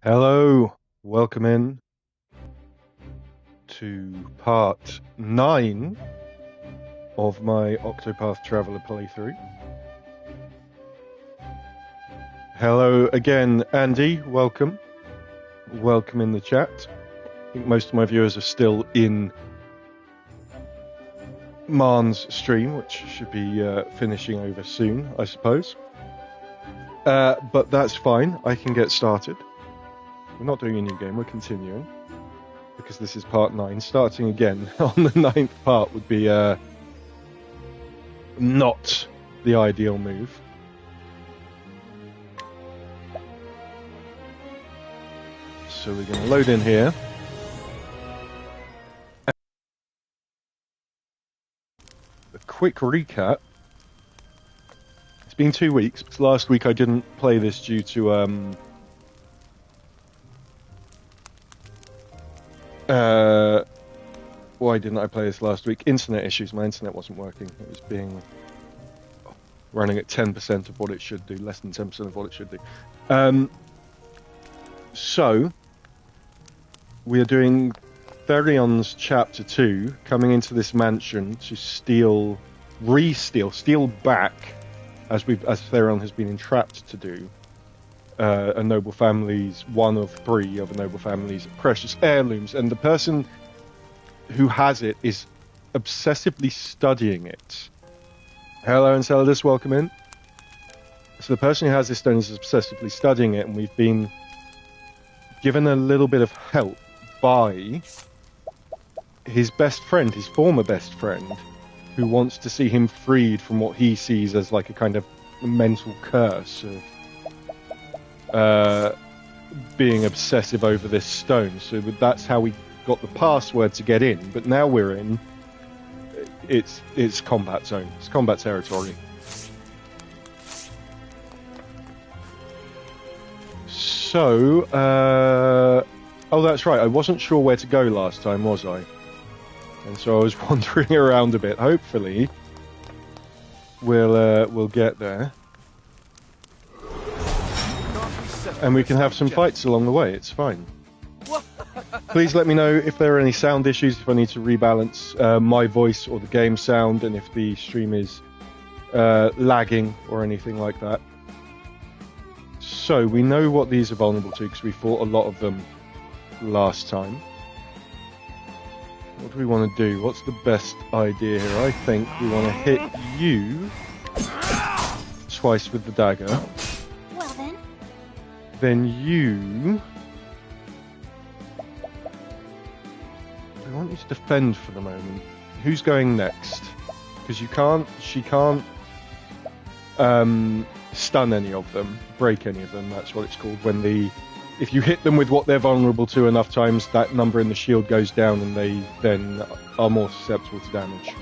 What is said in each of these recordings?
Hello, welcome in to part 9 of my Octopath Traveler playthrough. Hello again, Andy, welcome. Welcome in the chat. I think most of my viewers are still in Marn's stream, which should be finishing over soon, I suppose. But that's fine, I can get started. We're not doing a new game, we're continuing. Because this is part 9. Starting again on the 9th part would be not the ideal move. So we're going to load in here. A quick recap. It's been 2 weeks, because last week I didn't play this due to why didn't I play this last week? Internet issues. My internet wasn't working. It was running at 10% of what it should do, less than 10% of what it should do. So we are doing Therion's Chapter 2, coming into this mansion to steal back, as Therion has been entrapped to do, a noble family's, one of 3 of a noble family's precious heirlooms, and the person who has it is obsessively studying it. Hello, Enceladus, welcome in. So the person who has this stone is obsessively studying it, and we've been given a little bit of help by his best friend, his former best friend, who wants to see him freed from what he sees as like a kind of mental curse of being obsessive over this stone. So that's how we got the password to get in, but now we're in. It's combat zone. It's combat territory. So, oh, that's right. I wasn't sure where to go last time, was I? And so I was wandering around a bit. Hopefully, we'll get there, and we can have some fights along the way. It's fine. Please let me know if there are any sound issues, if I need to rebalance my voice or the game sound, and if the stream is lagging or anything like that. So, we know what these are vulnerable to because we fought a lot of them last time. What do we want to do? What's the best idea here? I think we want to hit you twice with the dagger. Well then. Then you... I want you to defend for the moment. Who's going next? Because she can't stun any of them, break any of them, that's what it's called. If you hit them with what they're vulnerable to enough times, that number in the shield goes down and they then are more susceptible to damage.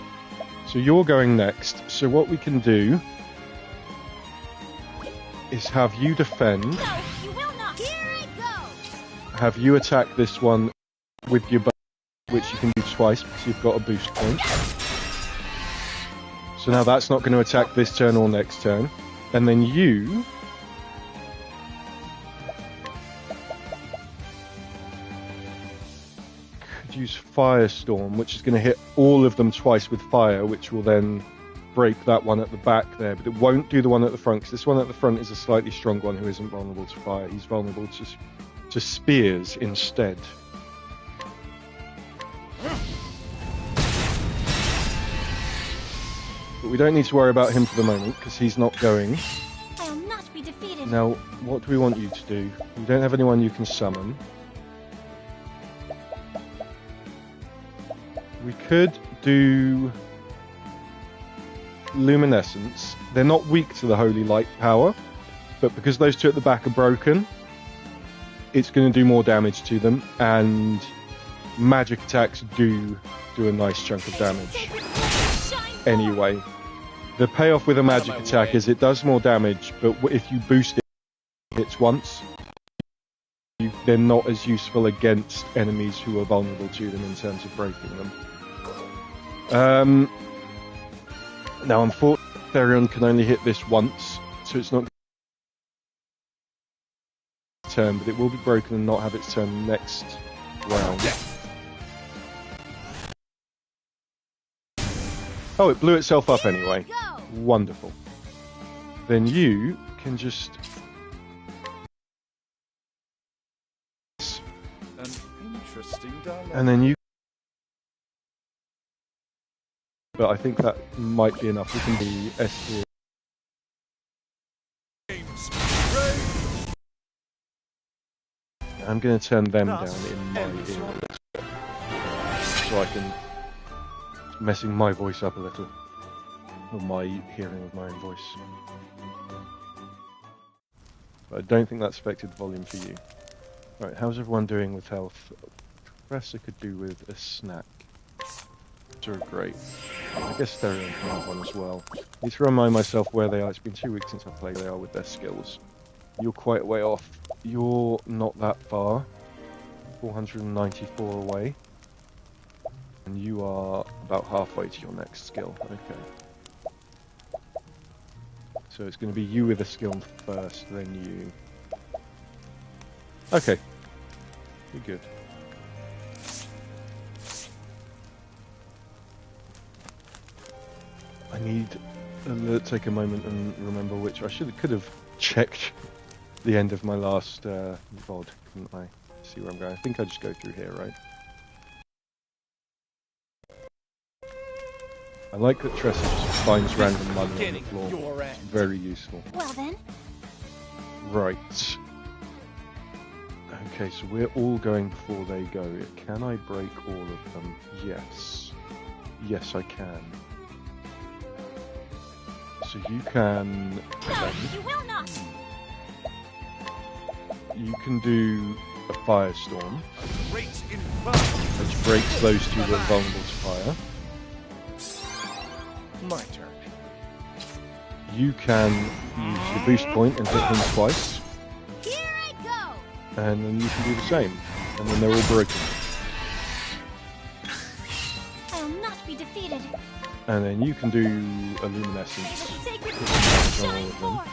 So you're going next. So what we can do is have you defend. No, you will not. Here I go. Have you attack this one with your bow, which you can do twice because you've got a boost point. So now that's not going to attack this turn or next turn. And then you... could use Firestorm, which is going to hit all of them twice with fire, which will then break that one at the back there. But it won't do the one at the front, because this one at the front is a slightly strong one who isn't vulnerable to fire. He's vulnerable to spears instead. But we don't need to worry about him for the moment, because he's not going. I will not be defeated. Now, what do we want you to do? We don't have anyone you can summon. We could do Luminescence. They're not weak to the Holy Light power, but because those 2 at the back are broken, it's going to do more damage to them, and magic attacks do a nice chunk of damage. Anyway, the payoff with a magic attack is it does more damage, but if you boost it hits once, they're not as useful against enemies who are vulnerable to them in terms of breaking them. Now, unfortunately, Therion can only hit this once, so it's not turn, but it will be broken and not have its turn next round. Oh, it blew itself up anyway. Wonderful. Then you can just... An interesting dilemma. And then you... But I think that might be enough. We can be S here. I'm going to turn them down in my ear, so I can messing my voice up a little, or my hearing of my own voice. But I don't think that's affected volume for you. Right, how's everyone doing with health? Professor could do with a snack. Sure, great. I guess Stereo can have one as well. Need to remind myself where they are. It's been 2 weeks since I played. They are with their skills. You're quite a way off. You're not that far. 494 away. And you are about halfway to your next skill. Okay. So it's going to be you with a skill first, then you. Okay. You're good. I need to take a moment and remember which I could have checked the end of my last VOD, couldn't I? See where I'm going. I think I just go through here, right? I like that Tressa just finds random money on the floor. It's very useful. Well then. Right. Okay, so we're all going before they go. Can I break all of them? Yes. Yes, I can. So you can... No, you will not! You can do a firestorm, which breaks those two that are vulnerable to fire. My turn. You can use your boost point and hit him twice. Here I go! And then you can do the same. And then they're all broken. I will not be defeated. And then you can do a luminescence. May the sacred Put flame some damage on all shine of them. forth.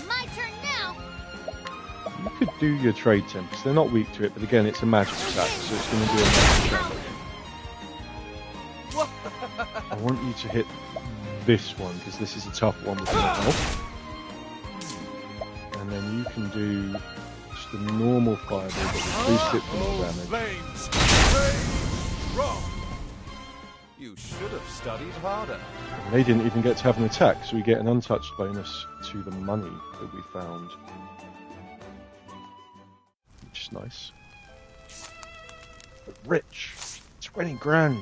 My turn now! You could do your trade temps. They're not weak to it, but again, it's a magic attack, so it's going to do a magic damage. I want you to hit this one, because this is a tough one with no health. And then you can do just a normal fireball, but we boost it for more damage. Flames! Flames! Wrong! You should have studied harder. And they didn't even get to have an attack, so we get an untouched bonus to the money that we found. Which is nice. But rich! 20 grand!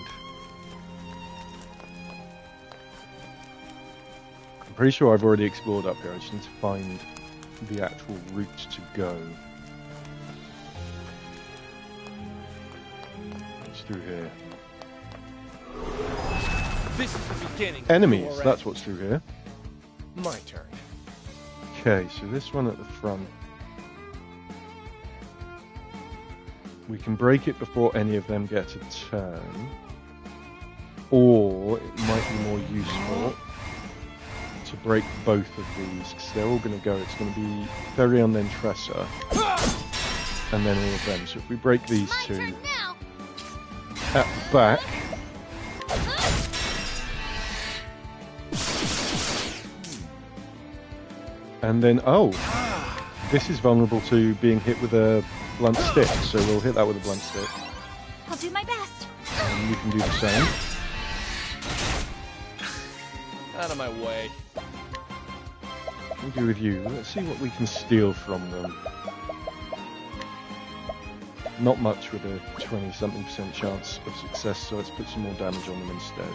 I'm pretty sure I've already explored up here, I just need to find the actual route to go. It's through here. This is the beginning. Enemies, that's what's through here. My turn. Okay, so this one at the front. We can break it before any of them get a turn. Or it might be more useful to break both of these, because they're all going to go. It's going to be Therion, then Tressa, and then all of them. So if we break these My two turn now! at the back, and then, oh, this is vulnerable to being hit with a blunt stick, so we'll hit that with a blunt stick. I'll do my best. And you can do the same. Out of my way. We'll do with you. Let's see what we can steal from them. Not much with a 20-something% chance of success, so let's put some more damage on them instead.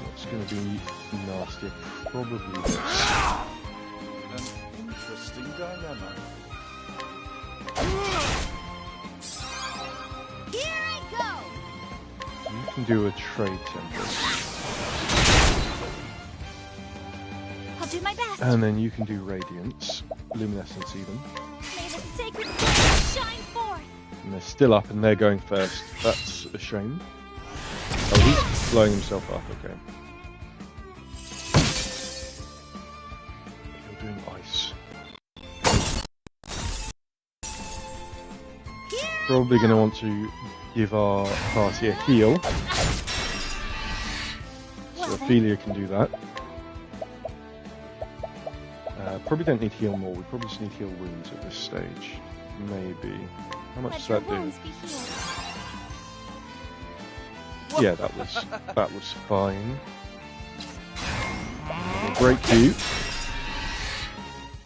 What's going to be nastier? Probably this. An interesting dilemma. Here I go! You can do a trade template. I'll do my best. And then you can do radiance, luminescence even. May the sacred flame shine forth. And they're still up and they're going first. That's a shame. Oh, he's blowing himself up, okay. You're doing ice. Probably going to want to give our party a heal. So Ophelia can do that. Probably don't need heal more. We probably just need heal wounds at this stage. Maybe. How much does that do? Yeah, that was fine. We'll break you.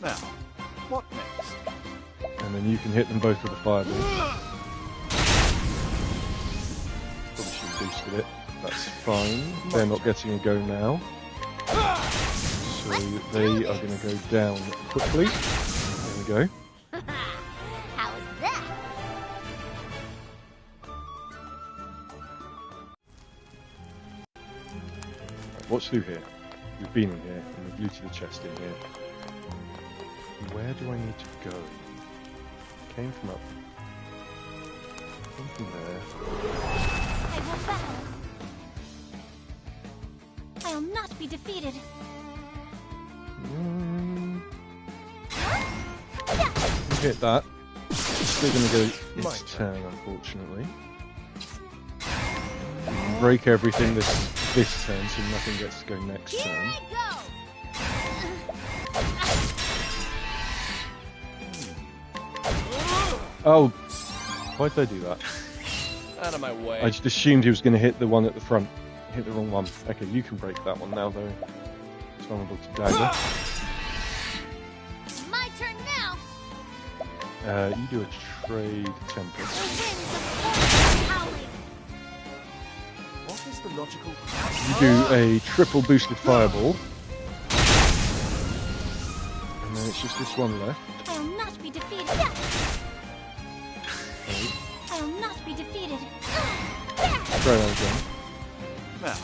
Now, what next? And then you can hit them both with a fireball. Probably should have boosted it. That's fine. They're not getting a go now. So they are going to go down quickly. There we go. How was that? Right, what's through here? We've been in here, and we've looted the chest in here. Where do I need to go? Came from up. Came from there. I will battle. I'll not be defeated. Hit that. Still going to go its turn, unfortunately. Break everything this turn, so nothing gets to go next Here turn. I go. Oh, why did I do that? Out of my way. I just assumed he was going to hit the one at the front. Hit the wrong one. Okay, you can break that one now, though. It's vulnerable to dagger. My turn now. You do a trade The tempest. winds of force are howling. What is the logical... You do a triple boosted fireball. And then it's just this one left. I'll not be defeated. Yeah. Okay, I'll not be defeated. try that again. Now,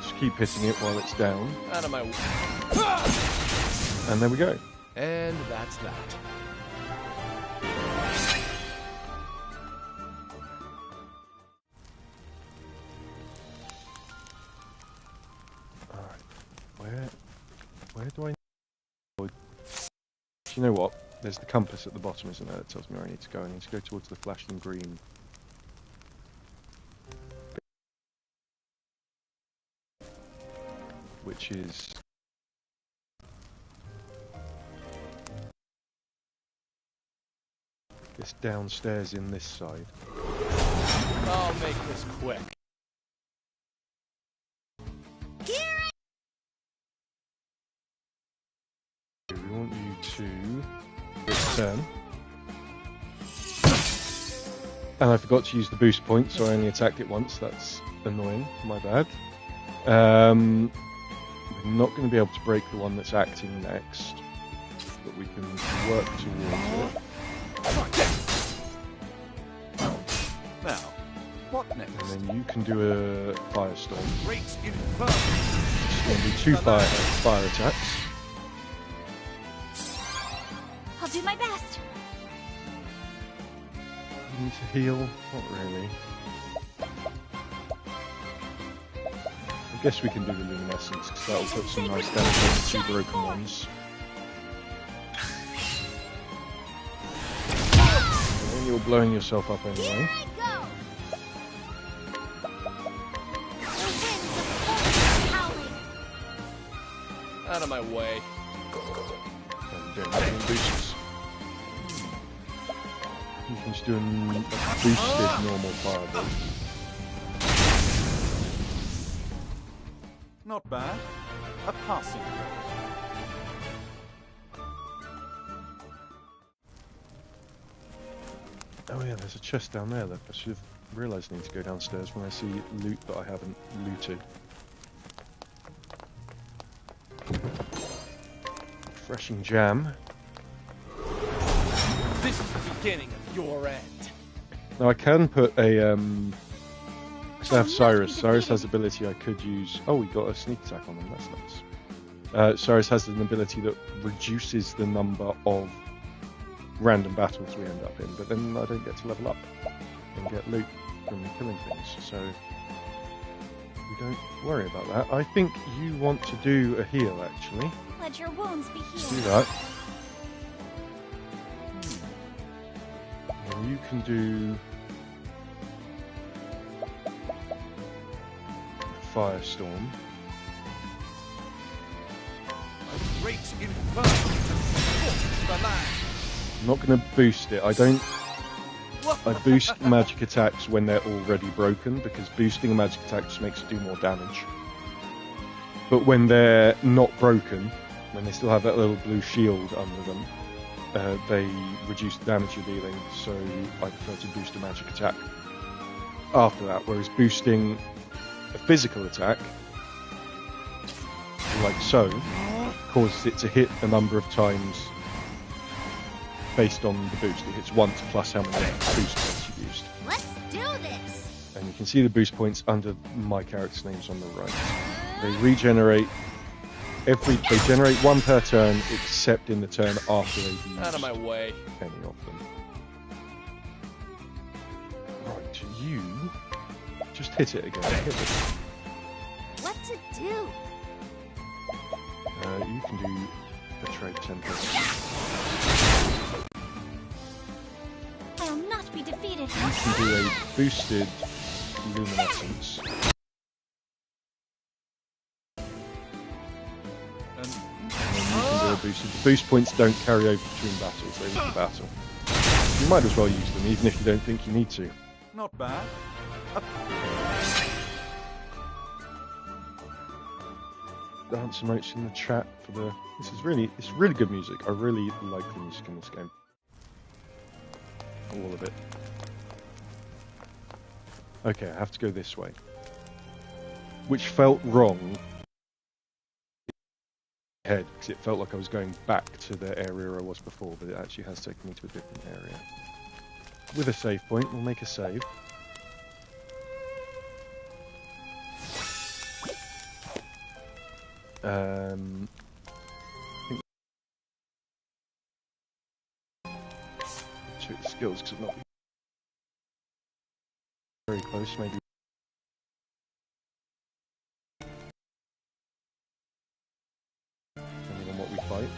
Just keep hitting it while it's down. out of my way. And there we go. And that's that. Alright. Where do I... Do you know what? There's the compass at the bottom, isn't there? That tells me where I need to go. I need to go towards the flashing green. Which is... this downstairs in this side. I'll make this quick. We want you to return. And I forgot to use the boost point, so I only attacked it once. That's annoying. My bad. We're not going to be able to break the one that's acting next, but we can work towards it. Now, what next? And then you can do a firestorm. Great inferno. It's going to be two fire attacks. I'll do my best. You need to heal? Not really. I guess we can do the luminescence because that'll put some nice damage on the two broken ones. And you're blowing yourself up Here anyway. I go. The winds of force are howling. Out of my way. And you don't have any boosts. You can just do a boosted normal fireball. Not bad. A passing grade. Oh yeah, there's a chest down there. I should have realised I need to go downstairs when I see loot that I haven't looted. Refreshing jam. This is the beginning of your end. Now I can put a because I have Oh, Cyrus. not Cyrus has defeated. ability I could use. Oh, we got a sneak attack on him. That's nice. Cyrus has an ability that reduces the number of random battles we end up in, but then I don't get to level up and get loot from killing things. So we don't worry about that. I think you want to do a heal actually. Let your wounds be Let's healed. do that. And You can do Firestorm. A great inferno to scorch the land. I'm not going to boost it. I boost magic attacks when they're already broken, because boosting a magic attack just makes it do more damage. But when they're not broken, when they still have that little blue shield under them, they reduce the damage you're dealing, so I prefer to boost a magic attack after that, whereas boosting a physical attack, like so, causes it to hit a number of times based on the boost. It hits once plus how many boost points you used. Let's do this. And you can see the boost points under my character's names on the right. They regenerate they generate one per turn, except in the turn after they've used Out of my way. any of them. Right, you just hit it again. Hit it. What to do? You can do a trade tempest. I'll not be defeated. You can do a boosted luminescence. And then you can do a boosted. The boost points don't carry over between battles, they leave the battle. You might as well use them, even if you don't think you need to. Not bad. Dance emotes in the chat for the. It's really good music. I really like the music in this game. All of it. Okay, I have to go this way. Which felt wrong. Head, because it felt like I was going back to the area I was before, but it actually has taken me to a different area. With a save point, we'll make a save. I think check the skills because I've not been very close, maybe. Depending on what we fight.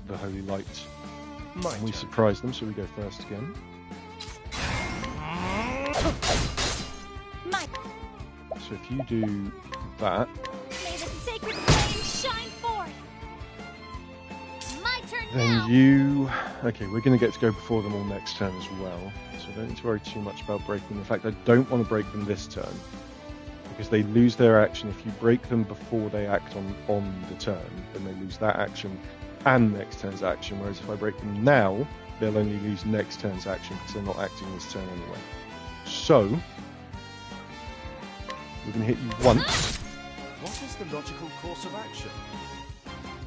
The holy light. And we surprise them, so we go first again. So if you do that, May the sacred flame shine forth. My turn then now. you... Okay, we're going to get to go before them all next turn as well, so I don't need to worry too much about breaking them. In fact, I don't want to break them this turn, because they lose their action. If you break them before they act on the turn, then they lose that action and next turn's action, whereas if I break them now, they'll only lose next turn's action because they're not acting this turn anyway. So, we're going to hit you once. What is the logical course of action?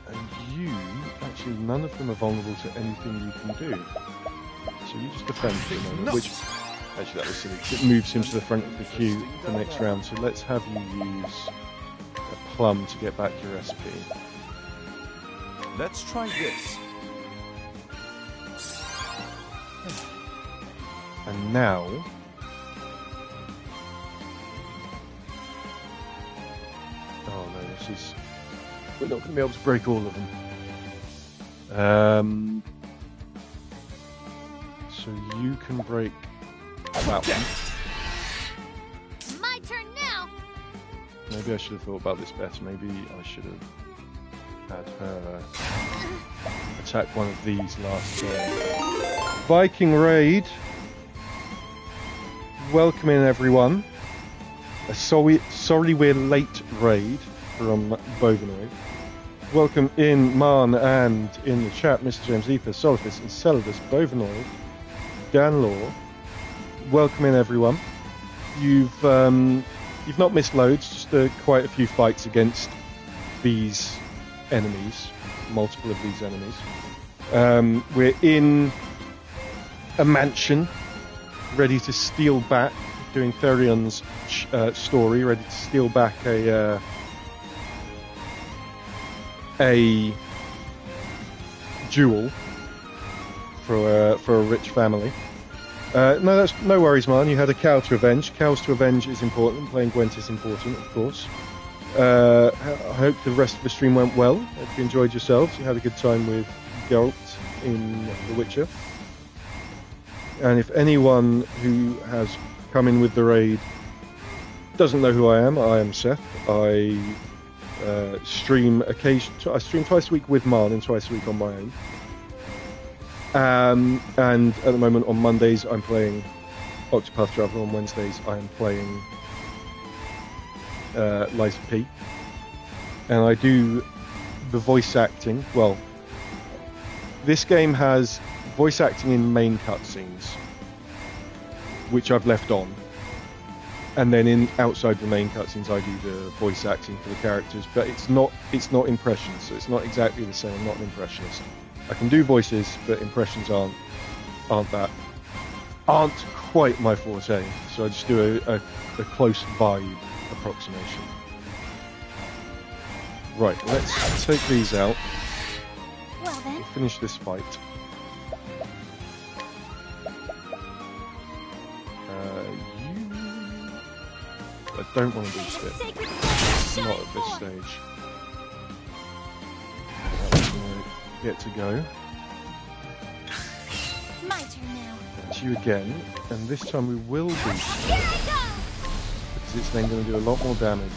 And you, actually, none of them are vulnerable to anything you can do. So you just defend for a moment, which, actually that was silly, 'cause it moves him to the front of the queue for next round. So let's have you use a plum to get back your SP. Let's try this. And now... Oh no, this is... We're not going to be able to break all of them. So you can break that one. My turn now. Maybe I should have thought about this better. Maybe I should have had her attack one of these last turn. Viking raid. Welcome in everyone. A sorry we're late raid from Bovinoid. Welcome in Marn and in the chat Mr. James Ether, Solifus, Enceladus, Bovinoid, Dan Law. Welcome in everyone. You've not missed loads, just quite a few fights against these enemies, multiple of these enemies. We're in a mansion, ready to steal back, doing Therion's story, ready to steal back a jewel for a rich family. No worries, man. You had a cow to avenge. Cows to avenge is important. Playing Gwent is important, of course. I hope the rest of the stream went well. Hope you enjoyed yourselves. You had a good time with Geralt in The Witcher. And if anyone who has come in with the raid doesn't know who I am Seth. I stream I stream twice a week with Marn and twice a week on my own. And at the moment on Mondays I'm playing Octopath Traveler. On Wednesdays I am playing Liza P. And I do the voice acting. Well, this game has voice acting in main cutscenes, which I've left on. And then in outside the main cutscenes I do the voice acting for the characters, but it's not impressions, so it's not exactly the same. I'm not an impressionist. I can do voices, but impressions aren't quite my forte. So I just do a close vibe approximation. Right, let's take these out. Well then. We'll finish this fight. I don't want to boost it. Not at this stage. That's gonna get to go. My turn now. That's you again, and this time we will boost it, Here I because it's then going to do a lot more damage.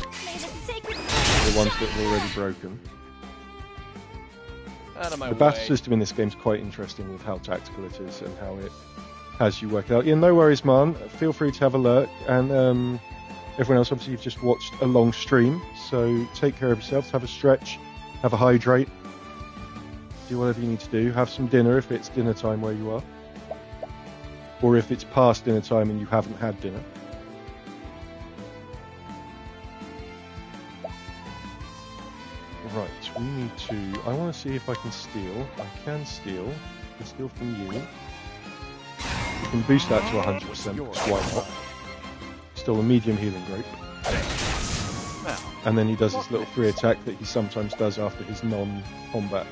go! May the sacred The ones that are already broken. Out of my The battle way. system in this game is quite interesting with how tactical it is and how it has you work it out. Yeah, no worries, man. Feel free to have a look. And everyone else, obviously, you've just watched a long stream. So take care of yourselves. Have a stretch. Have a hydrate. Do whatever you need to do. Have some dinner if it's dinner time where you are. Or if it's past dinner time and you haven't had dinner. Right, we need to... I want to see if I can steal. I can steal. I can steal from you. We can boost that to 100%, because why not? Still a medium healing grape. And then he does his little free attack that he sometimes does after his non-combat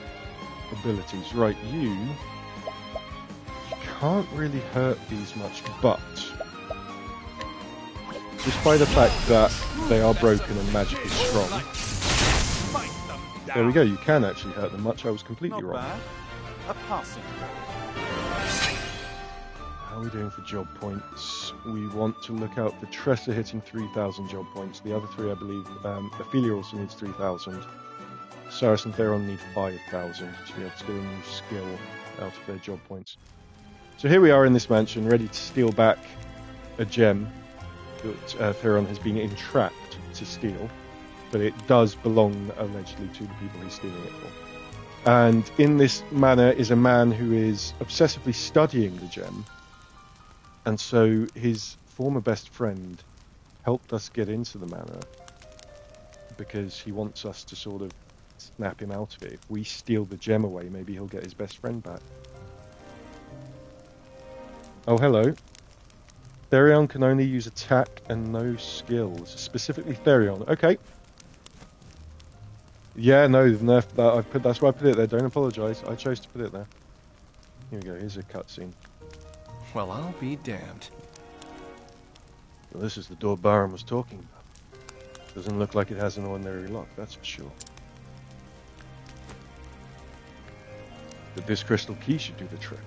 abilities. Right, you can't really hurt these much, but just by the fact that they are broken and magically strong, there we go, you can actually hurt them much. I was completely Not wrong. bad. A passing grade. How are we doing for job points? We want to look out for Tressa hitting 3,000 job points. The other three, I believe, Ophelia also needs 3,000. Saris and Theron need 5,000 to be able to get a new skill out of their job points. So here we are in this mansion, ready to steal back a gem that Theron has been entrapped to steal. But it does belong, allegedly, to the people he's stealing it for. And in this manor is a man who is obsessively studying the gem. And so his former best friend helped us get into the manor because he wants us to sort of snap him out of it. If we steal the gem away, maybe he'll get his best friend back. Oh, hello. Therion can only use attack and no skills. Specifically Therion. Okay. Yeah, no, they've nerfed that. That's why I put it there. Don't apologise. I chose to put it there. Here we go. Here's a cutscene. Well, I'll be damned. Well, this is the door Baron was talking about. Doesn't look like it has an ordinary lock, that's for sure. But this crystal key should do the trick,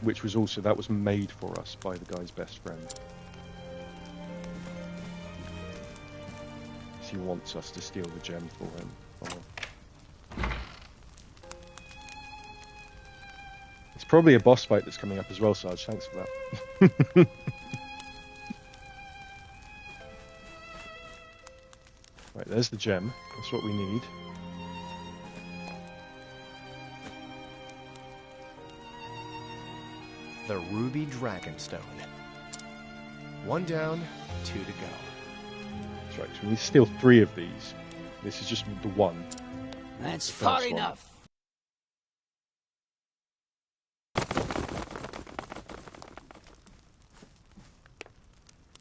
which was also, that was made for us by the guy's best friend. He wants us to steal the gem for him. It's probably a boss fight that's coming up as well, Sarge. Thanks for that. Right, there's the gem. That's what we need. The Ruby Dragonstone. One down, 2 to go. That's right, so we need to steal 3 of these. This is just the one. That's The far first one. enough.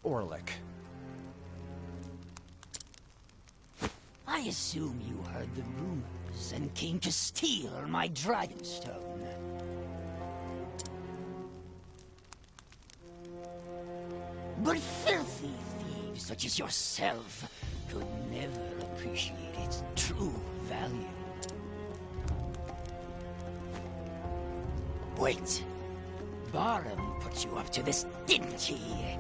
Orlick. I assume you heard the rumors and came to steal my Dragonstone. But filthy thieves such as yourself could never appreciate its true value. Wait. Barham put you up to this, didn't he?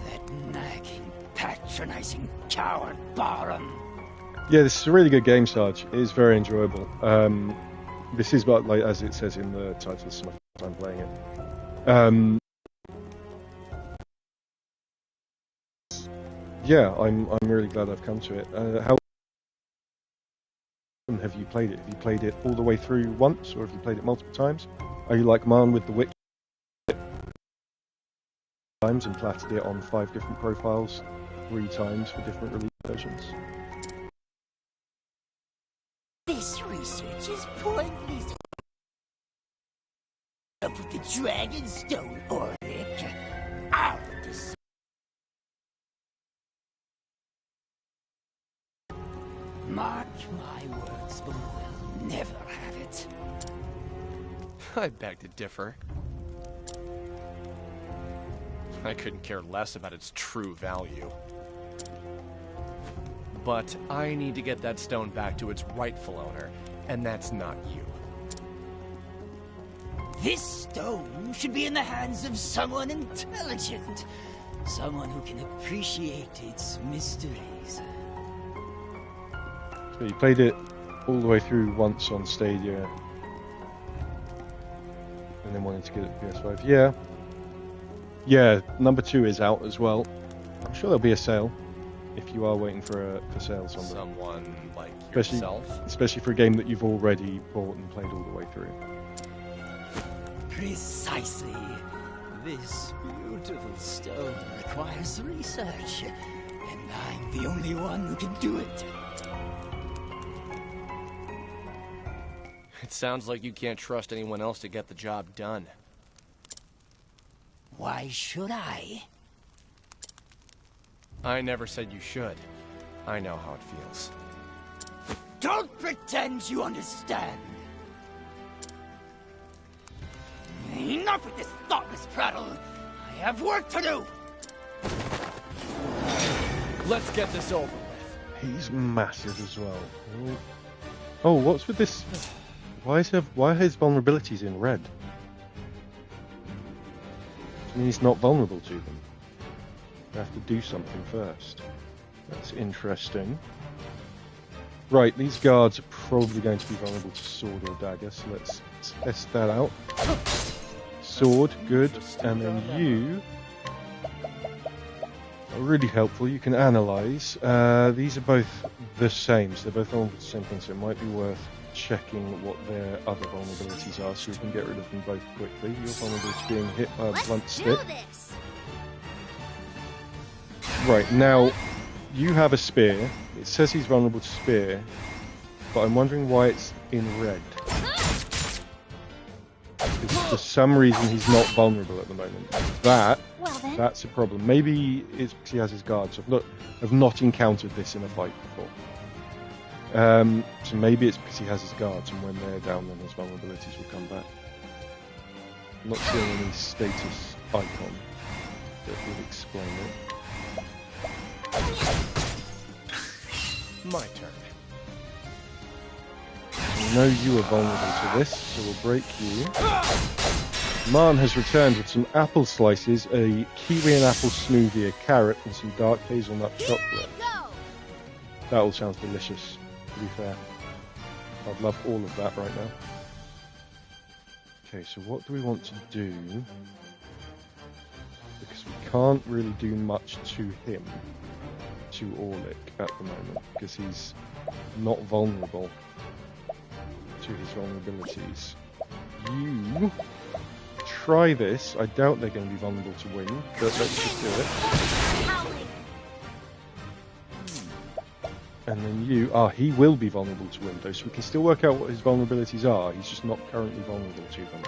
That nagging, patronizing coward Barham. Yeah, this is a really good game, Sarge. It is very enjoyable. This is about, like, as it says in the title, this is my first time playing it. Yeah, I'm really glad I've come to it. How have you played it? Have you played it all the way through once, or have you played it multiple times? Are you like Man with the Witch times and platted it on 5 different profiles 3 times for different release versions? This research is pointless. Up with the Dragonstone, Orlick. I'll decide. Mark my words, but we'll never have it. I beg to differ. I couldn't care less about its true value. But I need to get that stone back to its rightful owner, and that's not you. This stone should be in the hands of someone intelligent. Someone who can appreciate its mysteries. So you played it all the way through once on Stadia, and then wanted to get it to PS5. Yeah, number 2 is out as well. I'm sure there'll be a sale if you are waiting for sales on Someone like especially, yourself? especially for a game that you've already bought and played all the way through. Precisely. This beautiful stone requires research, and I'm the only one who can do it. It sounds like you can't trust anyone else to get the job done. Why should I? I never said you should. I know how it feels. Don't pretend you understand. Enough with this thoughtless prattle. I have work to do. Let's get this over with. He's massive as well. Oh, what's with this? Why are his vulnerabilities in red? I mean, he's not vulnerable to them. You have to do something first. That's interesting. Right, these guards are probably going to be vulnerable to sword or dagger, so let's test that out. Sword, good, and then you are really helpful. You can analyze. These are both the same, so they're both vulnerable to the same thing, so it might be worth checking what their other vulnerabilities are so we can get rid of them both quickly. You're vulnerable to being hit by a blunt stick. This. Right, now you have a spear. It says he's vulnerable to spear, but I'm wondering why it's in red. Because for some reason he's not vulnerable at the moment. That's a problem. Maybe it's because he has his guards. I've not encountered this in a fight before. So maybe it's because he has his guards, and when they're down, then his vulnerabilities will come back. I'm not seeing any status icon that would explain it. My turn. We know you are vulnerable to this, so we'll break you. Man has returned with some apple slices, a kiwi and apple smoothie, a carrot, and some dark hazelnut chocolate. Go. That all sounds delicious, to be fair. I'd love all of that right now. Okay, so what do we want to do? Because we can't really do much to him, to Orlick, at the moment, because he's not vulnerable to his vulnerabilities. You try this. I doubt they're going to be vulnerable to win, but let's just do it. Howling. And then you... he will be vulnerable to win, though, so we can still work out what his vulnerabilities are. He's just not currently vulnerable to them.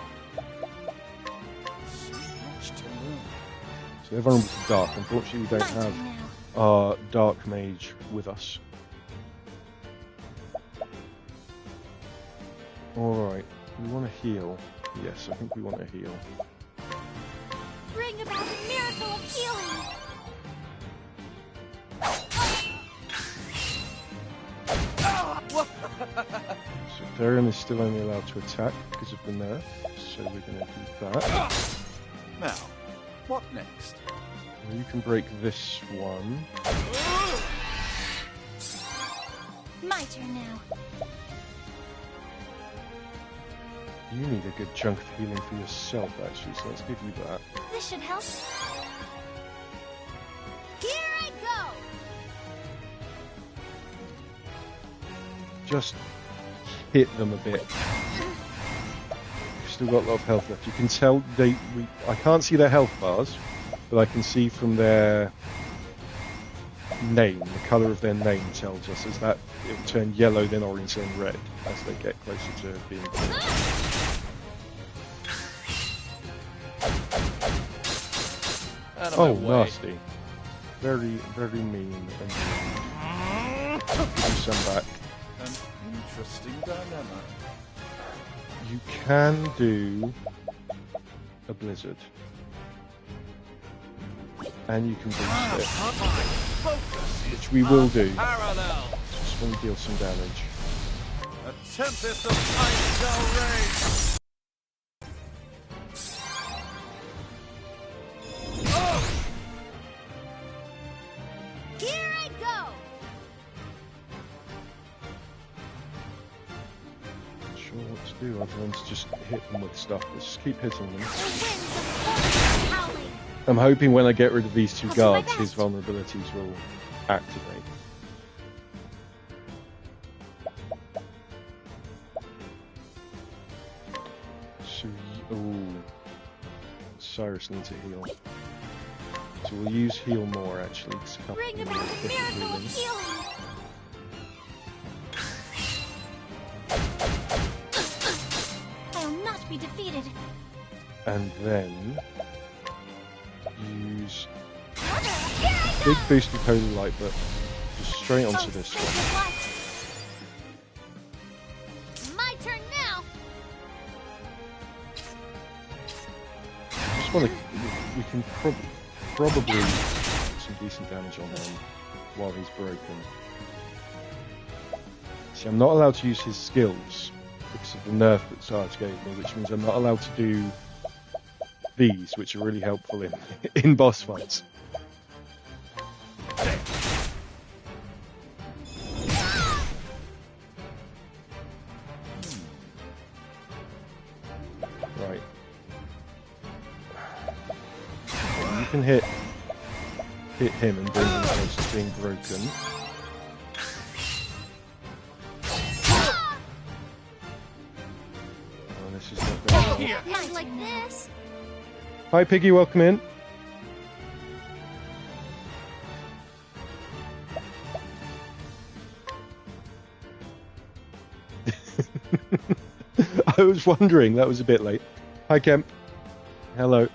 So they're vulnerable to dark. Unfortunately, we don't have our dark mage with us. Alright, we want to heal. Yes, I think we want to heal. Bring about the miracle of healing. So Therion is still only allowed to attack because of the nerf, so we're going to do that. Now, what next? And you can break this one. My turn now. You need a good chunk of healing for yourself, actually, so let's give you that. This should help. Here I go! Just hit them a bit. You've still got a lot of health left. You can tell I can't see their health bars, but I can see from their name, the colour of their name tells us is that it will turn yellow, then orange, then red as they get closer to being killed. Oh, nasty. Very, very mean. And give you some back. An interesting dilemma. You can do a blizzard. And you can boost it. Which we will do. Parallel. Just want to deal some damage. A tempest of ice shall rage. Here I go! Not sure what to do other than to just hit them with stuff. Let's just keep hitting them. The winds of force are howling. I'm hoping when I get rid of these two I'll do my guards, his best. vulnerabilities will activate. So, Cyrus needs a heal. So we'll use heal more actually. Bring about the miracle of healing! I'll not be defeated. And then use Here I go! big boost of holy light, but just straight onto Oh, this sacred one. light. My turn now! Just want to. We can probably do some decent damage on him while he's broken. See, I'm not allowed to use his skills because of the nerf that Sarge gave me, which means I'm not allowed to do these, which are really helpful in boss fights. Right. You can hit him and bring him close to being broken. Oh, this is not going well. Not like this. Hi Piggy, welcome in. I was wondering, that was a bit late. Hi Kemp. Hello.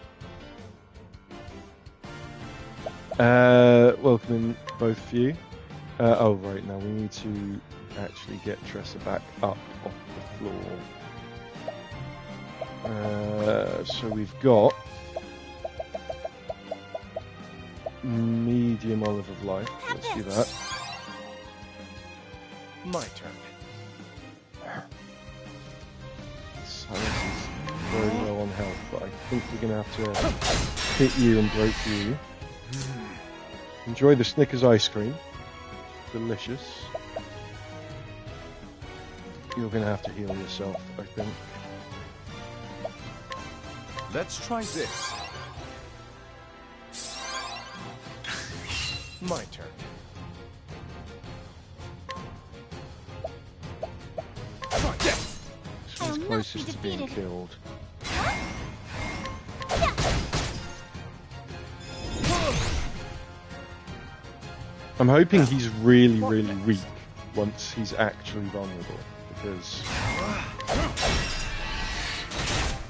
Welcome in, both of you. Oh right, now we need to actually get Tressa back up off the floor. So we've got medium olive of life. Let's do that. My turn. Cyrus is very low on health, but I think we're going to have to hit you and break you. Enjoy the Snickers ice cream. Delicious. You're going to have to heal yourself, I think. Let's try this. My turn. Try this. She's I'll not be closest to being defeated. killed. I'm hoping he's really, really weak once he's actually vulnerable, because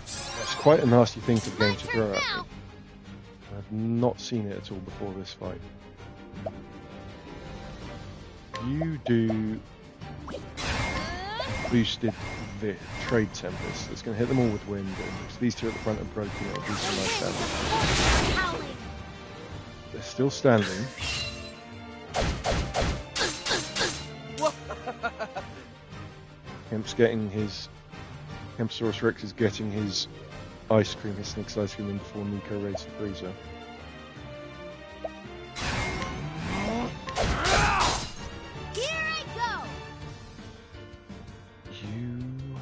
that's quite a nasty thing for the game to throw at me. I've not seen it at all before this fight. You do boosted the Trade Tempest. That's going to hit them all with wind, and because these two at the front are broken, it'll do some nice damage. Howling. They're still standing. Kempsaurus Rex is getting his ice cream, his Snick's ice cream in before Nico raids the freezer. Here I go! You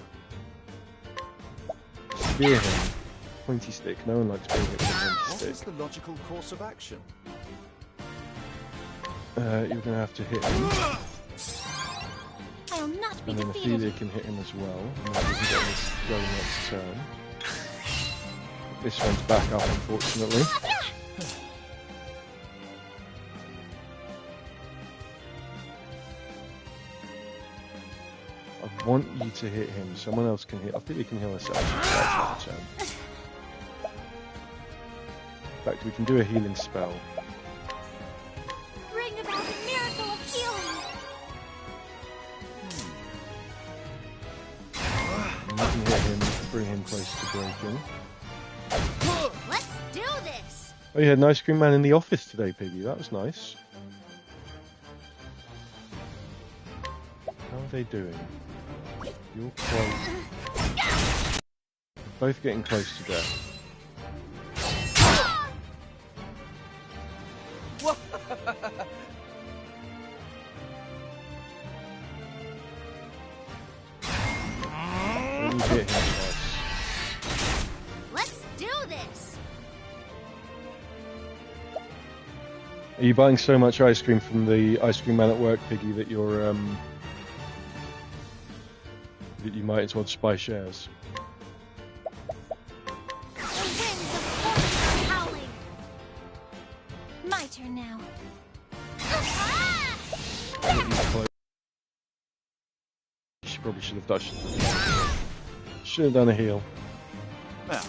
spear him. Pointy stick. No one likes being hit with a pointy What stick. is the logical course of action? You're going to have to hit him. I'll not be And then defeated. Ophelia can hit him as well. And then we can get this going next turn. This one's back up, unfortunately. I want you to hit him. Someone else can hit. Ophelia can heal herself. She's back to the turn. In fact, we can do a healing spell. Bring about a miracle of healing. And you can hit him, bring him close to breaking. Let's do this. Oh, you had an ice cream man in the office today, Piggy. That was nice. How are they doing? You're close. Both getting close to death. You hit him twice. Let's do this. Are you buying so much ice cream from the ice cream man at work, Piggy, that you're that you might as well just buy shares? The winds of force are howling. My turn now. She probably should have dashed. Should have done a heal. Now,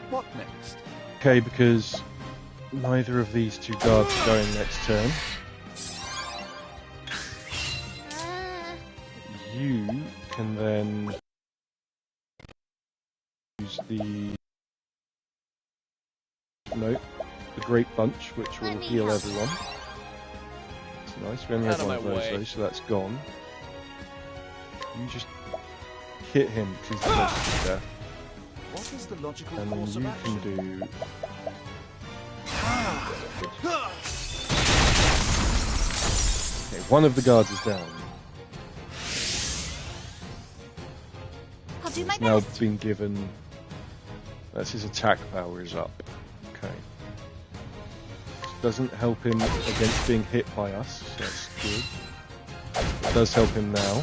what next? Okay, because neither of these two guards are going next turn. You can then use the Great Bunch, which will Let me heal help. everyone. It's nice. We only have Out of one of my those way. though, so that's gone. You just hit him because he's close to death, What is the logical and then course of you action? can do. Okay, one of the guards is down. I'll do my He's now best. been given. That's his attack power is up. Okay. Doesn't help him against being hit by us, so that's good. It does help him now.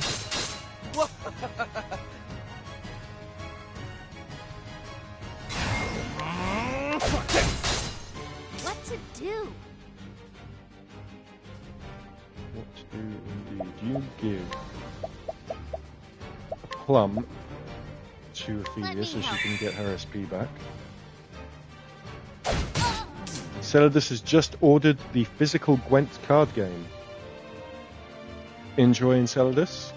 What to do? What to do indeed? You give a plum to Ophelia so she can get her SP back. Celadus has just ordered the physical Gwent card game. Enjoy, Enceladus.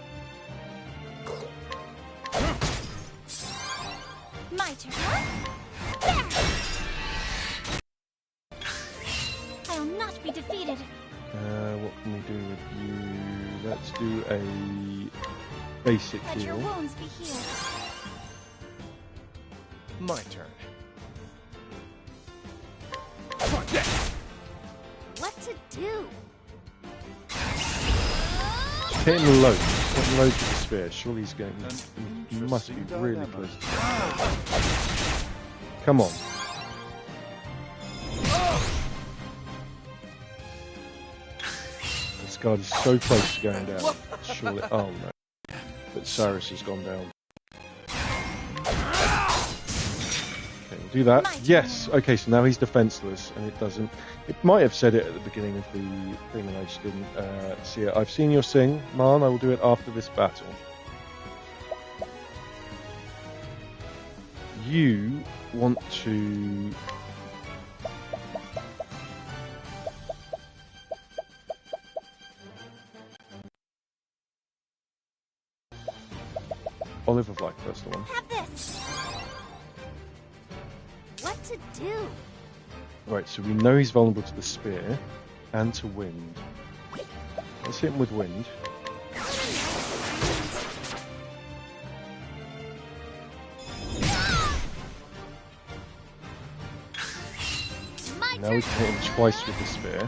My turn. I'll not be defeated. What can we do with you? Let's do a basic Let your heal. wounds be healed. My turn. What to do? Hit him low. Hit him low with the spear. Surely he's going. An He must be interesting really dilemma. close to death. Come on. This guard is so close to going down. Surely. Oh no. But Cyrus has gone down. Okay, we'll do that. Yes. Okay, so now he's defenseless, and it doesn't. It might have said it at the beginning of the thing, and I just didn't see it. I've seen your sing, Man. I will do it after this battle. You want to. Olive of Life, that's the one. Have this. What to do? Right, so we know he's vulnerable to the spear and to wind. Let's hit him with wind. now we can hit him twice with the spear.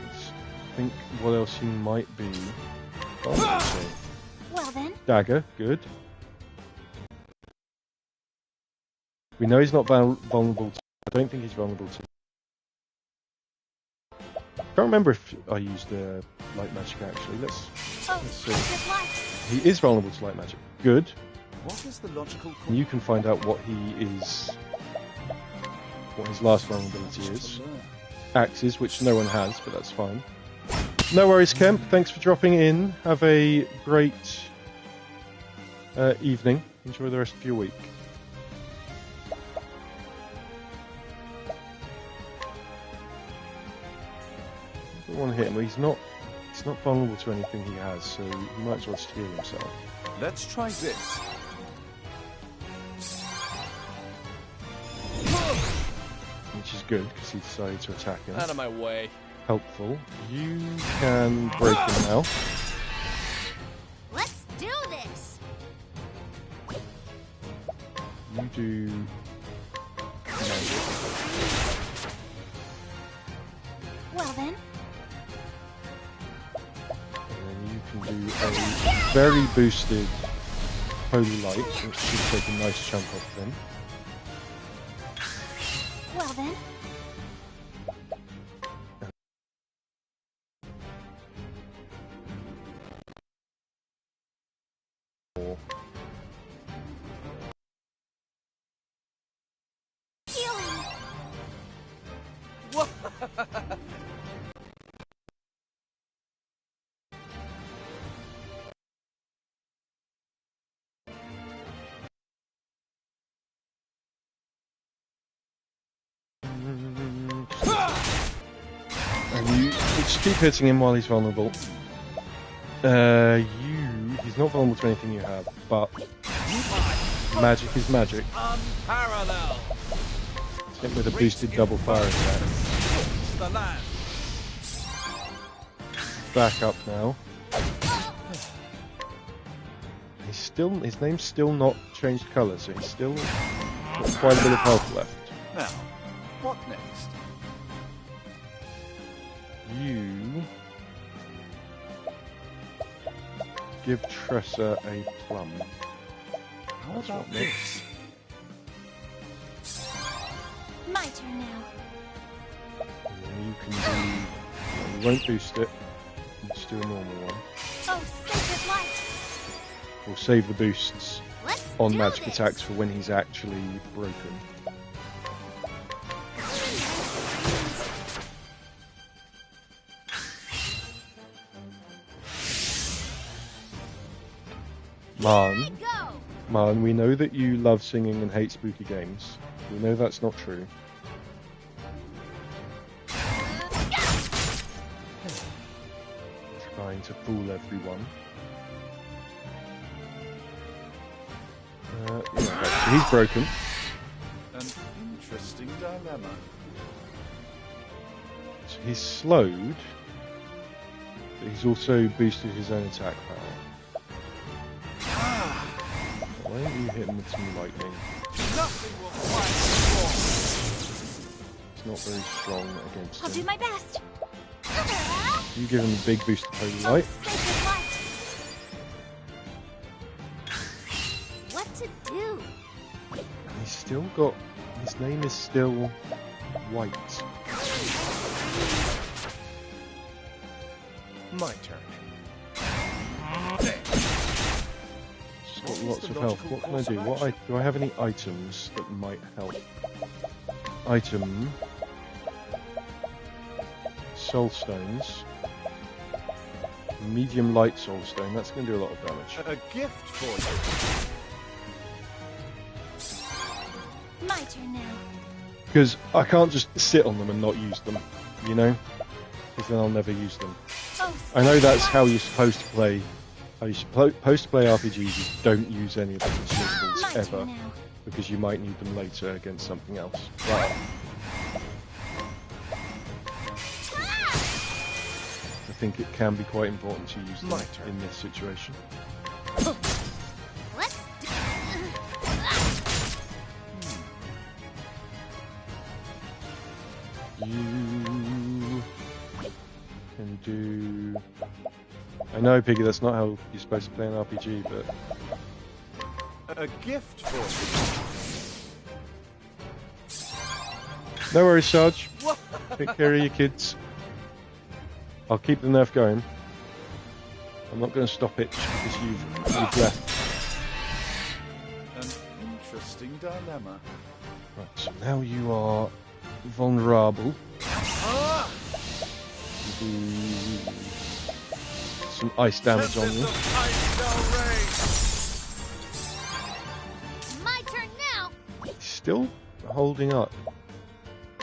Let's think what else he might be. Well then. Dagger, good. We know he's not vulnerable to... I don't think he's vulnerable to... I can't remember if I used light magic actually. Let's see. He is vulnerable to light magic. Good. What is the logical And you can find out what he is... what his last vulnerability is. Axes, which no one has, but that's fine. No worries, Kemp. Thanks for dropping in. Have a great evening. Enjoy the rest of your week. I don't want to hit him. He's not vulnerable to anything he has, so he might as well steal himself. Let's try this. Which is good, because he decided to attack him. Out of my way. Helpful. You can break him now. Let's do this. You do... magic. Well then. And then you can do a very boosted holy light, which should take a nice chunk off him. Well then. Healing. And you just keep hitting him while he's vulnerable. He's not vulnerable to anything you have, but magic is magic. Unparalleled. Hit him with a boosted double fire attack. The land. Back up now. His name's still not changed colour, so he's still got quite a bit of health left. Now, what next? You give Tressa a plum. How That's about what next. this? My turn now. And then you can do... you won't boost it. You just do a normal one. Oh, sacred light. We'll save the boosts Let's on do magic this. attacks for when he's actually broken. Here we go. Man, we know that you love singing and hate spooky games. We know that's not true. Trying to fool everyone. Yeah, okay, so he's broken. An interesting dilemma. So he's slowed, but he's also boosted his own attack power. Why don't you hit him with some lightning? Nothing will fight It's not very strong against I'll do him. my best. You give him a big boost of holy Oh, light. sacred light. What to do? And he's still got... his name is still White. My turn. She's got lots of health. What can I do? Do I have any items that might help? Item... Soul Stones. Medium light Soul Stone. That's going to do a lot of damage. A gift for My turn now. Because I can't just sit on them and not use them, you know? Because then I'll never use them. Oh, I know that's sacred how light. you're supposed to play. How you're supposed to play RPGs. You don't use any of the My consumables ever, turn now. because you might need them later against something else. But I think it can be quite important to use them My turn. in this situation. Let's do You can do... I know, Piggy, that's not how you're supposed to play an RPG, but... A gift for No worries, Sarge. Take care of your kids. I'll keep the nerf going. I'm not going to stop it just because you've left. an interesting dilemma. Right, so now you are vulnerable. Ah! Do some ice damage on you. Tempest of ice shall reign. My turn now. Still holding up.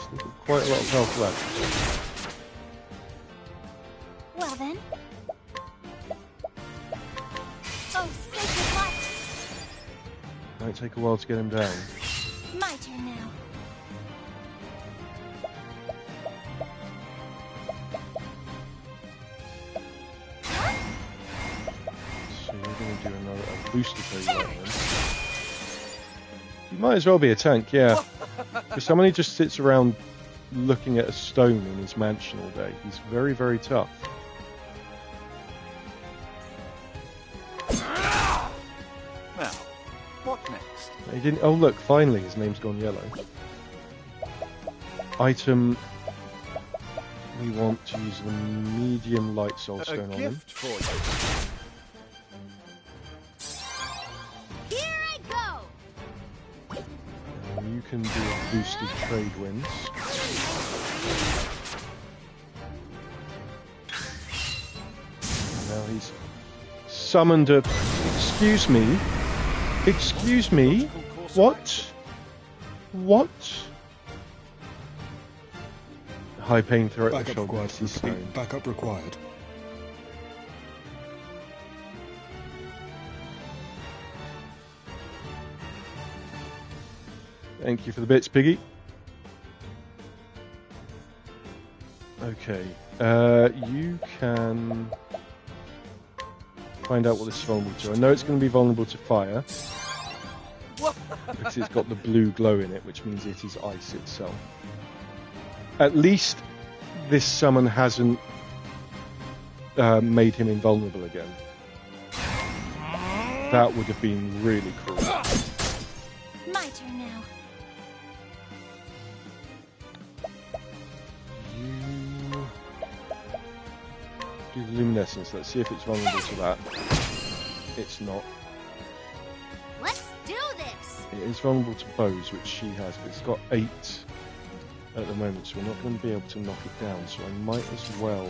Still got quite a lot of health left. Well then. Oh, sacred light. Might take a while to get him down. My turn now. So you're going to do a booster code right then. You might as well be a tank, yeah. Because someone who just sits around looking at a stone in his mansion all day, he's very, very tough. Now, what next? He didn't. Oh look! Finally, his name's gone yellow. Item. We want to use the medium light soul A stone on him. gift for you. Here I go. And you can do a boosted trade winds. And now he's summoned a. Excuse me. Excuse me. What? What? High pain throat. Backup required. He's Repeat. stone. Backup required. Thank you for the bits, Piggy. Okay, you can find out what this is vulnerable to. I know it's going to be vulnerable to fire because it's got the blue glow in it, which means it is ice itself. At least this summon hasn't made him invulnerable again. That would have been really cruel. My turn now. You do the luminescence. Let's see if it's vulnerable to that. It's not. Let's do this. It is vulnerable to bows, which she has, but it's got 8 at the moment, so we're not going to be able to knock it down. So I might as well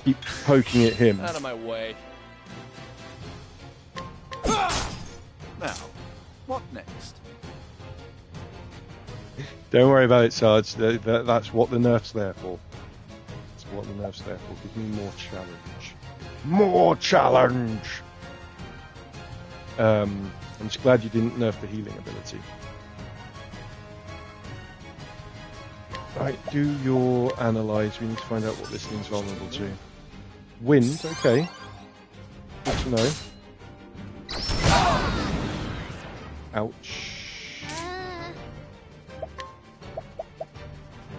keep poking at him. Out of my way. Now, what next? Don't worry about it, Sarge. That's what the nerf's there for. That's what the nerf's there for. Give me more challenge. More challenge! I'm just glad you didn't nerf the healing ability. Right, do your analyze. We need to find out what this thing's vulnerable to. Wind, okay. Good to know. Ouch.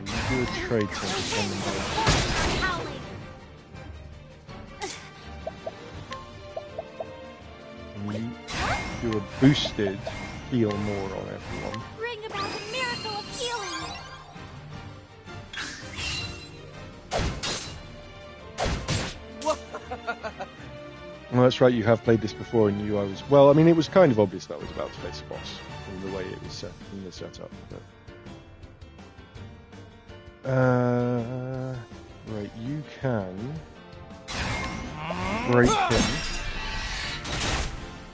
You do a trade test on them both. Howling. And you do a boosted heal more on everyone. Bring about a miracle of healing. Well, that's right, you have played this before and knew I was... Well, I mean, it was kind of obvious that I was about to face a boss in the way it was set in the setup. But... right, you can... break him.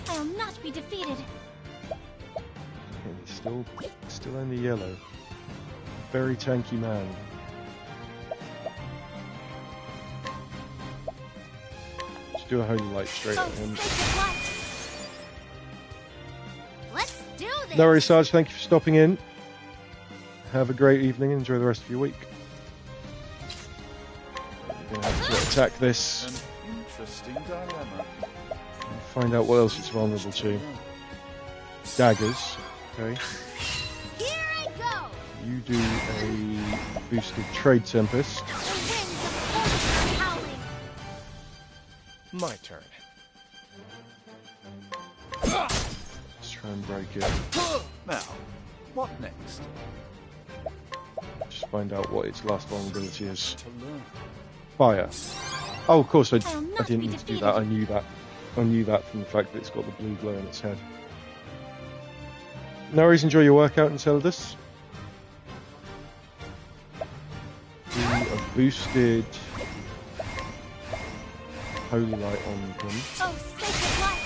I'll not be defeated. And he's still in the yellow. Very tanky man. Just do a holy light straight Oh, at him. sacred light. Let's do this. No worries, Sarge. Thank you for stopping in. Have a great evening and enjoy the rest of your week. You're going to have to attack this An interesting dilemma. and find out what else it's vulnerable to. Daggers. Okay. Here I go. You do a boosted Trade Tempest. The winds of fortune are howling. My turn. Let's try and break it. Now, what next? Just find out what its last vulnerability is. To learn. Fire. Oh, of course, I I'll not didn't be need to do defeated. that. I knew that. I knew that from the fact that it's got the blue glow in its head. No worries, enjoy your workout, Enceladus. Do a boosted Holy Light on him. Oh, sacred light.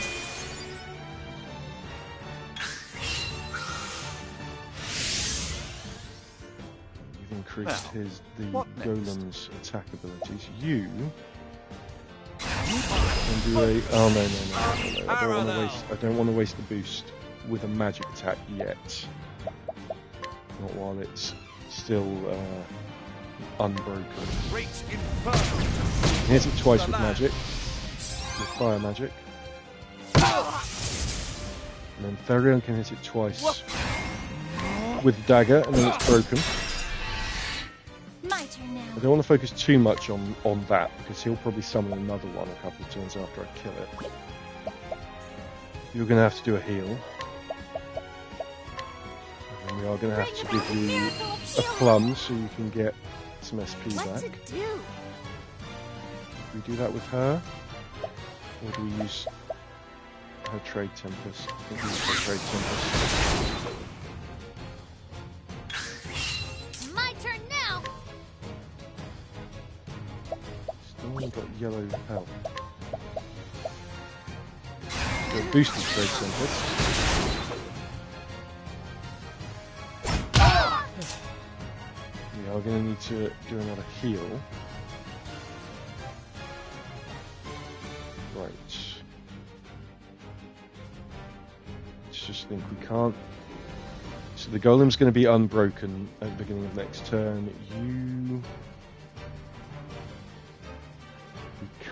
You've increased Now, the what next? golem's attack abilities. You can do a. Oh no! I don't want to waste the boost with a magic attack yet. Not while it's still unbroken. Great Inferno. Hit it twice with magic, with fire magic, and then Therion can hit it twice with the dagger, and then it's broken. My turn now. I don't want to focus too much on that because he'll probably summon another one a couple of turns after I kill it. You're going to have to do a heal. And we are going to have to give you a plum so you can get some SP What back. to do? Do we do that with her? Or do we use her Trade Tempest? I think we use her Trade Tempest. My turn now. Still only got yellow health. So boosted Trade Tempest. We are going to need to do another heal. Right. Let's just think we can't. So the golem's going to be unbroken at the beginning of next turn. You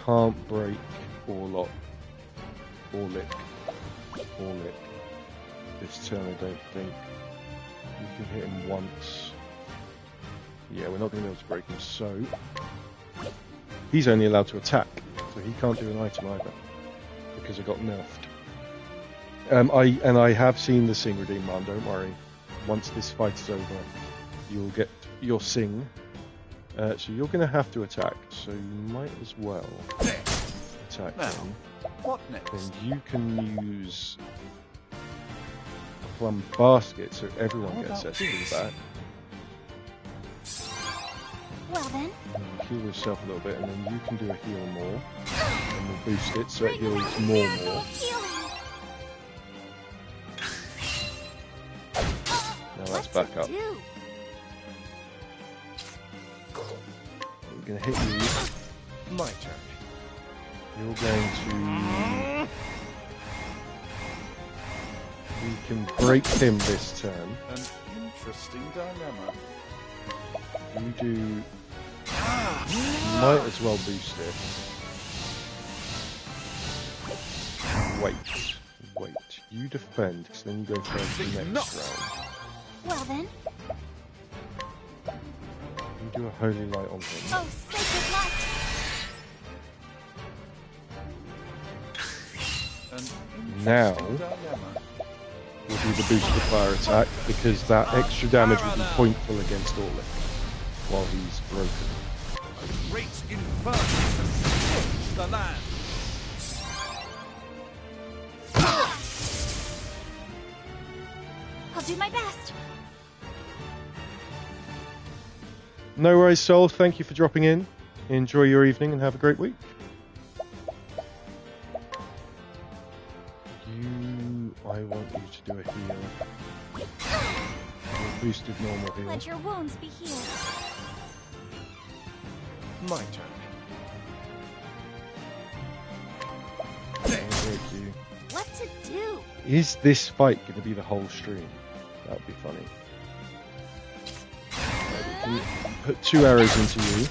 can't break or lock or lick this turn. I don't think. You can hit him once. Yeah, we're not going to be able to break him. So he's only allowed to attack. So he can't do an item either because it got nerfed. I have seen the Sing redeem, man. Don't worry. Once this fight is over, you'll get your Sing. So you're going to have to attack. So you might as well attack Now, him. what next? Then you can use a plum basket so everyone gets about SP this? back. Well then, And heal yourself a little bit, and then you can do a heal more. And we'll boost it so it heals more. miracle of healing. Now that's What back to up. do? We're going to hit you. My turn. You're going to. We can break him this turn. An interesting dilemma. You do. Might as well boost it. Wait. You defend, because then you go first the next round. Well then, You do a holy light on him. oh sacred light. An Now- interesting dilemma. We'll do the boosted fire attack, because that extra damage will be pointful against Orlick while he's broken. A great inferno to scorch the land. I'll do my best. No worries, Soul. Thank you for dropping in. Enjoy your evening and have a great week. I want you to do a heal. A boosted normal heal. Let your wounds be healed. My turn. I'll break you. What to do? Is this fight going to be the whole stream? That would be funny. Right, we can put 2 arrows into you.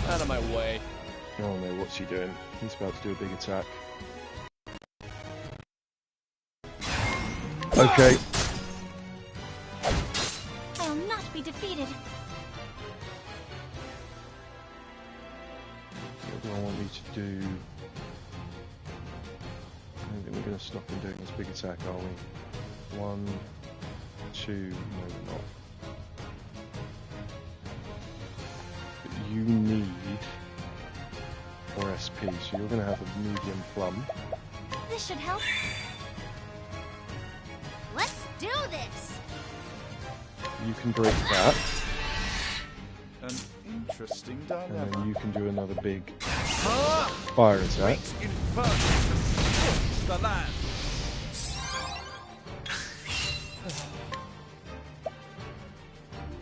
Out of my way. Oh no, what's he doing? He's about to do a big attack. Okay. I'll not be defeated. What do I want you to do? I don't think we're going to stop him doing this big attack, are we? 1, 2, no we're not. But you need more SP, so you're going to have a medium plum. This should help. Let's do this! You can break that, An interesting and dilemma. then you can do another big fire attack. Inferno to scorch the land.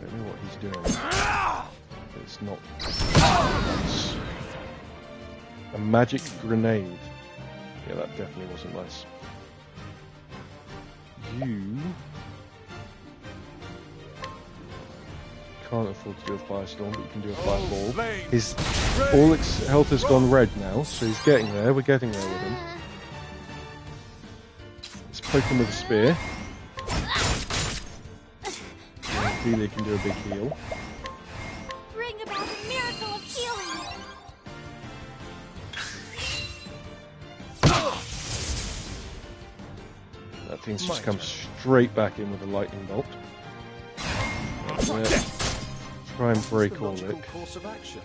I don't know what he's doing. It's not. A magic grenade. Yeah, that definitely wasn't nice. You can't afford to do a firestorm, but you can do a fireball. flame, His all health has gone red now, so he's getting there. We're getting there with him. Let's poke him with a spear. Ophelia can do a big heal. Bring about a miracle of healing! That thing's just come straight back in with a lightning bolt. Try and break all logical it. course of action.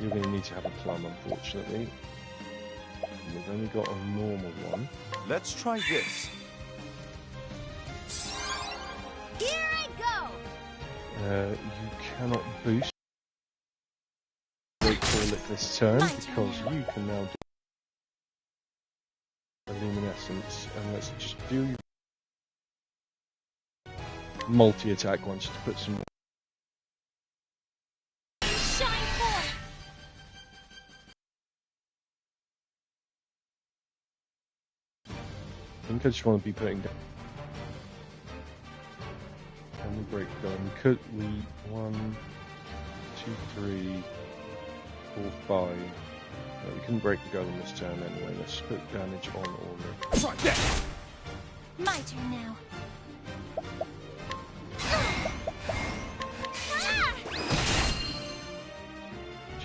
You're going to need to have a plum, unfortunately. We've only got a normal one. Let's try this. Here I go! You cannot boost break all it this turn My turn because now. you can now do a luminescence, and let's just do multi-attack once to put some. Shine forth! I think I just want to be putting down. Can we break the gun? Could we? 1, 2, 3, 4, 5. No, we couldn't break the golem this turn anyway. Let's put damage on all Try this. My turn now.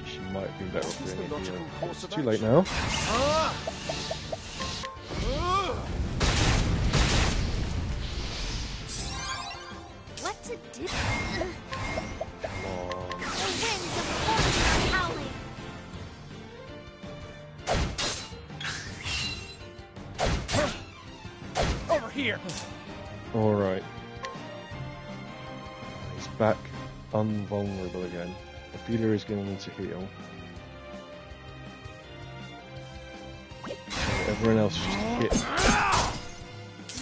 She might have been better off What is doing the it logical here. course It's of too late action? now. What to do? Come on. The winds of force are howling! Over here. Alright. He's back unvulnerable again. Ophelia is going to need to heal. So everyone else just hit.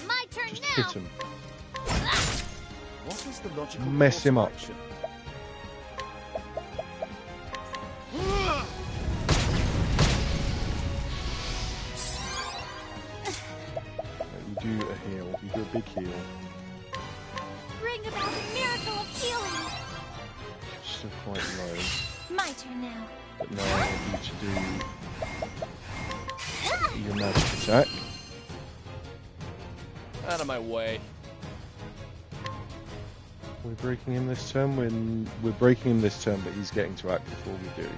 My turn Just now! hit him. What is the logical Mess course him of up. action? You do a heal. You do a big heal. Bring about a miracle of healing! Still quite low. My turn now. But now I want you to do your magic attack. Out of my way. We're breaking him this turn. We're breaking him this turn, but he's getting to act before we do.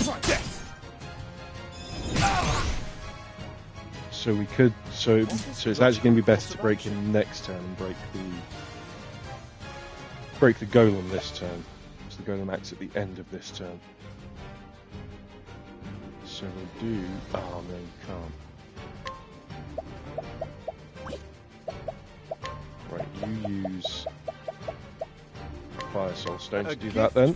Try this. So we could. So it's actually going to be better to break him next turn and break the golem this turn. So the golem acts at the end of this turn. So we'll do. Oh no, you can't. Right, you use Fire Soul Stone to do that then.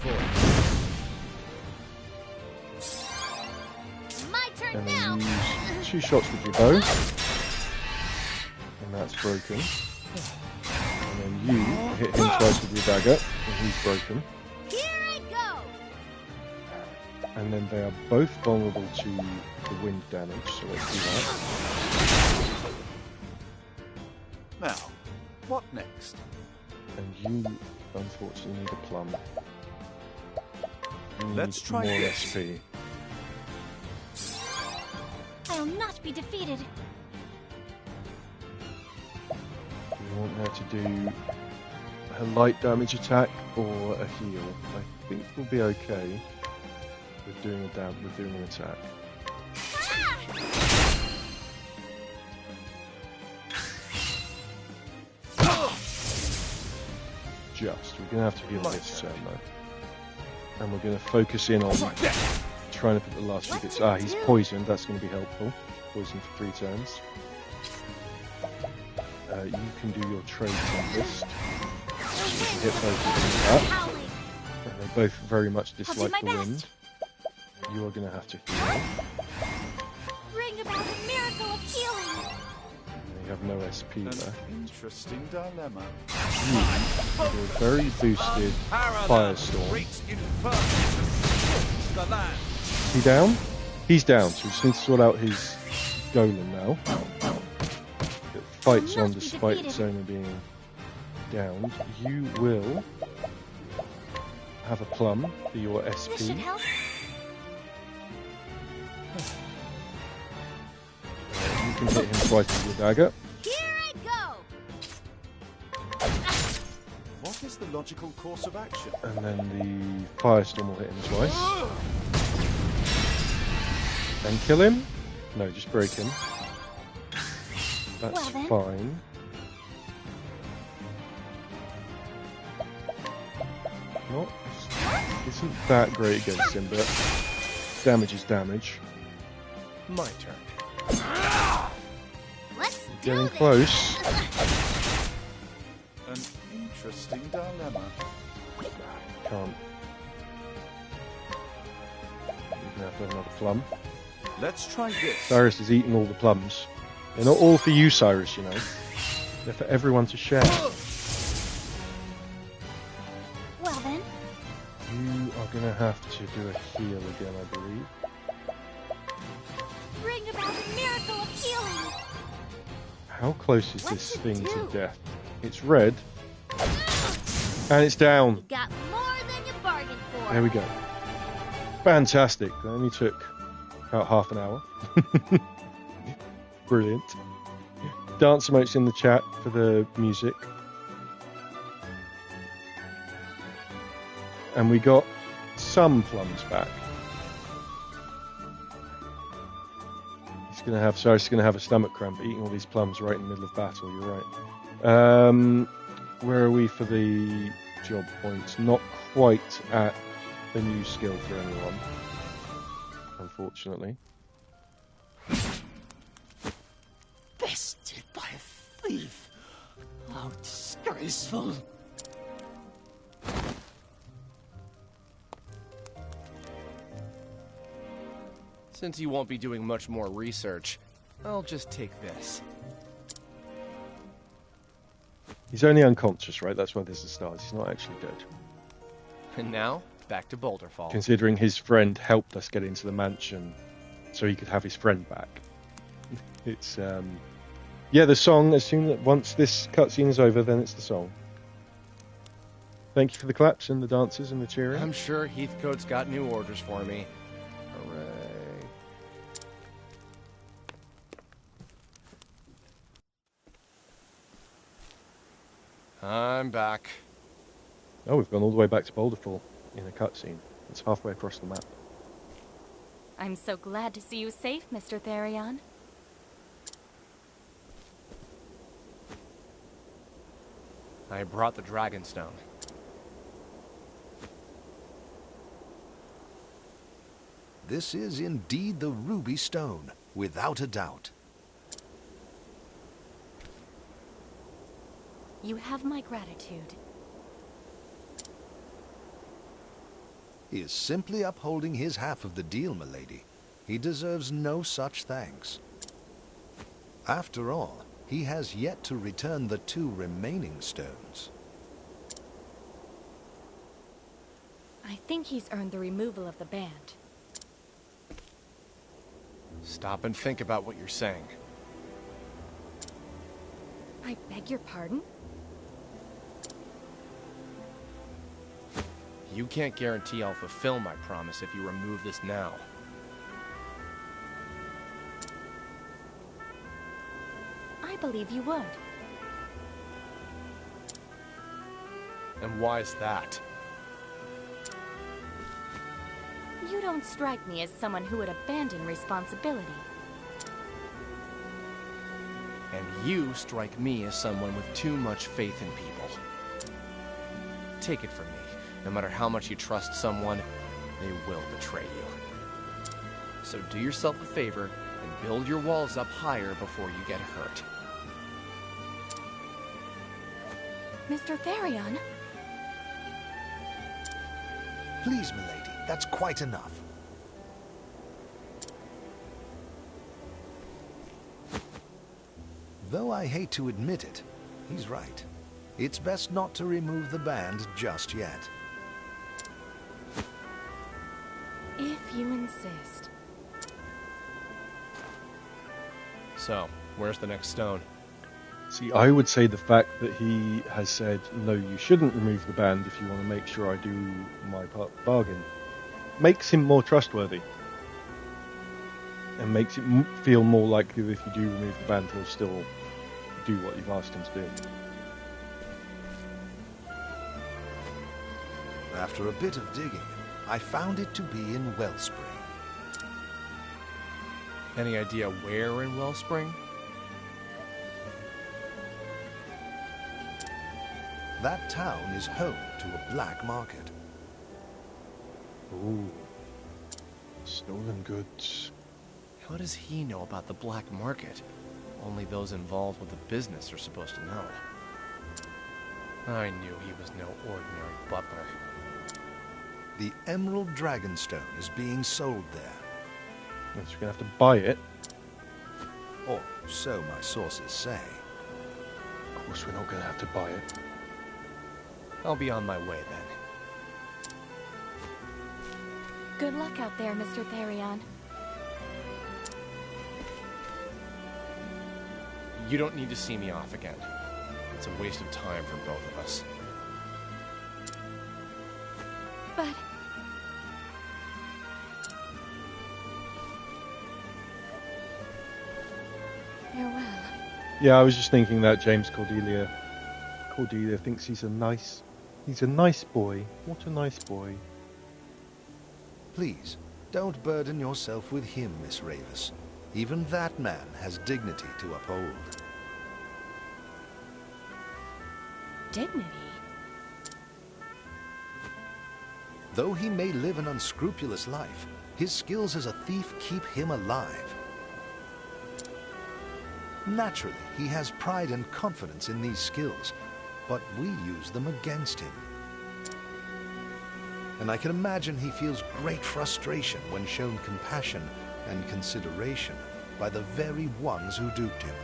My turn And now! then use 2 shots with your bow. And that's broken. And then you hit him twice with your dagger, and he's broken. Here I go! And then they are both vulnerable to the wind damage, so let's do that. Now, what next? And you, unfortunately, need a plum. You need Let's try more this. SP. I'll not be defeated. You want her to do a light damage attack or a heal. I think we'll be okay with doing an attack. Just. We're going to have to heal this turn though. And we're going to focus in on trying to put the last few bits. He's poisoned. That's going to be helpful. Poisoned for 3 turns. You can do your trades on this. You can hit both of them with that. Howling. And they both very much I'll do dislike my the best. wind. You are going to have to heal. Bring about a miracle of healing. You have no SP An left. interesting dilemma. You do a very boosted firestorm. Great inferno to scorch the land. Is he down? He's down, so we just need to sort out his golem now. It fights on despite its owner being downed. You will have a plum for your SP. This should help. You can hit him twice with your dagger. Here I go. What is the logical course of action? And then the firestorm will hit him twice. And kill him? No, just break him. That's Well then. fine. Not isn't that great against him, but damage is damage. My turn. Let's do Getting this. close. An interesting dilemma. Can't. You're gonna have to have another plum. Let's try this. Cyrus is eating all the plums. They're not all for you, Cyrus, you know. They're for everyone to share. Well then. You are gonna have to do a heal again, I believe. Bring about a miracle of healing. How close is What's this it thing to do? death? It's red. And it's down. You got more than you bargained for. There we go. Fantastic. That only took about half an hour. Brilliant. Dance emotes in the chat for the music. And we got some plums back. Cyrus is going to have a stomach cramp eating all these plums right in the middle of battle. You're right. Where are we for the job points? Not quite at a new skill for anyone, unfortunately. Bested by a thief. How disgraceful. Since you won't be doing much more research, I'll just take this. He's only unconscious, right? That's why there's the stars. He's not actually dead. And now, back to Boulder Fall. Considering his friend helped us get into the mansion so he could have his friend back. It's, yeah, the song, once this cutscene is over, then it's the song. Thank you for the claps and the dances and the cheering. I'm sure Heathcote's got new orders for me. Hooray. I'm back. Oh, we've gone all the way back to Boulderfall in a cutscene. It's halfway across the map. I'm so glad to see you safe, Mr. Therion. I brought the Dragonstone. This is indeed the Ruby Stone, without a doubt. You have my gratitude. He is simply upholding his half of the deal, milady. He deserves no such thanks. After all, he has yet to return the 2 remaining stones. I think he's earned the removal of the band. Stop and think about what you're saying. I beg your pardon? You can't guarantee I'll fulfill my promise if you remove this now. I believe you would. And why is that? You don't strike me as someone who would abandon responsibility. And you strike me as someone with too much faith in people. Take it from me, no matter how much you trust someone, they will betray you. So do yourself a favor and build your walls up higher before you get hurt. Mr. Therion? Please, milady, that's quite enough. Though I hate to admit it, he's right. It's best not to remove the band just yet. If you insist. So, where's the next stone? See, I would say the fact that he has said, no, you shouldn't remove the band if you want to make sure I do my part of the bargain, makes him more trustworthy. And makes it feel more likely that if you do remove the band, he'll still do what you've asked him to do. After a bit of digging, I found it to be in Wellspring. Any idea where in Wellspring? That town is home to a black market. Ooh. Stolen goods. How does he know about the black market? Only those involved with the business are supposed to know. I knew he was no ordinary butler. The Emerald Dragonstone is being sold there. Means you're going to have to buy it. Or so my sources say. Of course, we're not going to have to buy it. I'll be on my way then. Good luck out there, Mr. Therion. You don't need to see me off again. It's a waste of time for both of us. But... farewell. Yeah, I was just thinking that James Cordelia thinks he's a nice boy. What a nice boy. Please, don't burden yourself with him, Miss Ravis. Even that man has dignity to uphold. Dignity? Though he may live an unscrupulous life, his skills as a thief keep him alive. Naturally, he has pride and confidence in these skills, but we use them against him. And I can imagine he feels great frustration when shown compassion and consideration by the very ones who duped him.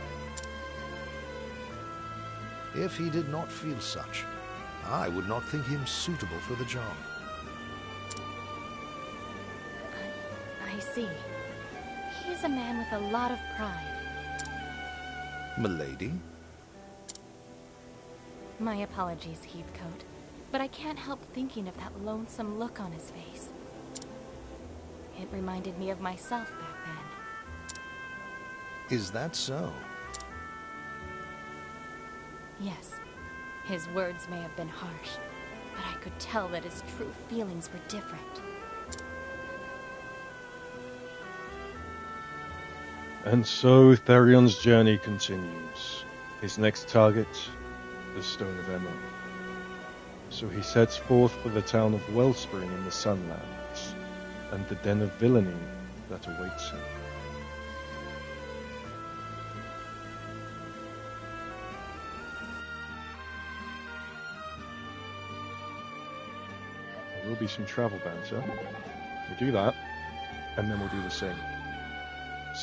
If he did not feel such, I would not think him suitable for the job. I see. He's a man with a lot of pride. Milady? My apologies, Heathcote, but I can't help thinking of that lonesome look on his face. It reminded me of myself back then. Is that so? Yes, his words may have been harsh, but I could tell that his true feelings were different. And so Therion's journey continues. His next target, the Stone of Emerald. So he sets forth for the town of Wellspring in the Sunlands, and the den of villainy that awaits him. There will be some travel banter. We'll do that, and then we'll do the same.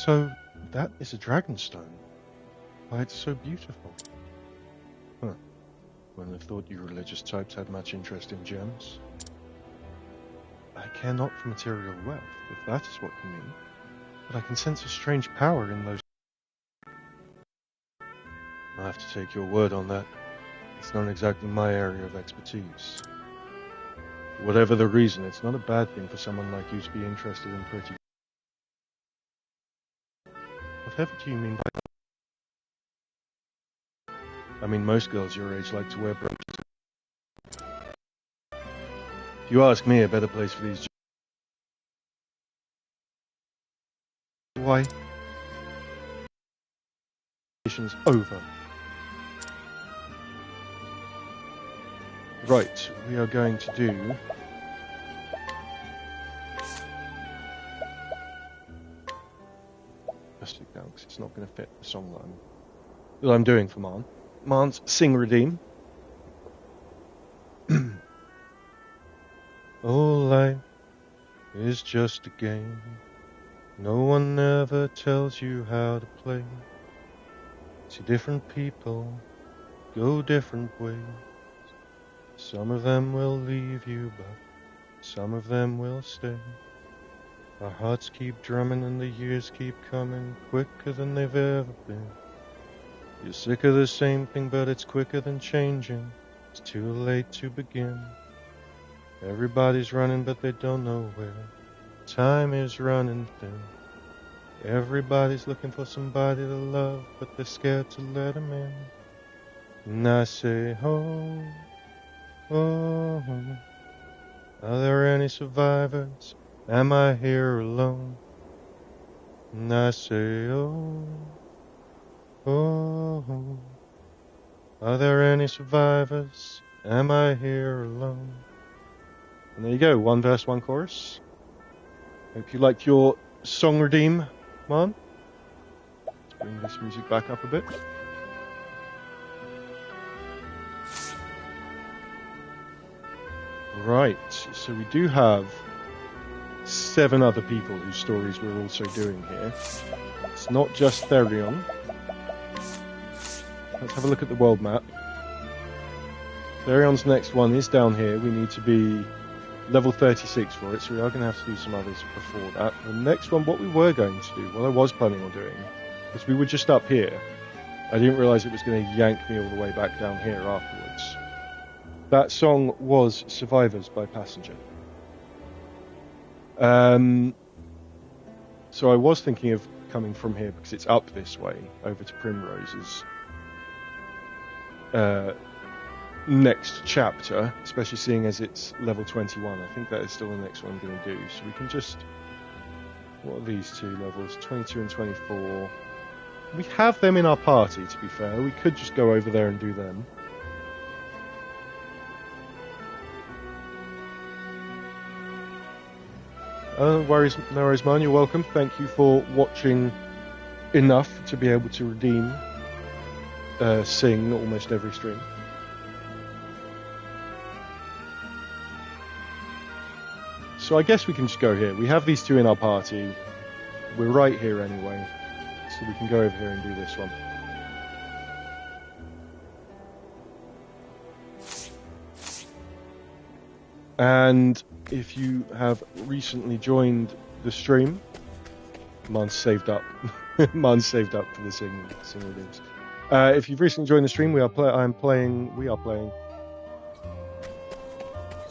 So, that is a Dragonstone. Why, it's so beautiful. Huh. Wouldn't have thought you religious types had much interest in gems. I care not for material wealth, if that is what you mean, but I can sense a strange power in those. I'll have to take your word on that. It's not exactly my area of expertise. Whatever the reason, it's not a bad thing for someone like you to be interested in pretty. Whatever do you mean by that? I mean, most girls your age like to wear brooches. If you ask me, a better place for these. Why? Mission's over. Right, we are going to do. Just stick down because it's not going to fit the song that I'm doing for Marn. Marn's Sing Redeem. Oh, life is just a game. No one ever tells you how to play. See, different people go different ways. Some of them will leave you, but some of them will stay. Our hearts keep drumming and the years keep coming quicker than they've ever been. You're sick of the same thing, but it's quicker than changing. It's too late to begin. Everybody's running, but they don't know where. Time is running thin. Everybody's looking for somebody to love, but they're scared to let them in. And I say, oh, oh, are there any survivors? Am I here alone? And I say, oh, oh, are there any survivors? Am I here alone? And there you go, one verse, one chorus. Hope you liked your song redeem, Marn. Let's bring this music back up a bit. Right, so we do have 7 other people whose stories we're also doing here. It's not just Therion. Let's have a look at the world map. Therion's next one is down here. We need to be level 36 for it, so we are going to have to do some others before that. The next one, what we were going to do, what I was planning on doing, because we were just up here. I didn't realise it was going to yank me all the way back down here afterwards. That song was Survivors by Passenger. So I was thinking of coming from here because it's up this way over to Primrose's next chapter, especially seeing as it's level 21. I think that is still the next one I'm going to do. So we can just... What are these 2 levels? 22 and 24. We have them in our party, to be fair. We could just go over there and do them. No worries, man. You're welcome. Thank you for watching enough to be able to redeem Sing almost every stream. So I guess we can just go here. We have these 2 in our party. We're right here anyway, so we can go over here and do this one. And if you have recently joined the stream, Marn's saved up. Marn's saved up for the sing redeems. If you've recently joined the stream, we are playing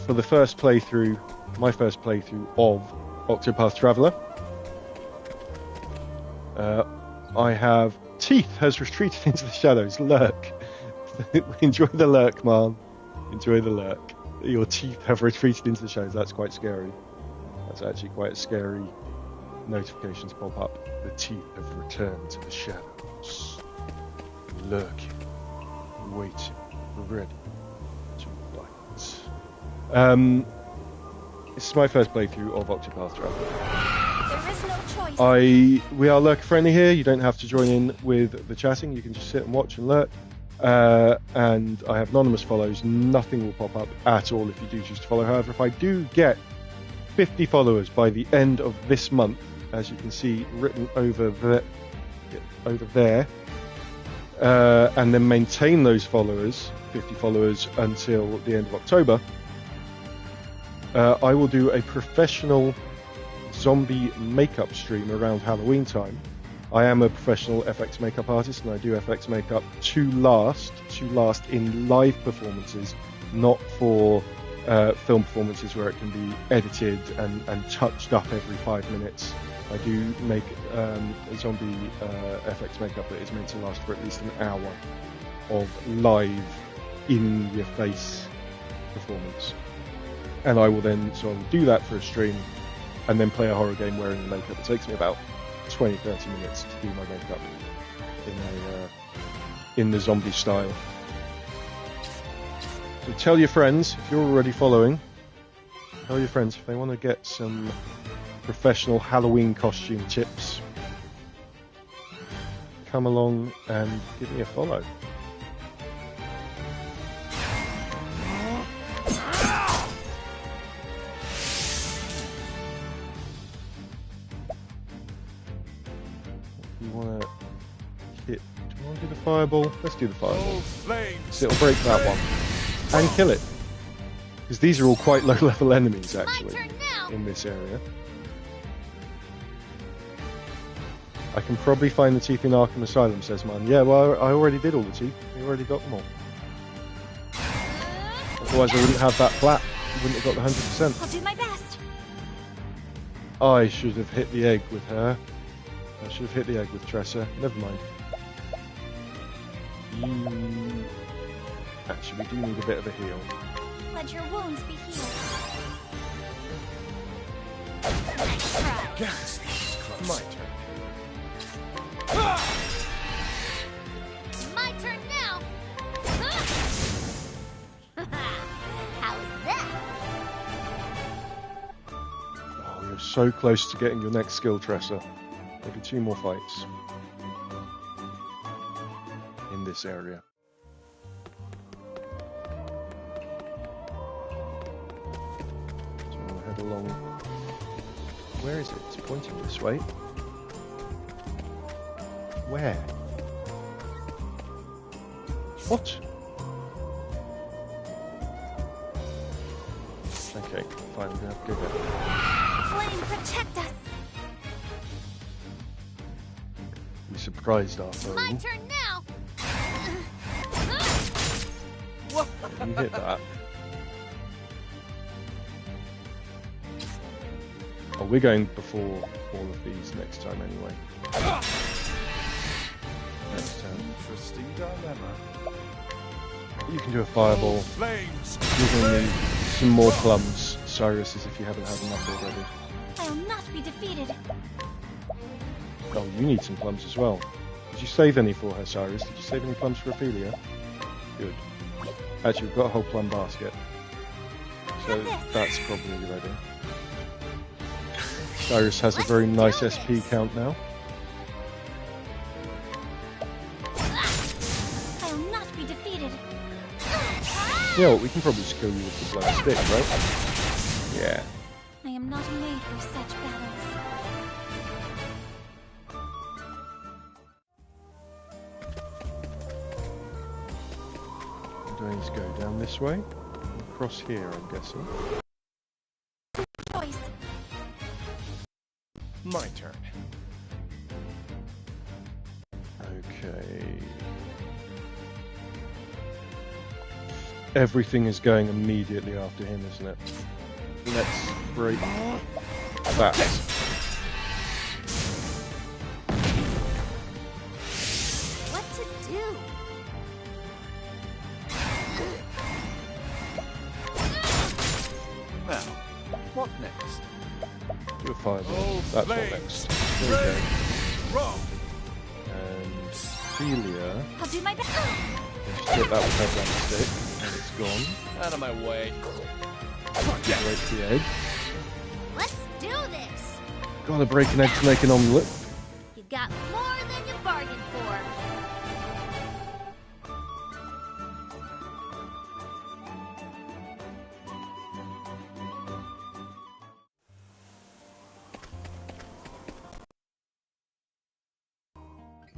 for the first playthrough, my first playthrough of Octopath Traveler. I have Teeth has retreated into the shadows. Lurk. Enjoy the lurk, Marn. Enjoy the lurk. Your teeth have retreated into the shadows. That's quite scary. That's actually quite a scary notification to pop up. The teeth have returned to the shadows. Lurking. Waiting. Ready to bite. This is my first playthrough of Octopath Traveler. There is no choice. We are lurk friendly here. You don't have to join in with the chatting. You can just sit and watch and lurk. And I have anonymous follows. Nothing will pop up at all if you do choose to follow. However, if I do get 50 followers by the end of this month, as you can see written over there, and then maintain those followers, 50 followers, until the end of October, I will do a professional zombie makeup stream around Halloween time. I am a professional FX makeup artist, and I do FX makeup to last in live performances, not for film performances where it can be edited and touched up every 5 minutes. I do make a zombie FX makeup that is meant to last for at least an hour of live in-your-face performance. And I will then do that for a stream and then play a horror game wearing the makeup. It takes me about 20-30 minutes to do my makeup in the zombie style. So tell your friends, if you're already following, tell your friends if they want to get some professional Halloween costume tips, come along and give me a follow. You want to hit? Do you want to do the fireball? Let's do the fireball. So it'll break that one and kill it, because these are all quite low-level enemies actually in this area. I can probably find the teeth in Arkham Asylum, says man. Yeah, well, I already did all the teeth. You already got them all. Otherwise, I wouldn't have that flat. You wouldn't have got the 100%. I'll do my best. I should have hit the egg with her. I should have hit the egg with Tressa. Never mind. You... Actually, we do need a bit of a heal. Let your wounds be healed. My turn. My turn now. How's that? Oh, you're so close to getting your next skill, Tressa. Maybe 2 more fights in this area. So I'm gonna head along. Where is it? It's pointing this way. Where? What? Okay, fine, we're gonna have to go there. Flame, protect us. We surprised our foe. My turn now. You hit that. Oh, we're going before all of these next time anyway. Next turn. Interesting dilemma. You can do a fireball. You're going to need some more plums, Cyrus, as if you haven't had enough already. I will not be defeated. Oh, you need some plums as well. Did you save any for her, Cyrus? Did you save any plums for Ophelia? Good. Actually, we've got a whole plum basket. So that's probably ready. Cyrus has a very nice SP count now. I will not be defeated. Yeah, well, we can probably just kill you with the blood stick, right? Yeah. I am not made for such battles. Do I need to go down this way? Across here, I'm guessing. Choice. My turn. Okay. Everything is going immediately after him, isn't it? Let's break that. What to do? Now, what next? Do a fireball. Oh, That's what flames. next. There we go. Wrong. And Ophelia. I'll do my best. Let's hit that with her blood stick. And it's gone. Out of my way. Break the egg. Let's do this. Gotta break an egg to make an omelette. You got more than you bargained for.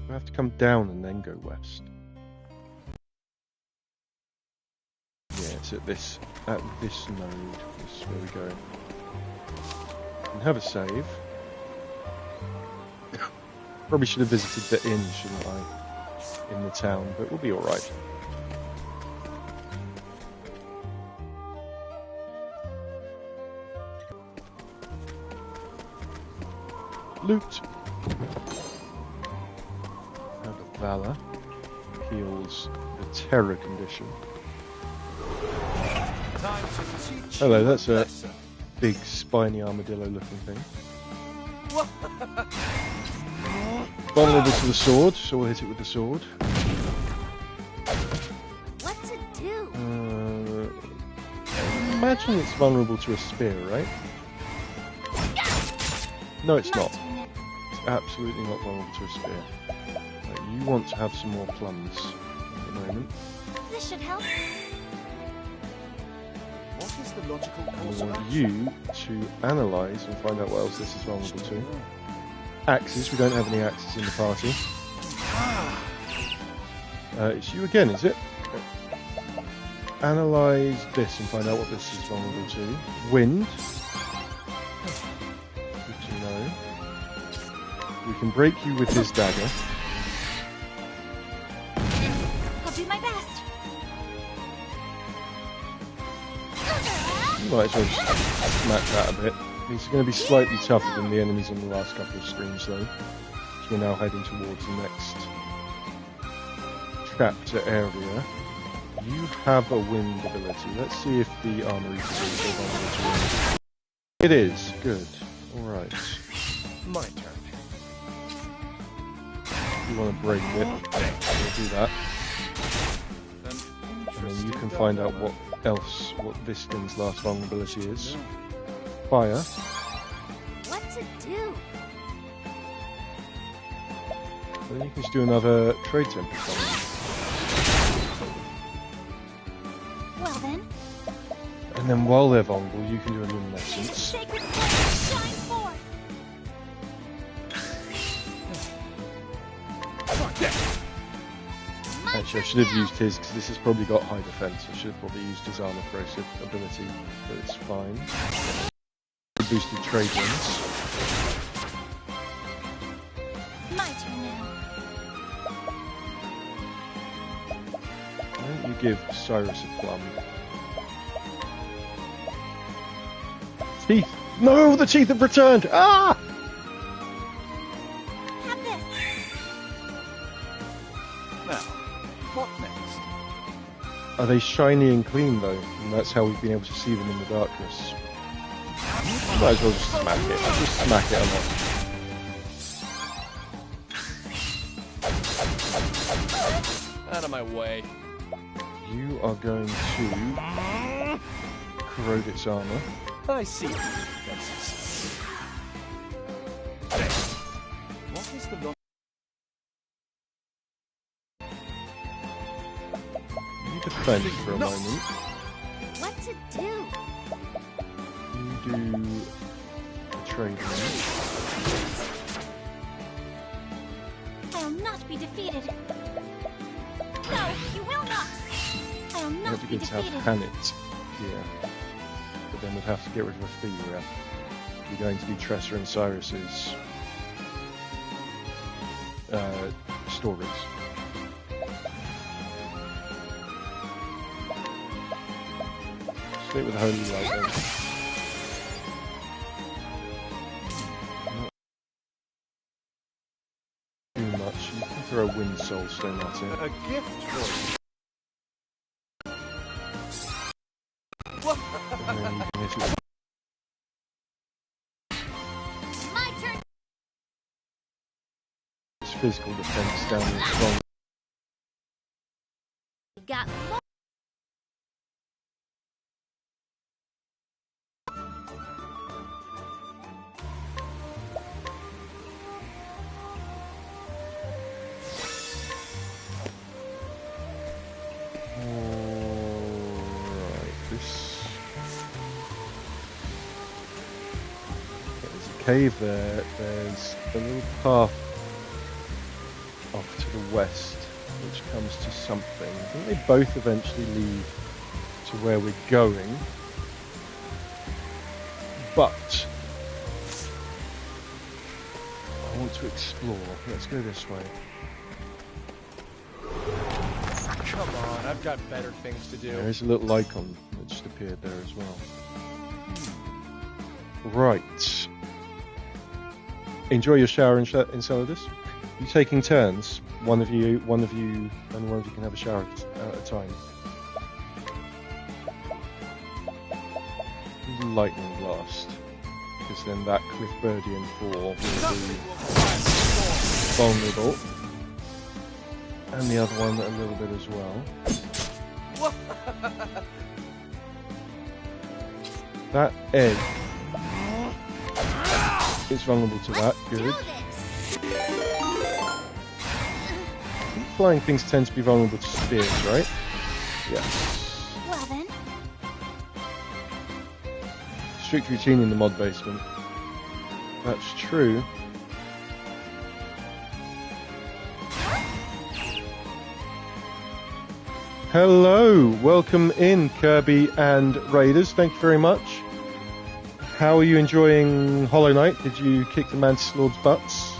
We have to come down and then go west. Yeah, it's at this node. This is where we go. And have a save. Probably should have visited the inn, shouldn't I? In the town, but we'll be alright. Loot. Herb of Valor heals the terror condition. Time to teach Hello, you that's a lesson. big spiny armadillo looking thing. Vulnerable to the sword, so we'll hit it with the sword. What to do? I imagine it's vulnerable to a spear, right? No, it's not. It's absolutely not vulnerable to a spear. Right, you want to have some more plums at the moment. This should help. What is the logical And course we of want action? you to analyse and find out what else this is vulnerable to. Axes, we don't have any axes in the party. It's you again, is it? Analyse this and find out what this is vulnerable to. Wind. Good to know. We can break you with his dagger. I'll do my best. You might as well just smack that a bit. These are going to be slightly tougher than the enemies on the last couple of screens though. So we're now heading towards the next chapter area. You have a wind ability. Let's see if the armor is also vulnerable to wind. It is. Good. Alright. My turn. If you want to break it, we'll do that. And then you can find out what this thing's last vulnerability is. Fire. What to do? And then you can just do another trade tempest on them. Well then, And then while they're vulnerable, you can do a luminescence. sacred flame shine forth. My Actually, I turn should have now. used his because this has probably got high defense. I should have probably used his armor corrosive ability, but it's fine. Boosted trade winds. My turn now. Why don't you give Cyrus a plum? Teeth! No, the teeth have returned! Ah! Have this. Now, what next? Are they shiny and clean though? And that's how we've been able to see them in the darkness. Might as well just smack it. Just smack it a lot. Out of my way. You are going to corrode its armor. I see your defenses. What is the logical You defend for a moment. What to do? You do a trade win. I'll not be defeated. No, you will not. I'll It'd not be be good to have defeated. Hanit here. But then we'd have to get rid of Ophelia. We're going to be Tressa and Cyrus's stories. Stick with the Holy Light then. Not too much. You can throw a Wind Soul Stone at it. a gift for you? And then you can hit it with My turn. its physical defense down and strong. You've got more. Alright, this. There's a cave there, there's a little path off to the west which comes to something. I think they both eventually lead to where we're going. But I want to explore. Let's go this way. Come on, I've got better things to do. There is a little icon that just appeared there as well. Right. enjoy your shower in Enceladus. You taking turns? One of you, only one of you can have a shower at a time. Lightning blast, because then that Cliffbirdian 4 will be vulnerable, and the other one a little bit as well. That egg is vulnerable to that. Good. Flying things tend to be vulnerable to spears, right? Yes. Well then. Strict routine in the mod basement. That's true. Hello, welcome in Kirby and Raiders. Thank you very much. How are you enjoying Hollow Knight? Did you kick the Mantis Lord's butts?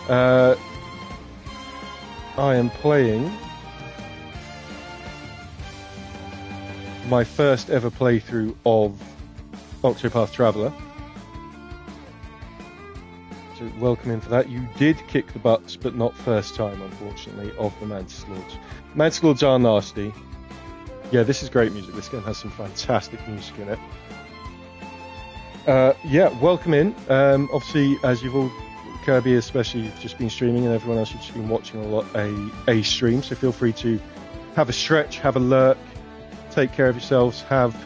I am playing my first ever playthrough of Octopath Traveler. So welcome in for that. You did kick the butts, but not first time, unfortunately, of the Mantis Lords. Mantis Lords are nasty. Yeah, this is great music. This game has some fantastic music in it. Yeah, welcome in. Obviously, as you've all, Kirby especially, you've just been streaming, and everyone else, you've just been watching a stream. So feel free to have a stretch, have a lurk, take care of yourselves, have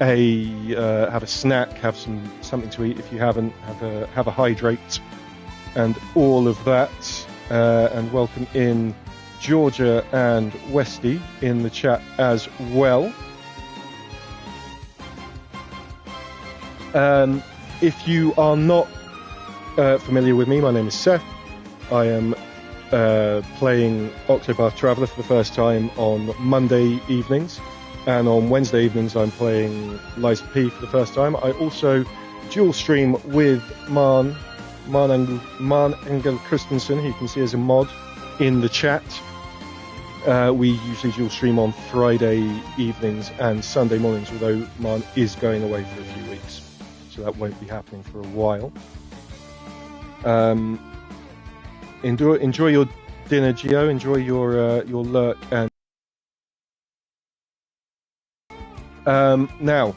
a snack, have something to eat. If you haven't, have a hydrate, and all of that. And welcome in Georgia and Westy in the chat as well. If you are not familiar with me, my name is Seth. I am playing Octopath Traveler for the first time on Monday evenings, and on Wednesday evenings I'm playing Liza P for the first time. I also dual stream with Marn Engel Christensen, who you can see as a mod in the chat. We usually dual stream on Friday evenings and Sunday mornings, although Marn is going away for a few weeks, so that won't be happening for a while. Enjoy your dinner, Gio. Enjoy your lurk. And now,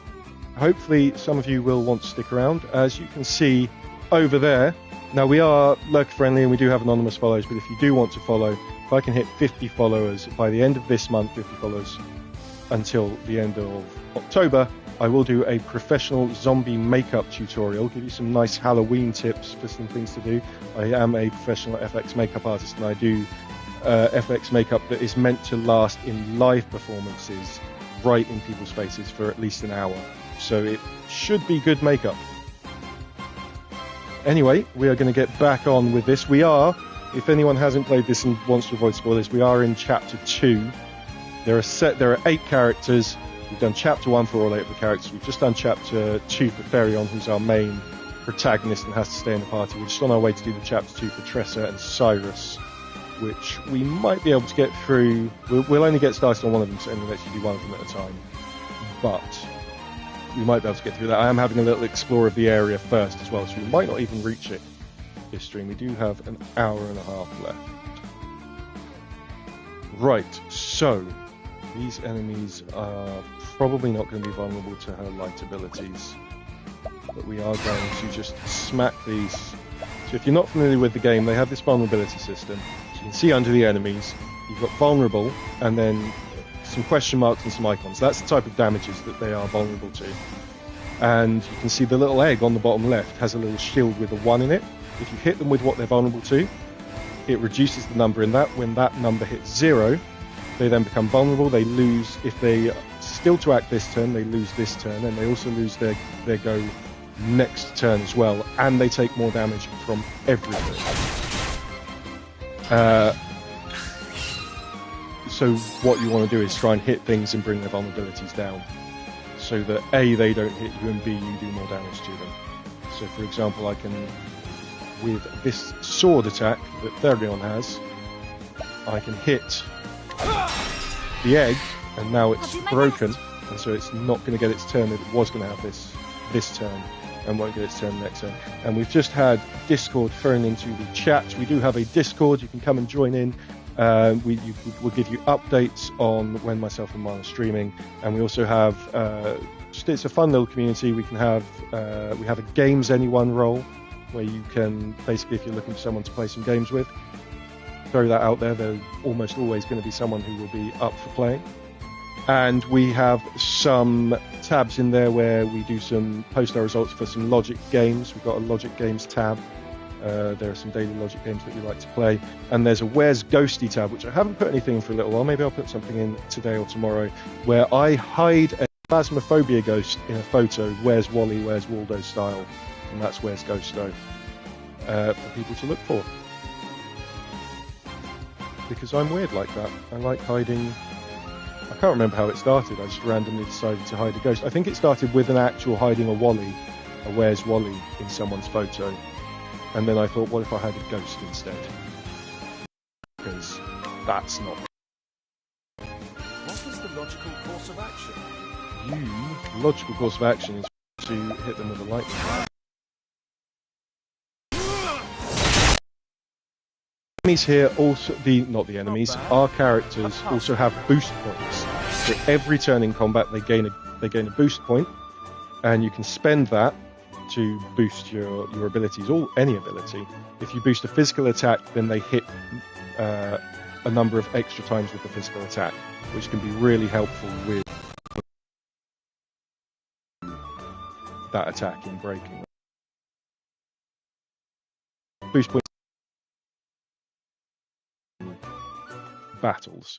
hopefully, some of you will want to stick around. As you can see over there, now we are lurk friendly and we do have anonymous follows. But if you do want to follow, if I can hit 50 followers by the end of this month, 50 followers until the end of October, I will do a professional zombie makeup tutorial, give you some nice Halloween tips for some things to do. I am a professional FX makeup artist, and I do FX makeup that is meant to last in live performances right in people's faces for at least an hour. So it should be good makeup. Anyway, we are going to get back on with this. We are, if anyone hasn't played this and wants to avoid spoilers, we are in Chapter 2. There are 8 characters. We've done Chapter 1 for all 8 of the characters. We've just done Chapter 2 for Therion, who's our main protagonist and has to stay in the party. We're just on our way to do the Chapter 2 for Tressa and Cyrus, which we might be able to get through. We'll only get started on one of them, so only lets you do one of them at a time. But we might be able to get through that. I am having a little explore of the area first as well, so we might not even reach it this stream. We do have an hour and a half left. Right, so these enemies are probably not going to be vulnerable to her light abilities, but we are going to just smack these. So if you're not familiar with the game, they have this vulnerability system. So you can see under the enemies, you've got vulnerable, and then some question marks and some icons. That's the type of damages that they are vulnerable to. And you can see the little egg on the bottom left has a little shield with a 1 in it. If you hit them with what they're vulnerable to, it reduces the number in that. When that number hits 0, they then become vulnerable. They lose, if they are still to act this turn, they lose this turn, and they also lose their go next turn as well, and they take more damage from everything. So what you want to do is try and hit things and bring their vulnerabilities down, so that A, they don't hit you, and B, you do more damage to them. So for example, I can, with this sword attack that Therion has, I can hit the egg, and now it's broken, and so it's not going to get its turn that it was going to have this turn. and won't get its turn next turn. And we've just had Discord thrown into the chat. We do have a Discord. You can come and join in. We'll give you updates on when myself and Mine are streaming, and we also have it's a fun little community. We have a Games Anyone role where you can basically, if you're looking for someone to play some games with, throw that out there. There's almost always going to be someone who will be up for playing. And we have some tabs in there where we do post our results for some Logic games. We've got a Logic games tab. There are some daily Logic games that we like to play. And there's a Where's Ghosty tab, which I haven't put anything in for a little while. Maybe I'll put something in today or tomorrow, where I hide a Phasmophobia ghost in a photo, Where's Wally, Where's Waldo style. And that's Where's Ghosto, for people to look for. Because I'm weird like that. I like hiding. I can't remember how it started. I just randomly decided to hide a ghost. I think it started with an actual hiding a Wally, a Where's Wally, in someone's photo. And then I thought, what if I had a ghost instead? Because that's not... What is the logical course of action? The logical course of action is to hit them with a lightning rod. Enemies here also, not the enemies, our characters also have boost points. So every turn in combat they gain a boost point, and you can spend that to boost your abilities, or any ability. If you boost a physical attack, then they hit a number of extra times with the physical attack, which can be really helpful with that attack in breaking. Boost points battles.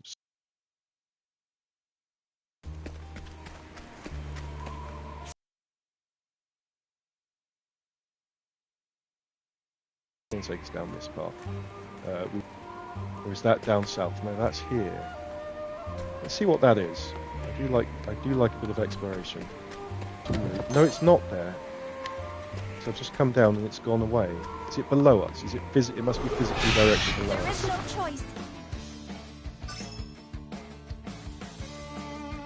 Take us down this path. Or is that down south? No, that's here. Let's see what that is. I do like a bit of exploration. No, it's not there. So I've just come down and it's gone away. Is it below us? It must be physically directed below us. There is no choice.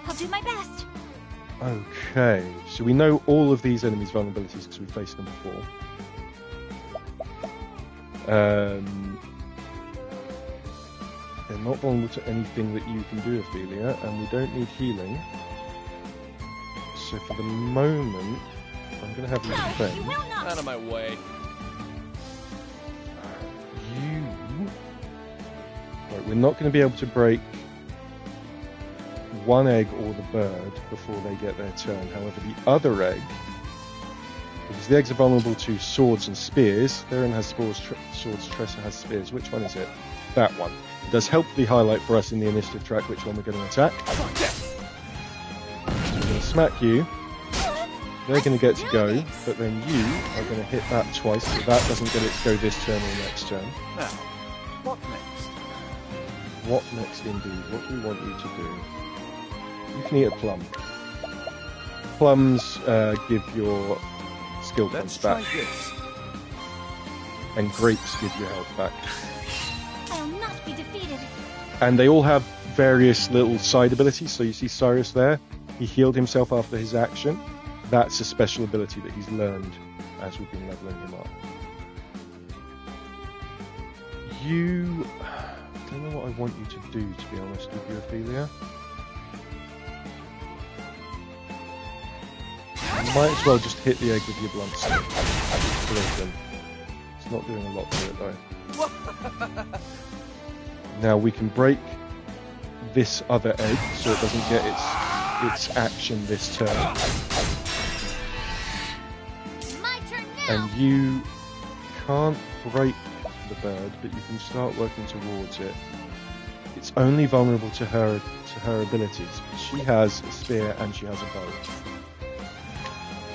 I'll do my best. Okay, so we know all of these enemies' vulnerabilities because we've faced them before. They're not vulnerable to anything that you can do, Ophelia, and we don't need healing. So for the moment, I'm going to have you defend. You will not. Out of my way. Right, we're not going to be able to break one egg or the bird before they get their turn. However, the other egg, because the eggs are vulnerable to swords and spears. Theron has swords, Tressa has spears. Which one is it? That one. It does helpfully highlight for us in the initiative track which one we're going to attack. So we're going to smack you. They're going to get to go, but then you are going to hit that twice, so that doesn't get it to go this turn or next turn. Now, what next? What next indeed? What do we want you to do? You can eat a plum. Plums give your skill points back. This. And grapes give your health back. I'll not be defeated. And they all have various little side abilities. So you see Cyrus there. He healed himself after his action. That's a special ability that he's learned as we've been leveling him up. I don't know what I want you to do, to be honest with you, Ophelia. You might as well just hit the egg with your blunt stick. It's not doing a lot to it though. Now we can break this other egg so it doesn't get its action this turn. My turn now. And you can't break the bird, but you can start working towards it. It's only vulnerable to her abilities. She has a spear and she has a bow.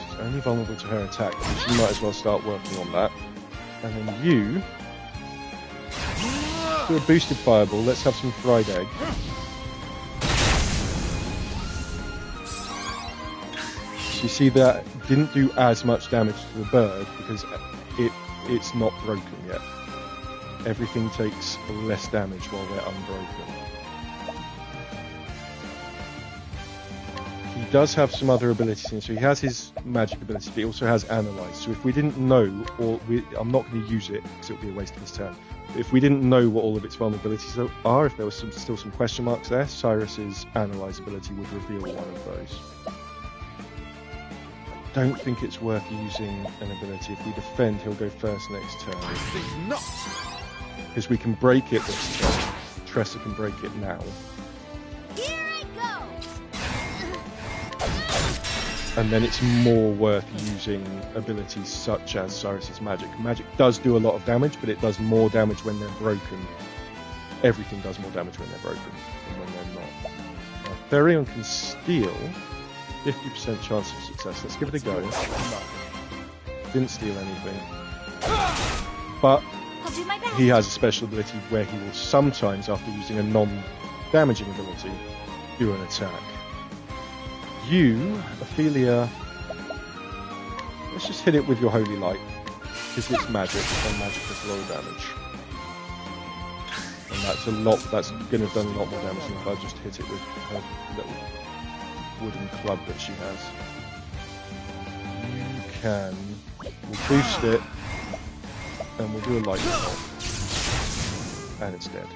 She's only vulnerable to her attack, so she might as well start working on that. And then you do a boosted fireball. Let's have some fried egg. So you see that didn't do as much damage to the bird because it's not broken yet. Everything takes less damage while they're unbroken. he does have some other abilities in. So he has his magic ability, but he also has Analyze. So if we didn't know, I'm not going to use it because it would be a waste of his turn. But if we didn't know what all of its vulnerabilities are, if there was still some question marks there, Cyrus's Analyze ability would reveal one of those. I don't think it's worth using an ability. If we defend, he'll go first next turn. I think not. Because we can break it this turn. Tressa can break it now. Here I go! And then it's more worth using abilities such as Cyrus's magic. Magic does do a lot of damage, but it does more damage when they're broken. Everything does more damage when they're broken than when they're not. Now, Therion can steal. 50% chance of success. Let's give it a go. Didn't steal anything. But I'll do my best. he has a special ability where he will sometimes, after using a non-damaging ability, do an attack. You, Ophelia, let's just hit it with your Holy Light, because it's magic, and magic does low damage. And that's going to have done a lot more damage than if I just hit it with her little wooden club that she has. We'll boost it, and we'll do a lightning bolt. And it's dead.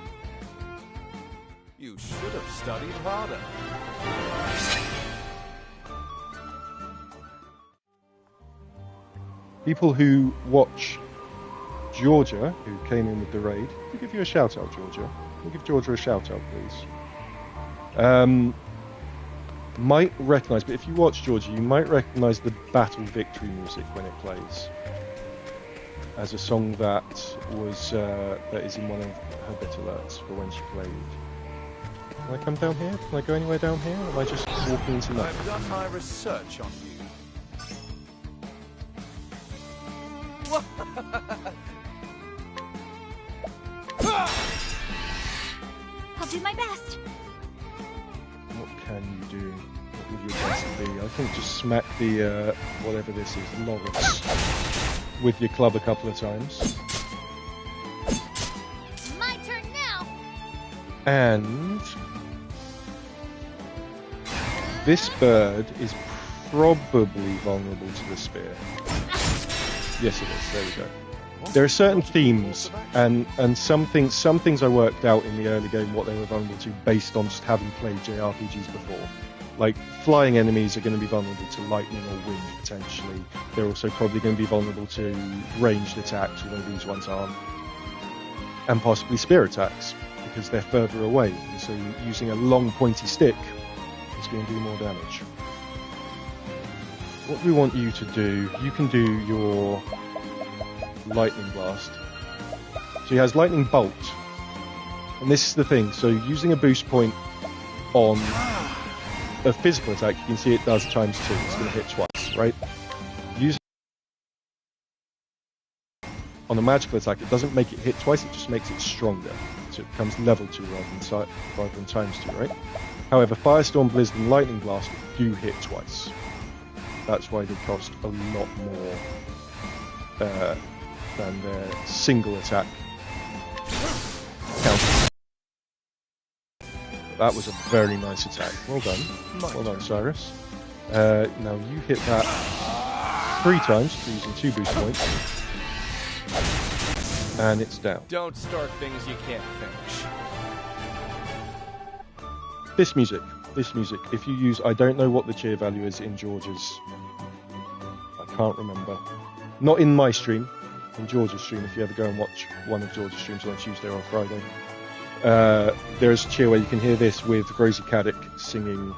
You should have studied harder. People who watch Georgia, who came in with the raid, we'll give you a shout out, Georgia. We'll give Georgia a shout out, please. Might recognise, but if you watch Georgia, you might recognise the battle victory music when it plays as a song that is in one of her bit alerts for when she played. Can I come down here? Can I go anywhere down here? Or am I just walking into nothing? I've done my research on you. I'll do my best. What can you do? What would your best be? I think just smack the, whatever this is, Lawrence, with your club a couple of times. My turn now. And this bird is probably vulnerable to the spear. Yes, it is. There we go. There are certain themes, and some things I worked out in the early game what they were vulnerable to based on just having played JRPGs before. Like, flying enemies are going to be vulnerable to lightning or wind, potentially. They're also probably going to be vulnerable to ranged attacks, although these ones aren't. And possibly spear attacks, because they're further away. And so using a long, pointy stick is going to do more damage. What we want you to do, you can do your lightning blast. So he has lightning bolt. And this is the thing, so using a boost point on a physical attack, you can see it does ×2. It's going to hit twice, right? Using on a magical attack, it doesn't make it hit twice, it just makes it stronger. So it becomes level 2 rather than ×2, right? However, Firestorm, Blizzard, and Lightning Blast do hit twice. That's why they cost a lot more than their single attack counter. That was a very nice attack. Well done. Well done, Cyrus. Now you hit that 3 times using 2 boost points. And it's down. Don't start things you can't finish. This music. If you use, I don't know what the cheer value is in George's. I can't remember. Not in my stream. In George's stream, if you ever go and watch one of George's streams on Tuesday or Friday. There's a cheer where you can hear this with Rosie Caddick singing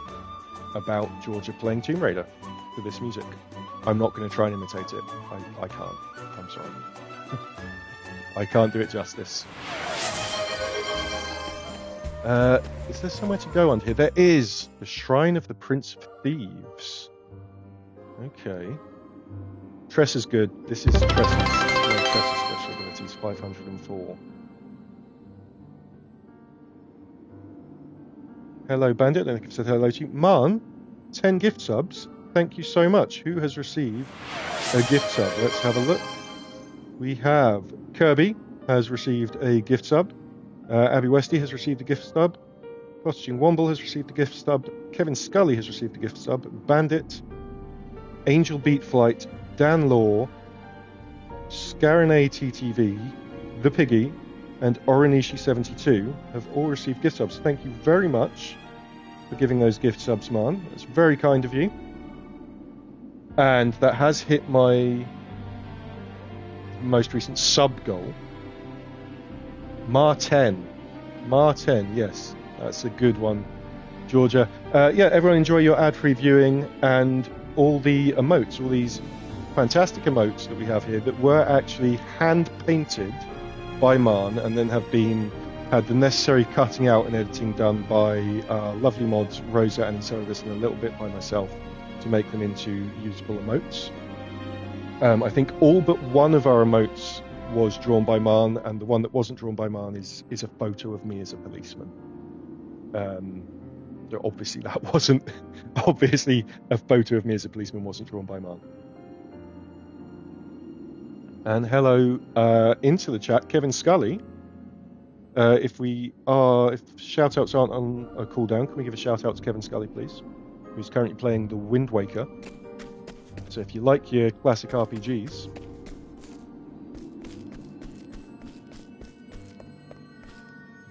about Georgia playing Tomb Raider to this music. I'm not going to try and imitate it. I can't. I'm sorry. I can't do it justice. Is there somewhere to go under here? There is the Shrine of the Prince of Thieves. Okay. Tressa's good. This is Tressa's special abilities, 504. Hello, Bandit. I don't think I've said hello to you. Man, 10 gift subs. Thank you so much. Who has received a gift sub? Let's have a look. We have Kirby has received a gift sub. Abby Westy has received a gift sub. Costume Womble has received a gift sub. Kevin Scully has received a gift sub. Bandit, Angel Beat Flight, Dan Law, Scarine TTV, The Piggy, and Oranishi72 have all received gift subs. Thank you very much for giving those gift subs, man. That's very kind of you. And that has hit my most recent sub goal. Mar10, yes, that's a good one, Georgia. Yeah, everyone enjoy your ad-free viewing and all the emotes, all these fantastic emotes that we have here that were actually hand-painted by Marn and then have had the necessary cutting out and editing done by lovely mods Rosa and Celadus and a little bit by myself to make them into usable emotes. I think all but one of our emotes was drawn by Marn, and the one that wasn't drawn by Marn is a photo of me as a policeman. So obviously that wasn't. Obviously, a photo of me as a policeman wasn't drawn by Marn. And hello into the chat, Kevin Scully. If shout-outs aren't on a cooldown, can we give a shout-out to Kevin Scully, please? Who's currently playing the Wind Waker. So if you like your classic RPGs,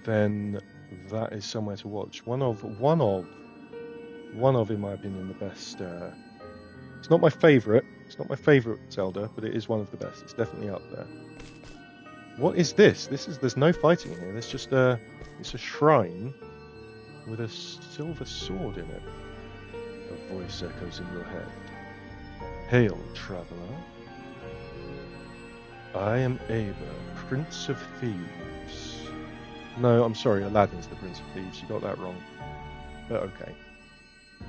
then that is somewhere to watch. One of, in my opinion, the best. It's not my favourite. It's not my favourite Zelda, but it is one of the best. It's definitely up there. What is this? There's no fighting here. There's just it's a shrine with a silver sword in it. A voice echoes in your head. Hail, traveller. I am Aber, Prince of Thieves. No, I'm sorry, Aladdin's the Prince of Thieves. You got that wrong. But okay.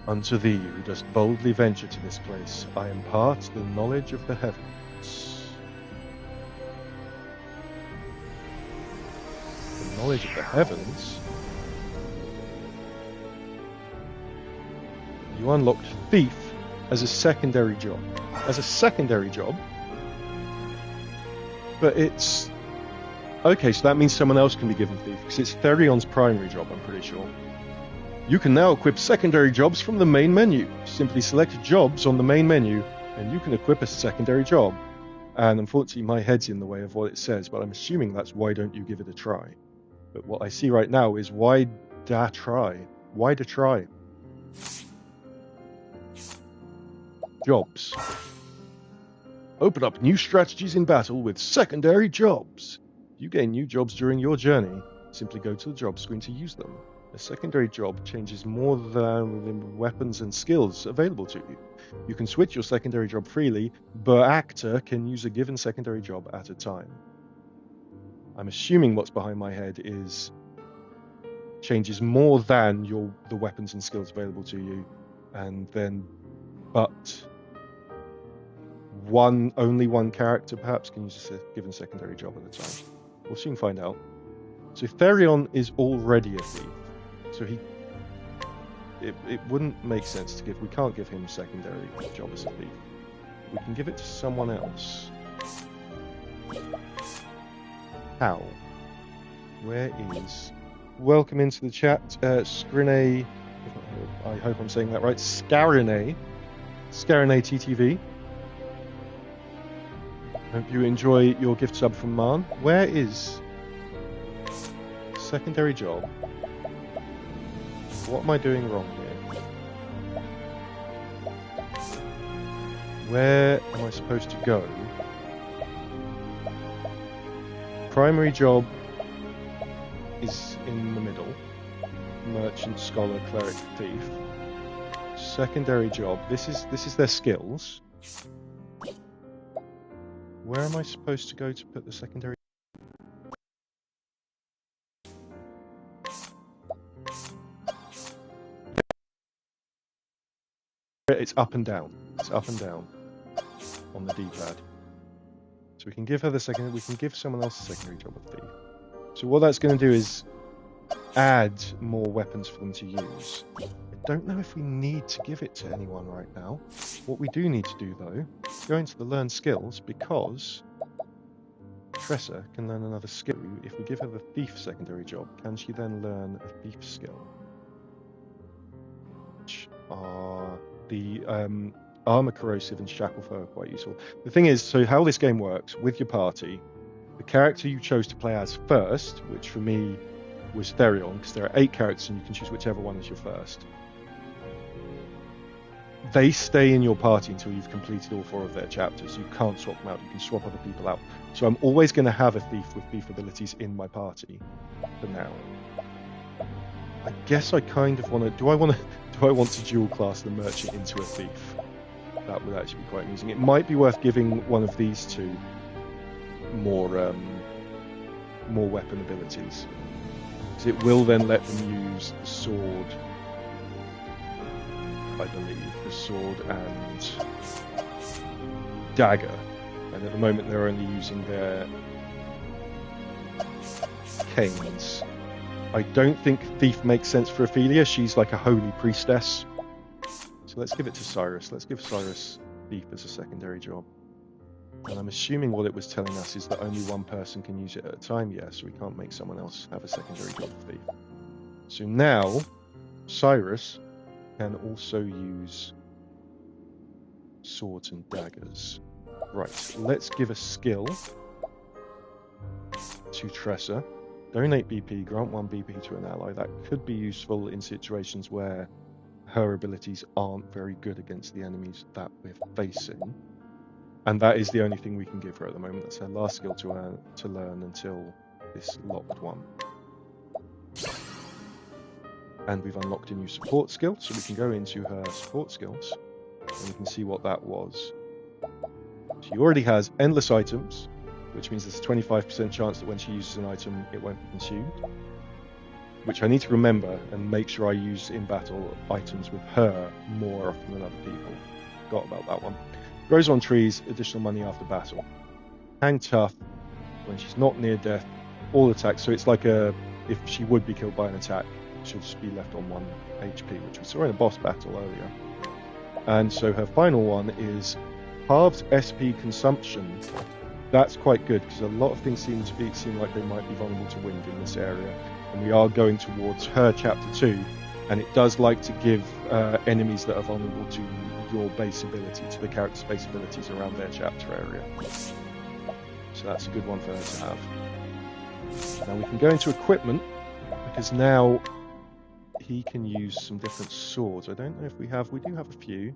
Unto thee, who dost boldly venture to this place, I impart the knowledge of the heavens. The knowledge of the heavens? You unlocked Thief as a secondary job. But it's... Okay, so that means someone else can be given Thief, because it's Therion's primary job, I'm pretty sure. You can now equip secondary jobs from the main menu. Simply select jobs on the main menu, and you can equip a secondary job. And unfortunately, my head's in the way of what it says, but I'm assuming that's why don't you give it a try. But what I see right now is why da try? Why da try? Jobs. Open up new strategies in battle with secondary jobs. You gain new jobs during your journey. Simply go to the job screen to use them. A secondary job changes more than weapons and skills available to you. You can switch your secondary job freely, but actor can use a given secondary job at a time. I'm assuming what's behind my head is changes more than the weapons and skills available to you, and then but only one character perhaps can use a given secondary job at a time. We'll soon find out. So Therion is already a thief. So it wouldn't make sense to we can't give him secondary job as a thief. We can give it to someone else. How? Where is... Welcome into the chat, Scrine... I hope I'm saying that right. Scarine TTV. Hope you enjoy your gift sub from Marn. Where is... secondary job? What am I doing wrong here? Where am I supposed to go? Primary job is in the middle. Merchant, scholar, cleric, thief. Secondary job. This is their skills. Where am I supposed to go to put the secondary? It's up and down. It's up and down on the D-pad. So we can give her the second. We can give someone else a secondary job of thief. So what that's going to do is add more weapons for them to use. I don't know if we need to give it to anyone right now. What we do need to do though, go into the learn skills, because Tressa can learn another skill. If we give her the thief secondary job, can she then learn a thief skill? are the armor corrosive and shackle foe are quite useful. The thing is, so how this game works with your party, the character you chose to play as first, which for me was Therion, because there are 8 characters and you can choose whichever one is your first. They stay in your party until you've completed all 4 of their chapters. You can't swap them out. You can swap other people out. So I'm always going to have a thief with thief abilities in my party for now. I guess I kind of want to. Do I want to dual class the merchant into a thief? That would actually be quite amusing. It might be worth giving one of these 2 more weapon abilities, because it will then let them use the sword. I believe the sword and dagger, and at the moment they're only using their canes. I don't think thief makes sense for Ophelia. She's like a holy priestess, so let's give it to Cyrus. Let's give Cyrus thief as a secondary job, and I'm assuming what it was telling us is that only one person can use it at a time. Yes, we can't make someone else have a secondary job of thief. So now Cyrus can also use swords and daggers. Right, let's give a skill to Tressa. Donate BP, grant 1 BP to an ally. That could be useful in situations where her abilities aren't very good against the enemies that we're facing. And that is the only thing we can give her at the moment. That's her last skill to learn until this locked one. And we've unlocked a new support skill, so we can go into her support skills, and we can see what that was. She already has endless items, which means there's a 25% chance that when she uses an item, it won't be consumed. Which I need to remember and make sure I use in battle items with her more often than other people. Forgot about that one. Grows on trees, additional money after battle. Hang tough, when she's not near death, all attacks, so it's like if she would be killed by an attack, she'll just be left on 1 HP, which we saw in a boss battle earlier. And so her final one is halves SP consumption. That's quite good, because a lot of things seem like they might be vulnerable to wind in this area. And we are going towards her chapter 2, and it does like to give enemies that are vulnerable to your base ability, to the character's base abilities around their chapter area. So that's a good one for her to have. Now we can go into equipment, because now he can use some different swords. I don't know if we do have a few.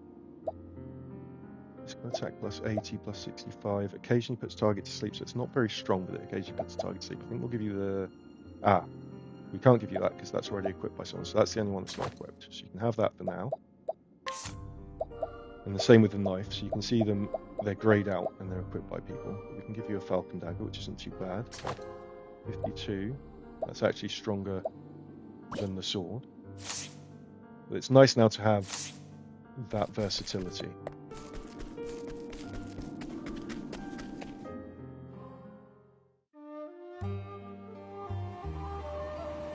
Physical attack plus 80, plus 65. Occasionally puts target to sleep, so it's not very strong, but it occasionally puts target to sleep. I think we'll give you the... we can't give you that because that's already equipped by someone, so that's the only one that's not equipped. So you can have that for now. And the same with the knife, so you can see them, they're greyed out and they're equipped by people. We can give you a falcon dagger, which isn't too bad. 52. That's actually stronger than the sword. But it's nice now to have that versatility.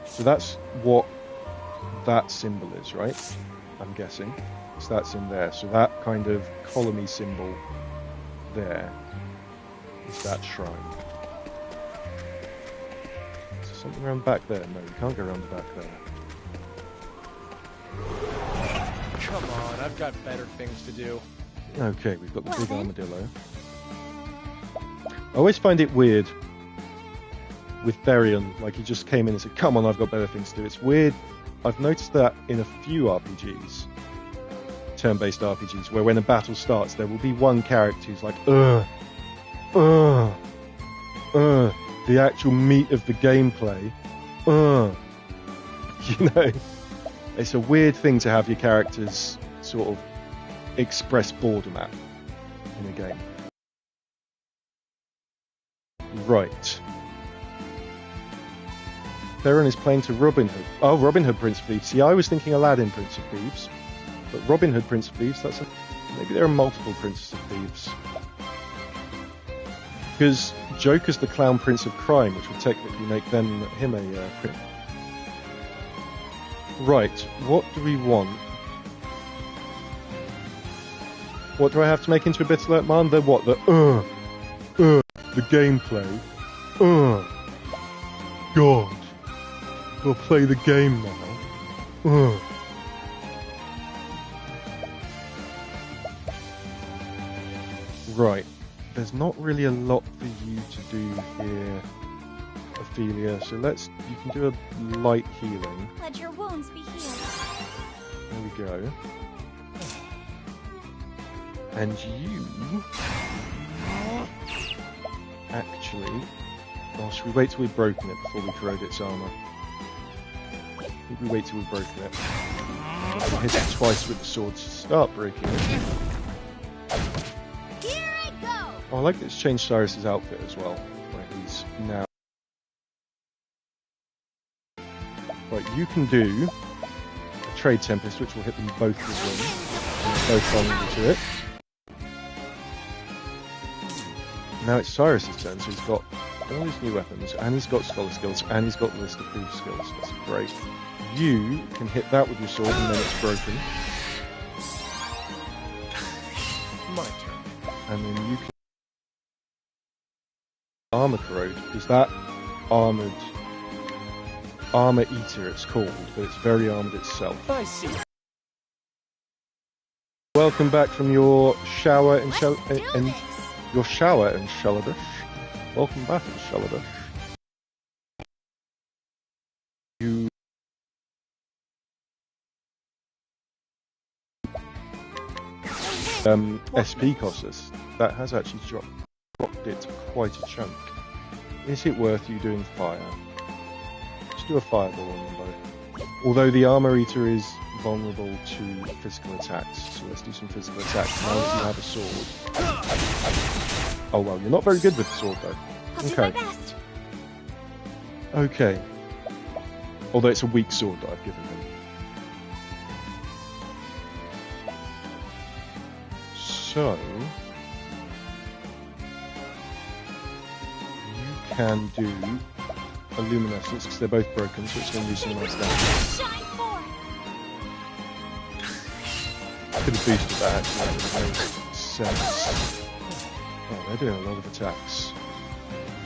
So that's what that symbol is, right? I'm guessing. So that's in there. So that kind of columny symbol there is that shrine. Is there something around back there? No, you can't go around the back there. Come on, I've got better things to do. Okay, we've got the big armadillo. I always find it weird with Therion, like he just came in and said, come on, I've got better things to do. It's weird. I've noticed that in a few RPGs, turn-based RPGs, where when a battle starts, there will be one character who's like, the actual meat of the gameplay, you know, it's a weird thing to have your characters sort of express boredom at in a game. Right. Therion is playing to Robin Hood. Oh, Robin Hood, Prince of Thieves. See, I was thinking Aladdin, Prince of Thieves. But Robin Hood, Prince of Thieves, maybe there are multiple Princes of Thieves. Because Joker's the Clown Prince of Crime, which would technically make him a prince. Right, what do we want? What do I have to make into a bit alert man? The what? The gameplay. God. We'll play the game now. Right. There's not really a lot for you to do here, Ophelia. So you can do a light healing. Let your wounds be healed. There we go. And you actually, should we wait till we've broken it before we corrode its armor? I think we wait till we've broken it. Hit it twice with the sword to start breaking it. Here I go. Oh, I like that it's changed Cyrus's outfit as well, where he's now. Right, you can do a Trade Tempest, which will hit them both with one. Both vulnerable to it. Now it's Cyrus's turn, so he's got all his new weapons, and he's got Scholar skills, and he's got the list of proof skills. That's great. You can hit that with your sword, and then it's broken. My turn. And then you can armor corrode. Is that armored? Armor Eater, it's called, but it's very armored itself. I see. Welcome back from your shower in Let's do this. your shower in Shalabush. Welcome back in Shalabush. You SP cost us. That has actually dropped it quite a chunk. Is it worth you doing fire? Let's do a fireball on them both. Although the armor eater is vulnerable to physical attacks, so let's do some physical attacks now that you have a sword. Oh well, you're not very good with the sword though. I'll do my best. Okay. Although it's a weak sword that I've given him. So you can do a luminescence because they're both broken, so it's going to do some nice damage. Shine forth. Could have boosted that actually, that would have made sense. Oh, they're doing a lot of attacks.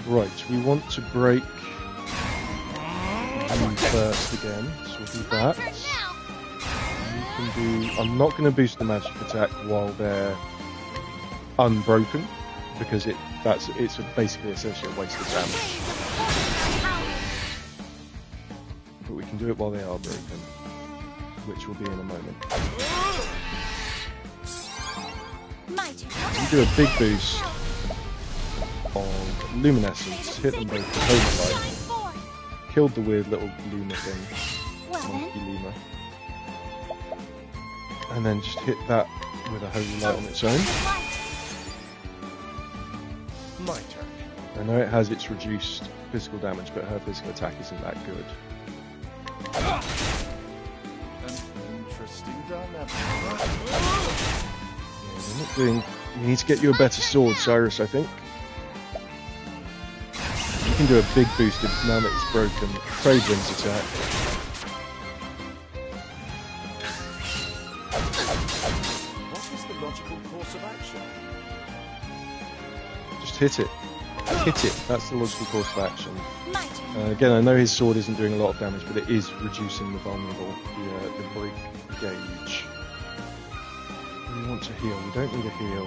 Right, we want to break you first again, so we'll do that. You can do. I'm not going to boost the magic attack while they're unbroken because it's basically essentially a waste of damage. But we can do it while they are broken, which will be in a moment. You do a big boost of luminescence, hit them both with holy light, killed the weird little Luma thing, monkey Luma, and then just hit that with a holy light on its own. My turn. I know it has its reduced physical damage, but her physical attack isn't that good. An interesting dynamic. Yeah, we're not doing. We need to get you a better sword, Cyrus, I think. You can do a big boost now that it's broken. Trade Wind's attack. What is the logical course of action? Just hit it. Hit it. That's the logical course of action. My turn. Again, I know his sword isn't doing a lot of damage, but it is reducing the vulnerable, the break gauge. We want to heal. We don't need a heal.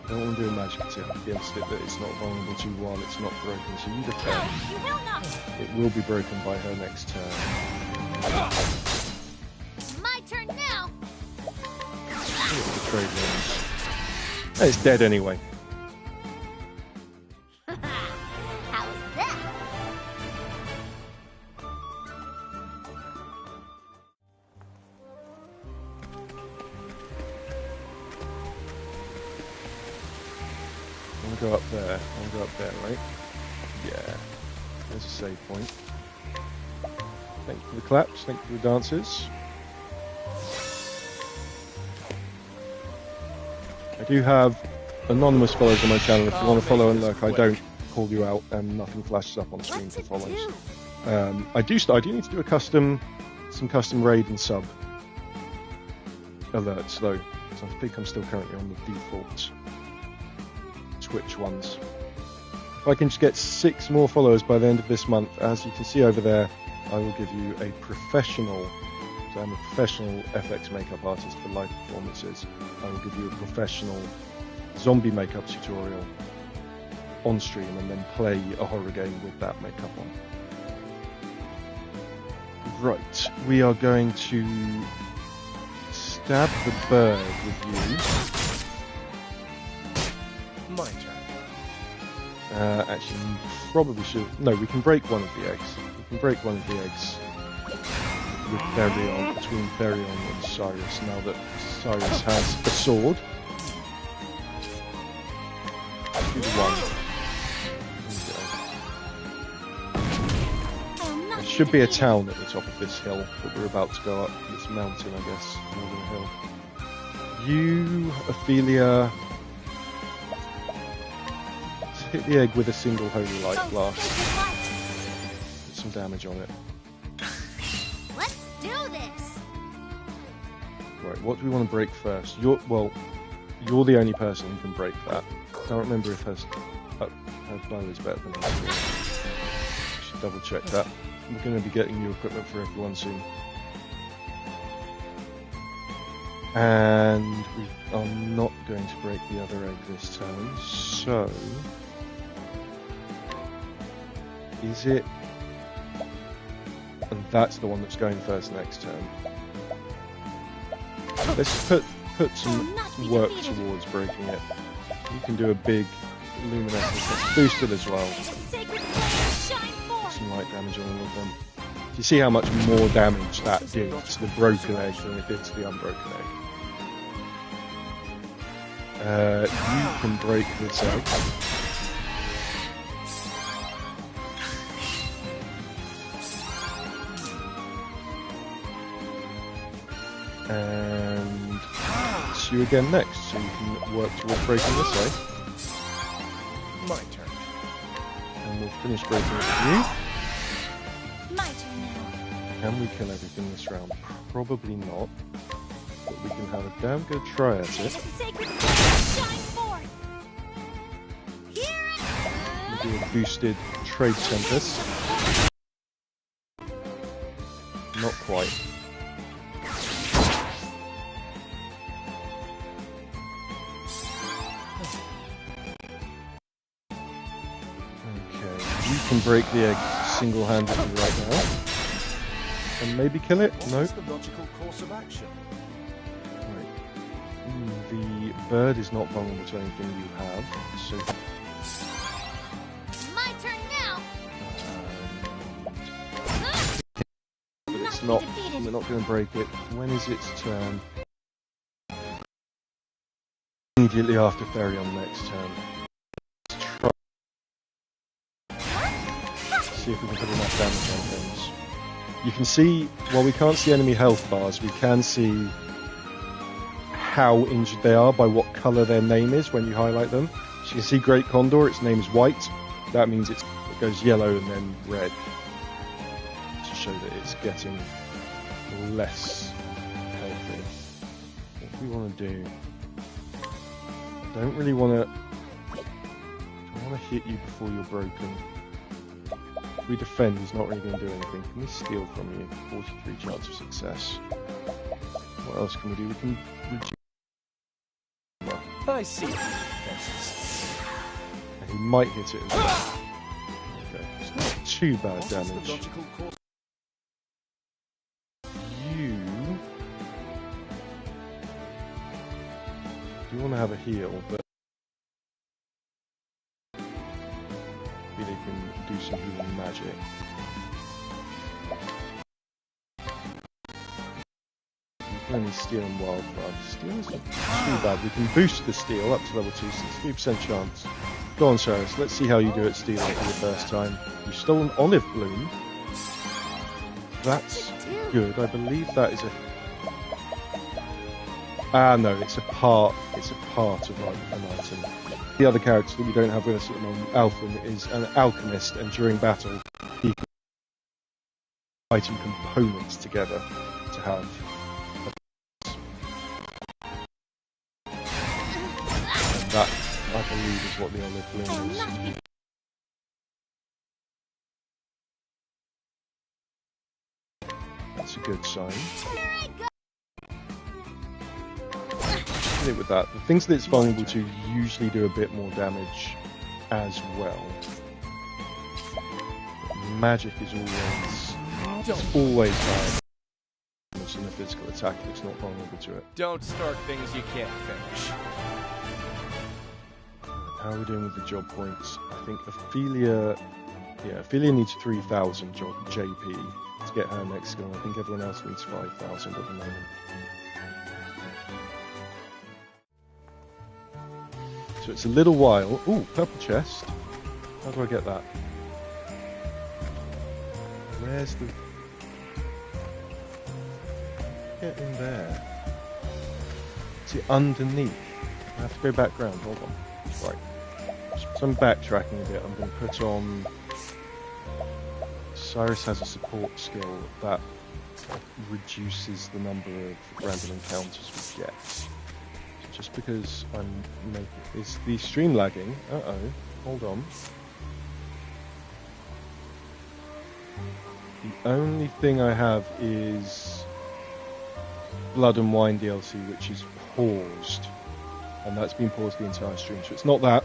We don't want to do a magic attack against it that it's not vulnerable to while it's not broken. So you defend. You will not. It will be broken by her next turn. My turn now. The trade winds. It's dead anyway. How's that? I'll go up there. I'll go up there, right? Yeah. There's a save point. Thank you for the claps. Thank you for the dances. I do have anonymous followers on my channel. If you want to follow and lurk, I don't call you out and nothing flashes up on screen for follows. I do need to do some custom raid and sub alerts though. So I think I'm still currently on the default Twitch ones. If I can just get 6 more followers by the end of this month, as you can see over there, I will give you a professional. So I'm a professional FX makeup artist for live performances. I will give you a professional zombie makeup tutorial on stream and then play a horror game with that makeup on. Right, we are going to stab the bird with you. My turn. Actually, probably should. No, we can break one of the eggs. We can break one of the eggs with Therion, between Therion and Cyrus, now that Cyrus has a sword. Do the one. There should be a town at the top of this hill, but we're about to go up this mountain, I guess, more than a hill. You, Ophelia, hit the egg with a single holy light blast. Put some damage on it. Let's do this. Right, what do we want to break first? You're the only person who can break that. I can't remember if her bow is better than her spear. Should double check that. We're going to be getting new equipment for everyone soon. And we are not going to break the other egg this turn, so... Is it... And that's the one that's going first next turn. Let's put some work towards breaking it. You can do a big luminescence that's boosted as well. Put some light damage on all of them. Do you see how much more damage that did to the broken egg than it did to the unbroken egg? You can break this egg. And it's you again next, so you can work towards breaking this egg. My turn. And we'll finish breaking it with you. My turn now. Can we kill everything this round? Probably not. But we can have a damn good try at it. Sacred flame shine forth. Here We'll do a boosted Trade Tempest. Not quite. Okay, you can break the egg single-handedly right now. And maybe kill it? What No. is the logical course of action? Right. The bird is not vulnerable to anything you have, so... my turn now. But it's not... We're not going to break it. When is its turn? Immediately after Therion next turn. See if we can put enough damage on things. You can see, while we can't see enemy health bars, we can see how injured they are by what colour their name is when you highlight them. So you can see Great Condor, its name is white. That means it goes yellow and then red. To show that it's getting less healthy. What do we want to do? I don't really want to... I want to hit you before you're broken. If we defend, he's not really going to do anything. Can we steal from you? 43 chance of success. What else can we do? We can reduce... I see. Defenses. And he might hit it as well. Okay, it's not too bad What is the damage. logical course? You... do want to have a heal, but... maybe they can do some healing magic. We can only steal and wildfire. Steal isn't too bad. We can boost the steal up to level 2, 63% chance. Go on, Cyrus, let's see how you do at stealing for the first time. You stole an olive bloom. That's good. I believe that is a... Ah, no, it's a part of an item. The other character that we don't have with us at the moment, Alphen, is an alchemist, and during battle, he can item components together to have. And that, I believe, is what the olive bloom is. That's a good sign. hit it with that. The things that it's vulnerable to usually do a bit more damage as well. Magic is always higher than a physical attack if it's not vulnerable to it. Don't start things you can't finish. How are we doing with the job points? I think Ophelia needs 3,000 JP to get her next skill. I think everyone else needs 5,000 at the moment. So it's a little while. Ooh, purple chest. How do I get that? Where's the... Get in there. Is it underneath? I have to go back round. Hold on. Right. So I'm backtracking a bit. I'm going to put on... Cyrus has a support skill that reduces the number of random encounters we get. So just because I'm making... Is the stream lagging? Uh-oh. Hold on. The only thing I have is Blood and Wine DLC, which is paused. And that's been paused the entire stream, so it's not that.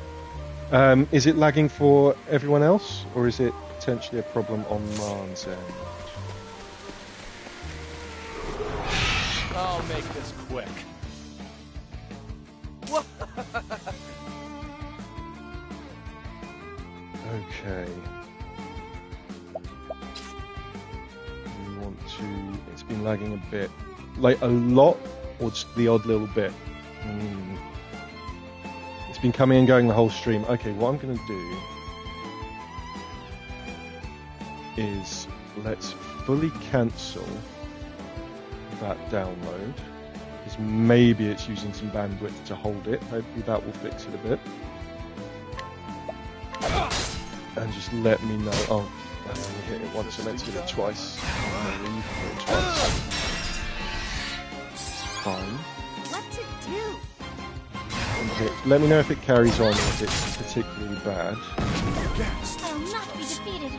Is it lagging for everyone else, or is it potentially a problem on Marn's end? I'll make this quick. Okay. We want to... It's been lagging a bit. Like a lot, or just the odd little bit? It's been coming and going the whole stream. Okay, what I'm going to do is let's fully cancel that download, because maybe it's using some bandwidth to hold it. Hopefully that will fix it a bit. And just let me know. Oh, I only hit it once. I meant to hit it twice. Hit it twice. Fine. What to do? Okay, let me know if it carries on or if it's particularly bad. I'll not be defeated.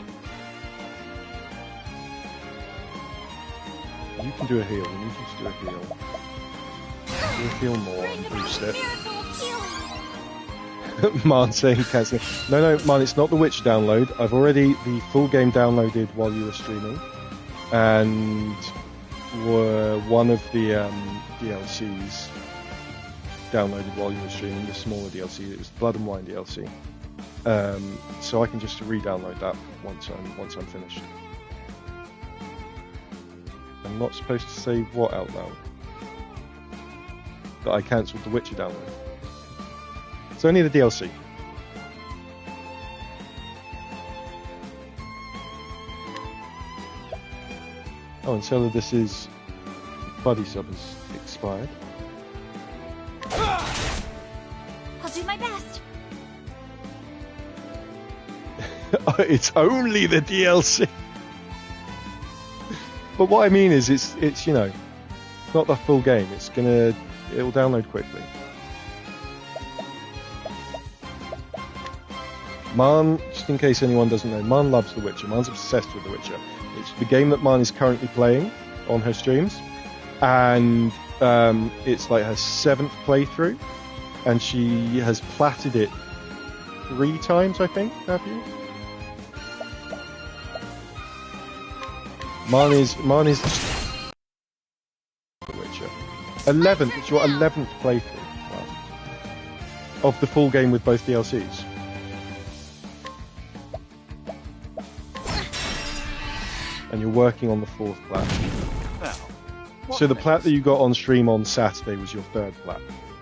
You can do a heal. You can just do a heal. Do a heal more and boost it. Miracle of healing. Marn saying cancel. No, Marn, it's not the Witch download. I've already the full game downloaded while you were streaming, and one of the DLCs downloaded while you were streaming, the smaller DLC. It was Blood and Wine DLC. So I can just re-download that once I'm finished. I'm not supposed to say what out loud. That I cancelled the Witcher download. It's only the DLC. Oh, and so this is Buddy Sub has expired. I'll do my best. It's only the DLC. But what I mean is, it's you know, it's not the full game. It'll download quickly. Marn, just in case anyone doesn't know, Marn loves The Witcher. Marn's obsessed with The Witcher. It's the game that Marn is currently playing on her streams, and it's like her 7th playthrough, and she has platted it 3 times, I think. Have you? Marn is The Witcher. 11th. It's your 11th playthrough. Wow. Of the full game with both DLCs. And you're working on the 4th plat. So the plat that you got on stream on Saturday was your 3rd plat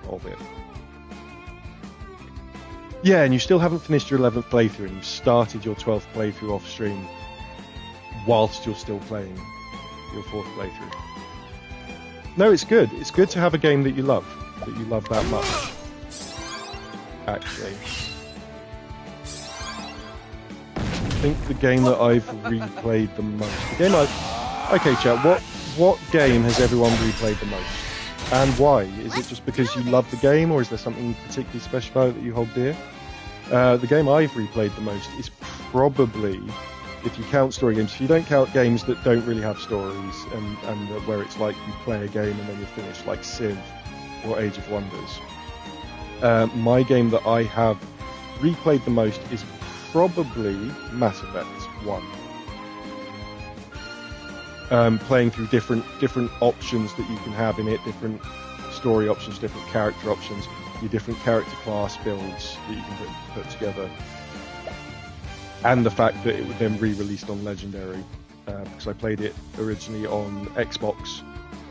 of it. Yeah, and you still haven't finished your 11th playthrough, and you've started your 12th playthrough off stream whilst you're still playing your 4th playthrough. No, it's good. It's good to have a game that you love that much. Actually. I think the game that I've replayed the most. Okay, chat. What game has everyone replayed the most, and why? Is it just because you love the game, or is there something particularly special about it that you hold dear? The game I've replayed the most is probably, if you count story games. If you don't count games that don't really have stories, and where it's like you play a game and then you're finished, like Civ, or Age of Wonders. My game that I have replayed the most is probably Mass Effect 1. Playing through different options that you can have in it, different story options, different character options, your different character class builds that you can put together. And the fact that it was then re-released on Legendary, because I played it originally on Xbox,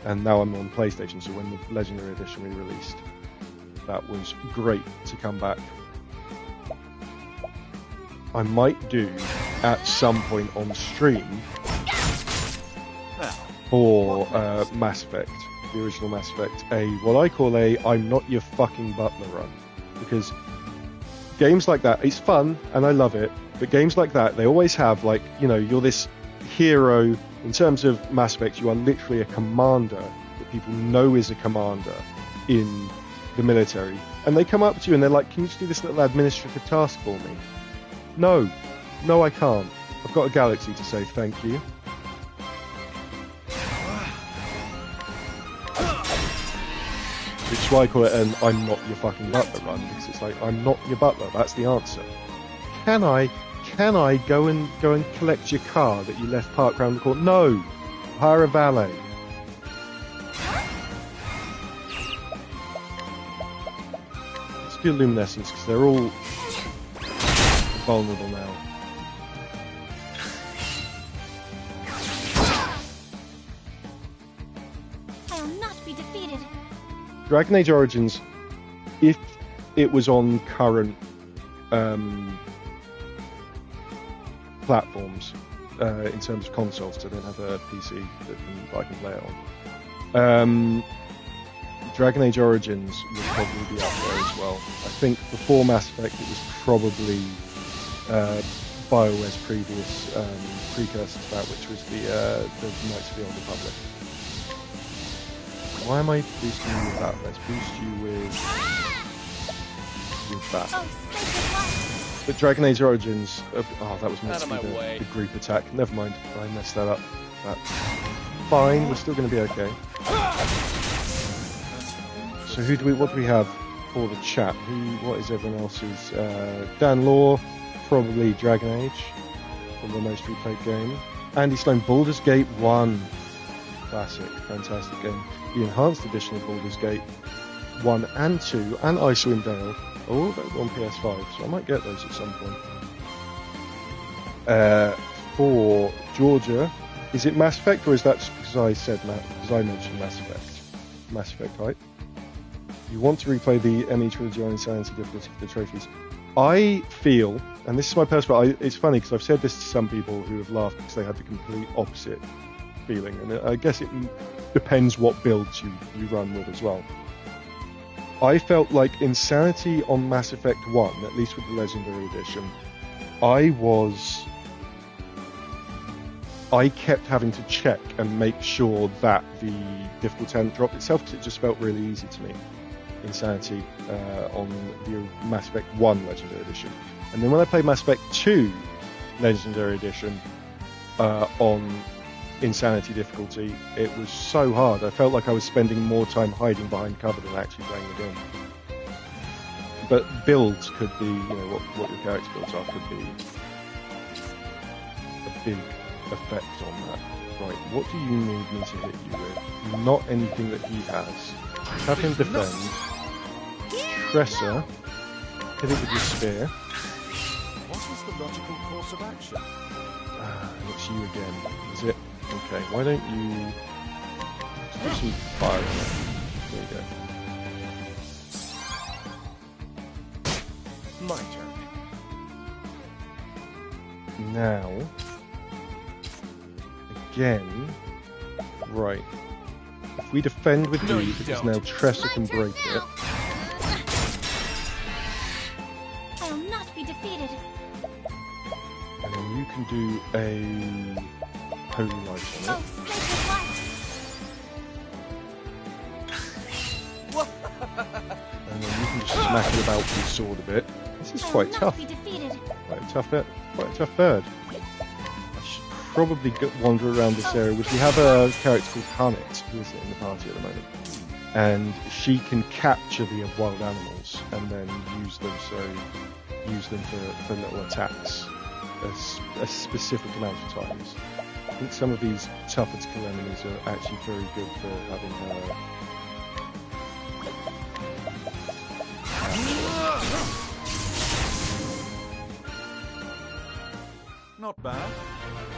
and now I'm on PlayStation, so when the Legendary Edition re-released, that was great to come back. I might do, at some point on stream, for Mass Effect, the original Mass Effect, what I call a I'm not your fucking butler run. Because games like that, it's fun, and I love it, but games like that, they always have, like, you know, you're this hero. In terms of Mass Effect, you are literally a commander that people know is a commander in the military. And they come up to you and they're like, can you just do this little administrative task for me? No, I can't. I've got a galaxy to save, thank you. Which is why I call it an I'm not your fucking butler run, because it's like, I'm not your butler, that's the answer. Can I go and collect your car that you left parked around the corner? No! Hire a valet. Let's do luminescence, because they're all vulnerable now. I will not be defeated. Dragon Age Origins, if it was on current platforms, in terms of consoles, so I don't have a PC that I can play it on. Dragon Age Origins would probably be up there as well. I think before Mass Effect it was probably BioWare's previous precursor to that, which was the Knights of the Old Republic. Why am I boosting you with that? Let's boost you with that. But Dragon Age Origins, that was meant to be the group attack. Never mind, I messed that up. That's fine, we're still going to be okay. So what do we have for the chat? What is everyone else's? Dan Law, probably Dragon Age, from the most replayed game. Andy Sloan, Baldur's Gate 1. Classic, fantastic game. The enhanced edition of Baldur's Gate 1 and 2, and Icewind Dale, are all available on PS5, so I might get those at some point. For Georgia, is it Mass Effect, or is that just because I mentioned Mass Effect? Mass Effect, right? You want to replay the ME trilogy on Insanity difficulty for the trophies. I feel, and this is my personal, it's funny because I've said this to some people who have laughed because they had the complete opposite feeling, and I guess it depends what builds you run with as well. I felt like Insanity on Mass Effect 1, at least with the Legendary Edition, I kept having to check and make sure that the difficulty hadn't dropped itself, because it just felt really easy to me. Insanity on the Mass Effect 1 Legendary Edition. And then when I played Mass Effect 2 Legendary Edition on Insanity difficulty, it was so hard. I felt like I was spending more time hiding behind cover than actually playing the game. But builds could be, what your character builds are could be a big effect on that. Right, what do you need me to hit you with? Not anything that he has. Have him defend. Tressa, hit it with your spear. What is the logical course of action? It's you again, is it? Okay, why don't you put some fire in there? There you go. My turn. Now, again, right. If we defend with you, because now Tressa can break it. I will not be defeated. And then you can do a holy light on it. And then you can just smack it about with your sword a bit. This is quite tough. Quite a tough bird. I should probably wander around this area. Would we have a character called Harnett? Who is it in the party at the moment? and she can capture the wild animals and then use them for little attacks a specific amount of times. I think some of these tougher to kill enemies are actually very good for having her. Not bad.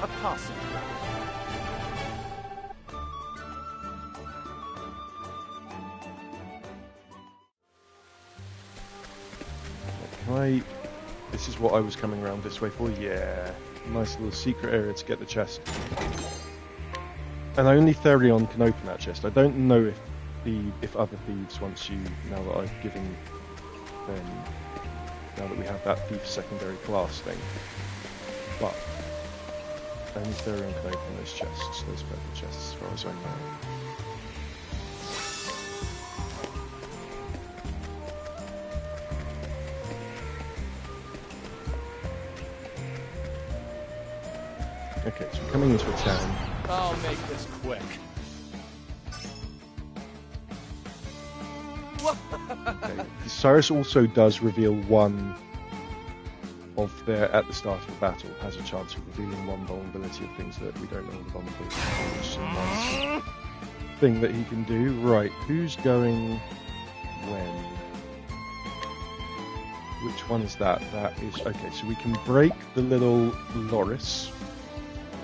A passing. Can I... This is what I was coming around this way for. Yeah. Nice little secret area to get the chest. And only Therion can open that chest. I don't know if other thieves, now that I've given them, now that we have that thief secondary class thing. But only Therion can open those chests, those purple chests, as far as I know. Okay, so we're coming into a town. I'll make this quick. Okay. Cyrus also does reveal one of their, at the start of the battle, has a chance of revealing one vulnerability of things that we don't know the vulnerability of. Which is a nice thing that he can do. Right, who's going when? Which one is that? That is, okay, so we can break the little Loris.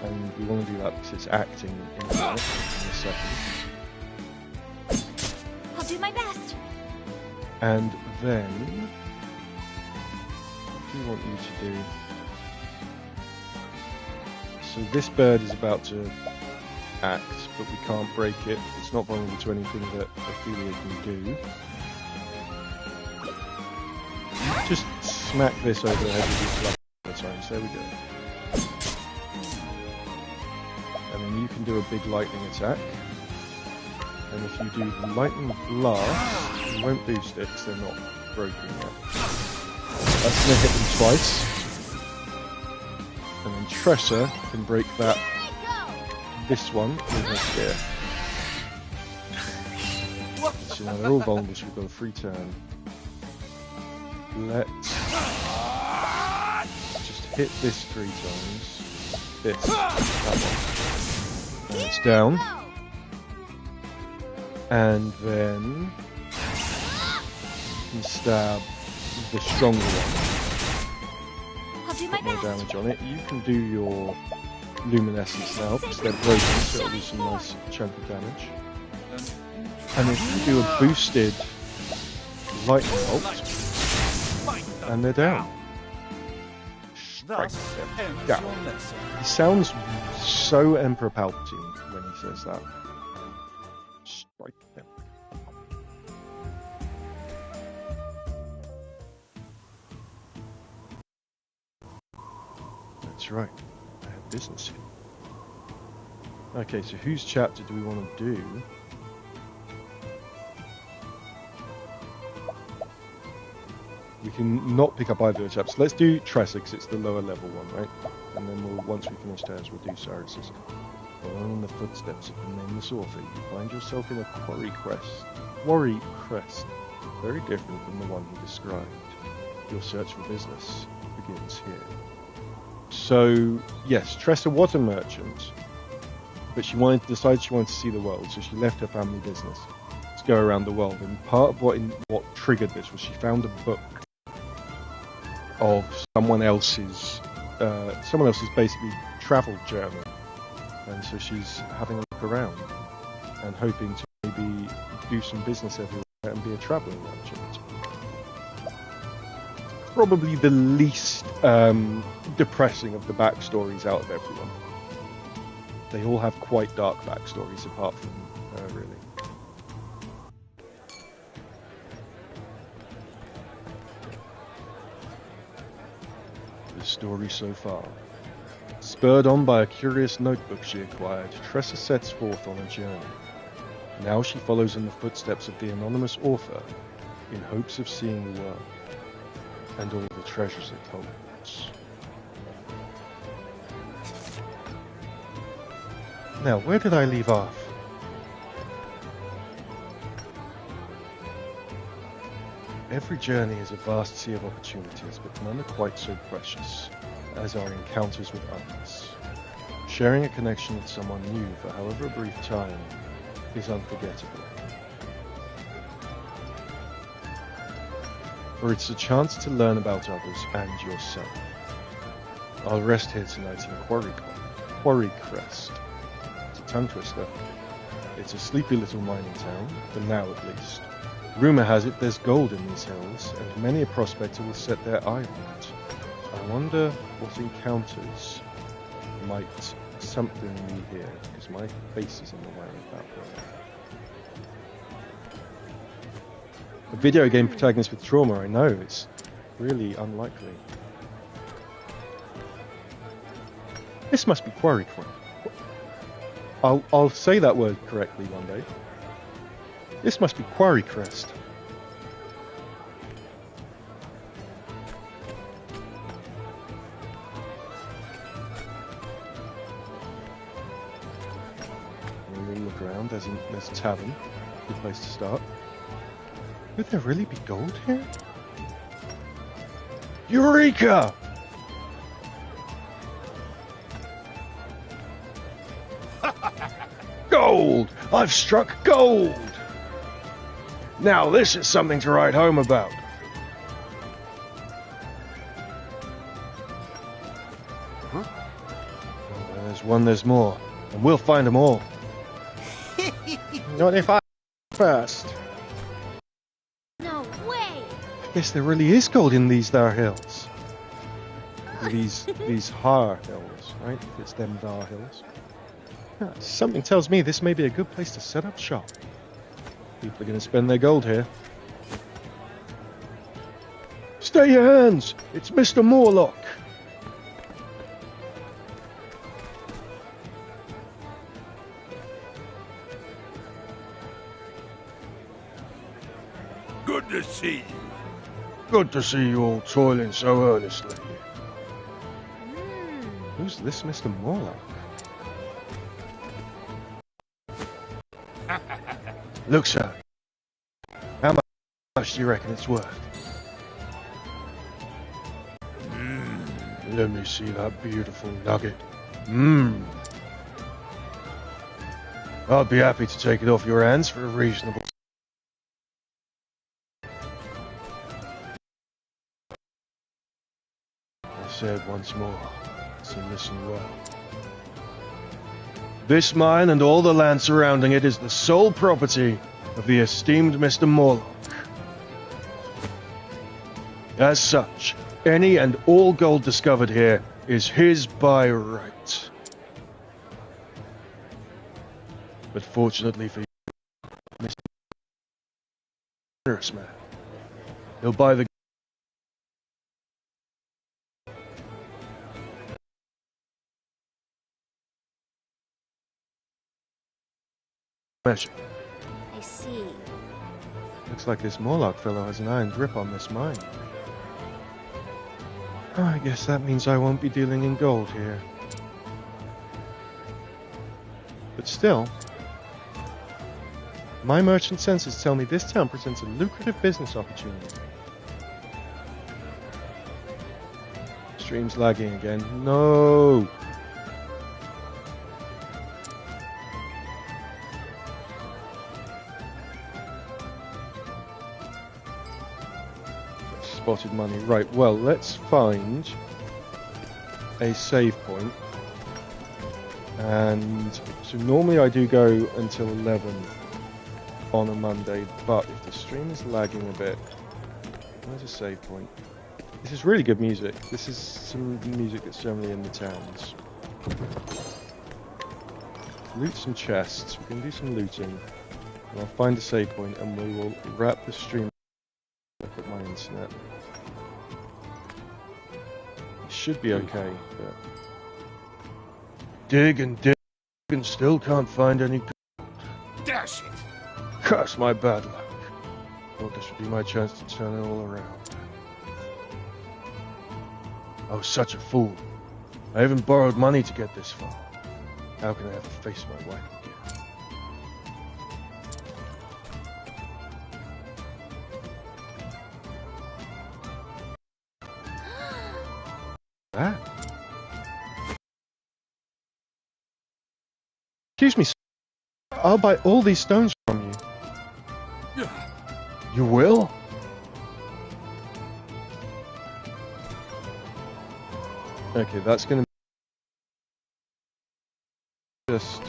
And we want to do that because it's acting in a minute, in a second. I'll do my best. And then, what do we want you to do? So this bird is about to act, but we can't break it. It's not vulnerable to anything that Ophelia can do. Just smack this over the head with your club a couple of times. There we go. And then you can do a big lightning attack. And if you do the lightning blast, you won't boost it because they're not broken yet. That's going to hit them twice. And then Tressa can break that. This one with her spear. So now they're all vulnerable, so we've got a free turn. Let's just hit this 3 times. This, that one. And it's down. And then you can stab the stronger one. I'll do my Put more best. damage on it. You can do your luminescence now because they're broken, so it'll do some nice chunk of damage. And if you do a boosted lightning bolt, and they're down. Strike Thus them ends down. your lesson. He sounds so Emperor Palpatine when he says that. Strike them. That's right. I have business here. Okay, so whose chapter do we want to do? We can not pick up either of the chapters. Let's do Tressa because it's the lower level one, right? And then once we finish hers, we'll do Cyrus's. Following in the footsteps of the nameless author, you find yourself in a quarry crest, very different from the one he described. Your search for business begins here. So, yes, Tressa was a merchant, but she decided she wanted to see the world, so she left her family business to go around the world. And part of what triggered this was she found a book of someone else's basically travel journal, and so she's having a look around and hoping to maybe do some business everywhere and be a traveling merchant. Probably the least depressing of the backstories out of everyone. They all have quite dark backstories apart from her, really. The story so far. Spurred on by a curious notebook she acquired, Tressa sets forth on a journey. Now she follows in the footsteps of the anonymous author in hopes of seeing the world and all the treasures it holds. Now, where did I leave off? Every journey is a vast sea of opportunities, but none are quite so precious as our encounters with others. Sharing a connection with someone new for however a brief time is unforgettable. For it's a chance to learn about others and yourself. I'll rest here tonight in Quarry Crest. It's a tongue twister. It's a sleepy little mining town, for now at least. Rumour has it there's gold in these hills, and many a prospector will set their eye on it. I wonder what encounters might something me here, because my face is in the way of that one. A video game protagonist with trauma, I know, it's really unlikely. This must be Quarry Crest. I'll say that word correctly one day. This must be Quarry Crest. We'll look around. There's a tavern. Good place to start. Could there really be gold here? Eureka! Gold! I've struck gold! Now this is something to write home about. Huh? Well, there's one, there's more. And we'll find them all. Not if I first. No way! I guess there really is gold in these there hills. These Har hills, right? It's them Dar hills. Yeah, something tells me this may be a good place to set up shop. People are going to spend their gold here. Stay your hands! It's Mr. Morlock! Good to see you. Good to see you all toiling so earnestly. Who's this Mr. Morlock? Look, sir. How much do you reckon it's worth? Let me see that beautiful nugget. I'd be happy to take it off your hands for a reasonable... I said once more, so listen well. This mine and all the land surrounding it is the sole property of the esteemed Mr. Morlock. As such, any and all gold discovered here is his by right. But fortunately for you, Mr. Generous man, he'll buy the measure. I see. Looks like this Morlock fellow has an iron grip on this mine. Oh, I guess that means I won't be dealing in gold here. But still, my merchant senses tell me this town presents a lucrative business opportunity. Stream's lagging again. No! Spotted money. Right, well, let's find a save point. And so normally I do go until 11 on a Monday, but if the stream is lagging a bit, where's a save point? This is really good music. This is some music that's generally in the towns. Loot some chests. We can do some looting. And I'll find a save point and we will wrap the stream up at my internet. It should be okay, but... Dig and still can't find any... Dash it! Curse my bad luck. Thought this would be my chance to turn it all around. I was such a fool. I even borrowed money to get this far. How can I ever face my wife again? that? Excuse me, sir. I'll buy all these stones from you. You will? Okay, that's gonna just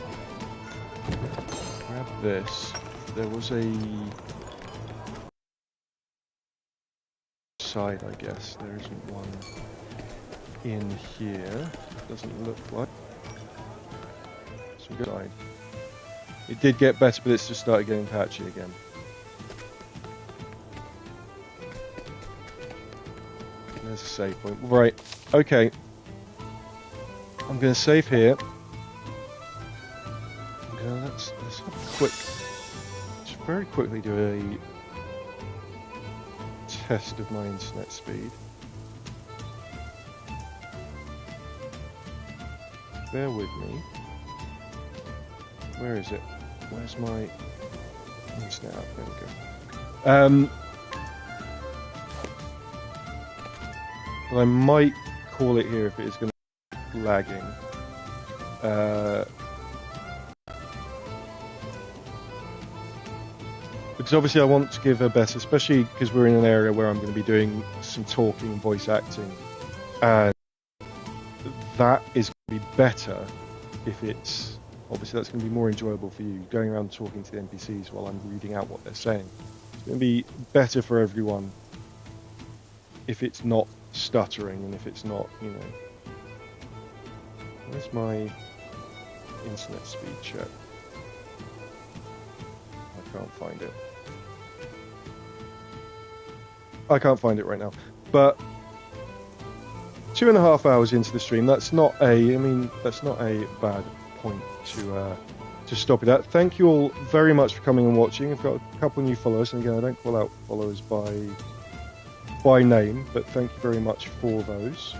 grab this. There was a side, I guess. There isn't one in here. Doesn't look like. Some good side. It did get better, but it's just started getting patchy again. There's a save point. Right. Okay. I'm going to save here. Let's have a quick, just very quickly do a test of my internet speed. Bear with me. Where is it? Where's my internet app? There we go. But I might call it here if it is going to be lagging. Because obviously I want to give a better, especially because we're in an area where I'm going to be doing some talking and voice acting, and that is going to be better if it's, obviously that's going to be more enjoyable for you, going around talking to the NPCs while I'm reading out what they're saying. It's going to be better for everyone if it's not stuttering and if it's not, you know... Where's my internet speed check? I can't find it. I can't find it right now. But 2.5 hours into the stream, that's not a, I mean, that's not a bad point to stop it at. Thank you all very much for coming and watching. I've got a couple new followers, and again, I don't call out followers by name, but thank you very much for those.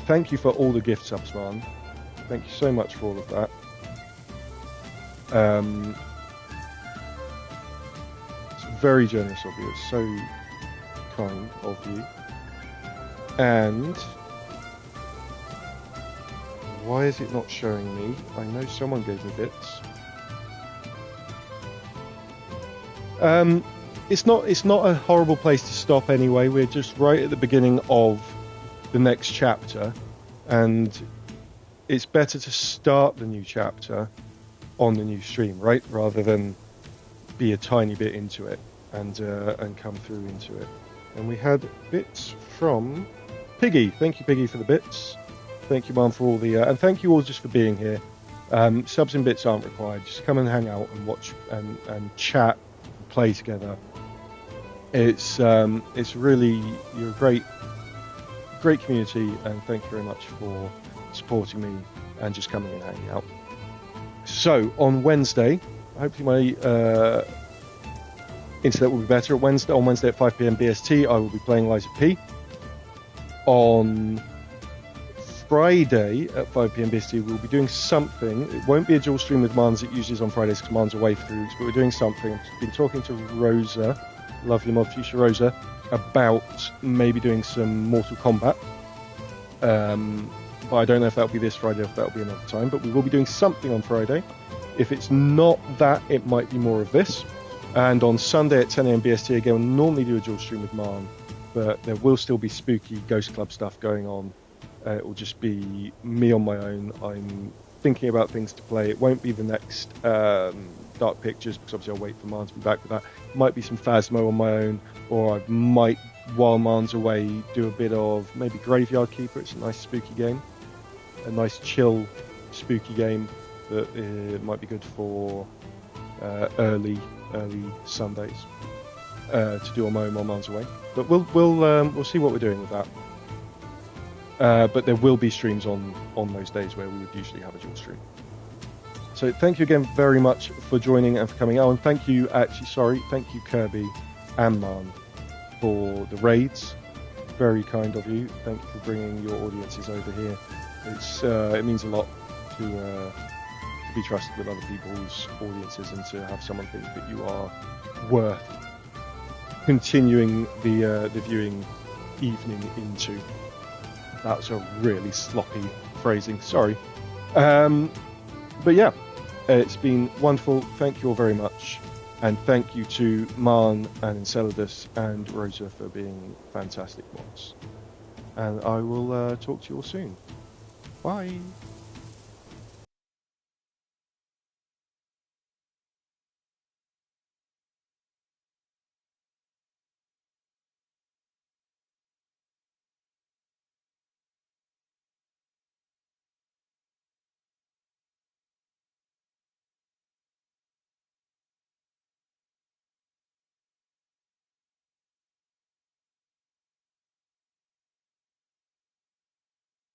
Thank you for all the gift subs, man. Thank you so much for all of that. It's very generous of you. It's so kind of you. And why is it not showing me? I know someone gave me bits. It's not a horrible place to stop anyway. We're just right at the beginning of the next chapter, and it's better to start the new chapter on the new stream, right, rather than be a tiny bit into it and come through into it. And we had bits from Piggy. Thank you, Piggy, for the bits. Thank you, Mum, for all the and thank you all just for being here. Subs and bits aren't required. Just come and hang out and watch and chat, and play together. It's really, you're a great community, and thank you very much for supporting me and just coming and hanging out. So on Wednesday, hopefully my internet will be better. On Wednesday at 5 PM BST, I will be playing Liza P. On Friday at 5 PM BST, we'll be doing something. It won't be a dual stream with Mans. It usually is on Fridays because Mans are away for 3 weeks, but we're doing something. I've been talking to Rosa, lovely mod future Rosa, about maybe doing some Mortal Kombat. But I don't know if that'll be this Friday or if that'll be another time. But we will be doing something on Friday. If it's not that, it might be more of this. And on Sunday at 10 AM BST, again, we'll normally do a dual stream with Marn, but there will still be spooky Ghost Club stuff going on. It will just be me on my own. I'm thinking about things to play. It won't be the next Dark Pictures, because obviously I'll wait for Marn to be back with that. Might be some Phasmo on my own, or I might, while Marn's away, do a bit of maybe Graveyard Keeper. It's a nice spooky game. A nice chill spooky game that might be good for early Sundays to do on my own while Marn's away. But we'll see what we're doing with that. But there will be streams on those days where we would usually have a dual stream. So thank you again very much for joining and for coming out. And thank you, thank you Kirby and Marn for the raids. Very kind of you. Thank you for bringing your audiences over here. It means a lot to be trusted with other people's audiences and to have someone think that you are worth continuing the viewing evening into. That's a really sloppy phrasing. Sorry. But yeah, it's been wonderful. Thank you all very much. And thank you to Marn and Enceladus and Rosa for being fantastic mods. And I will talk to you all soon. Bye.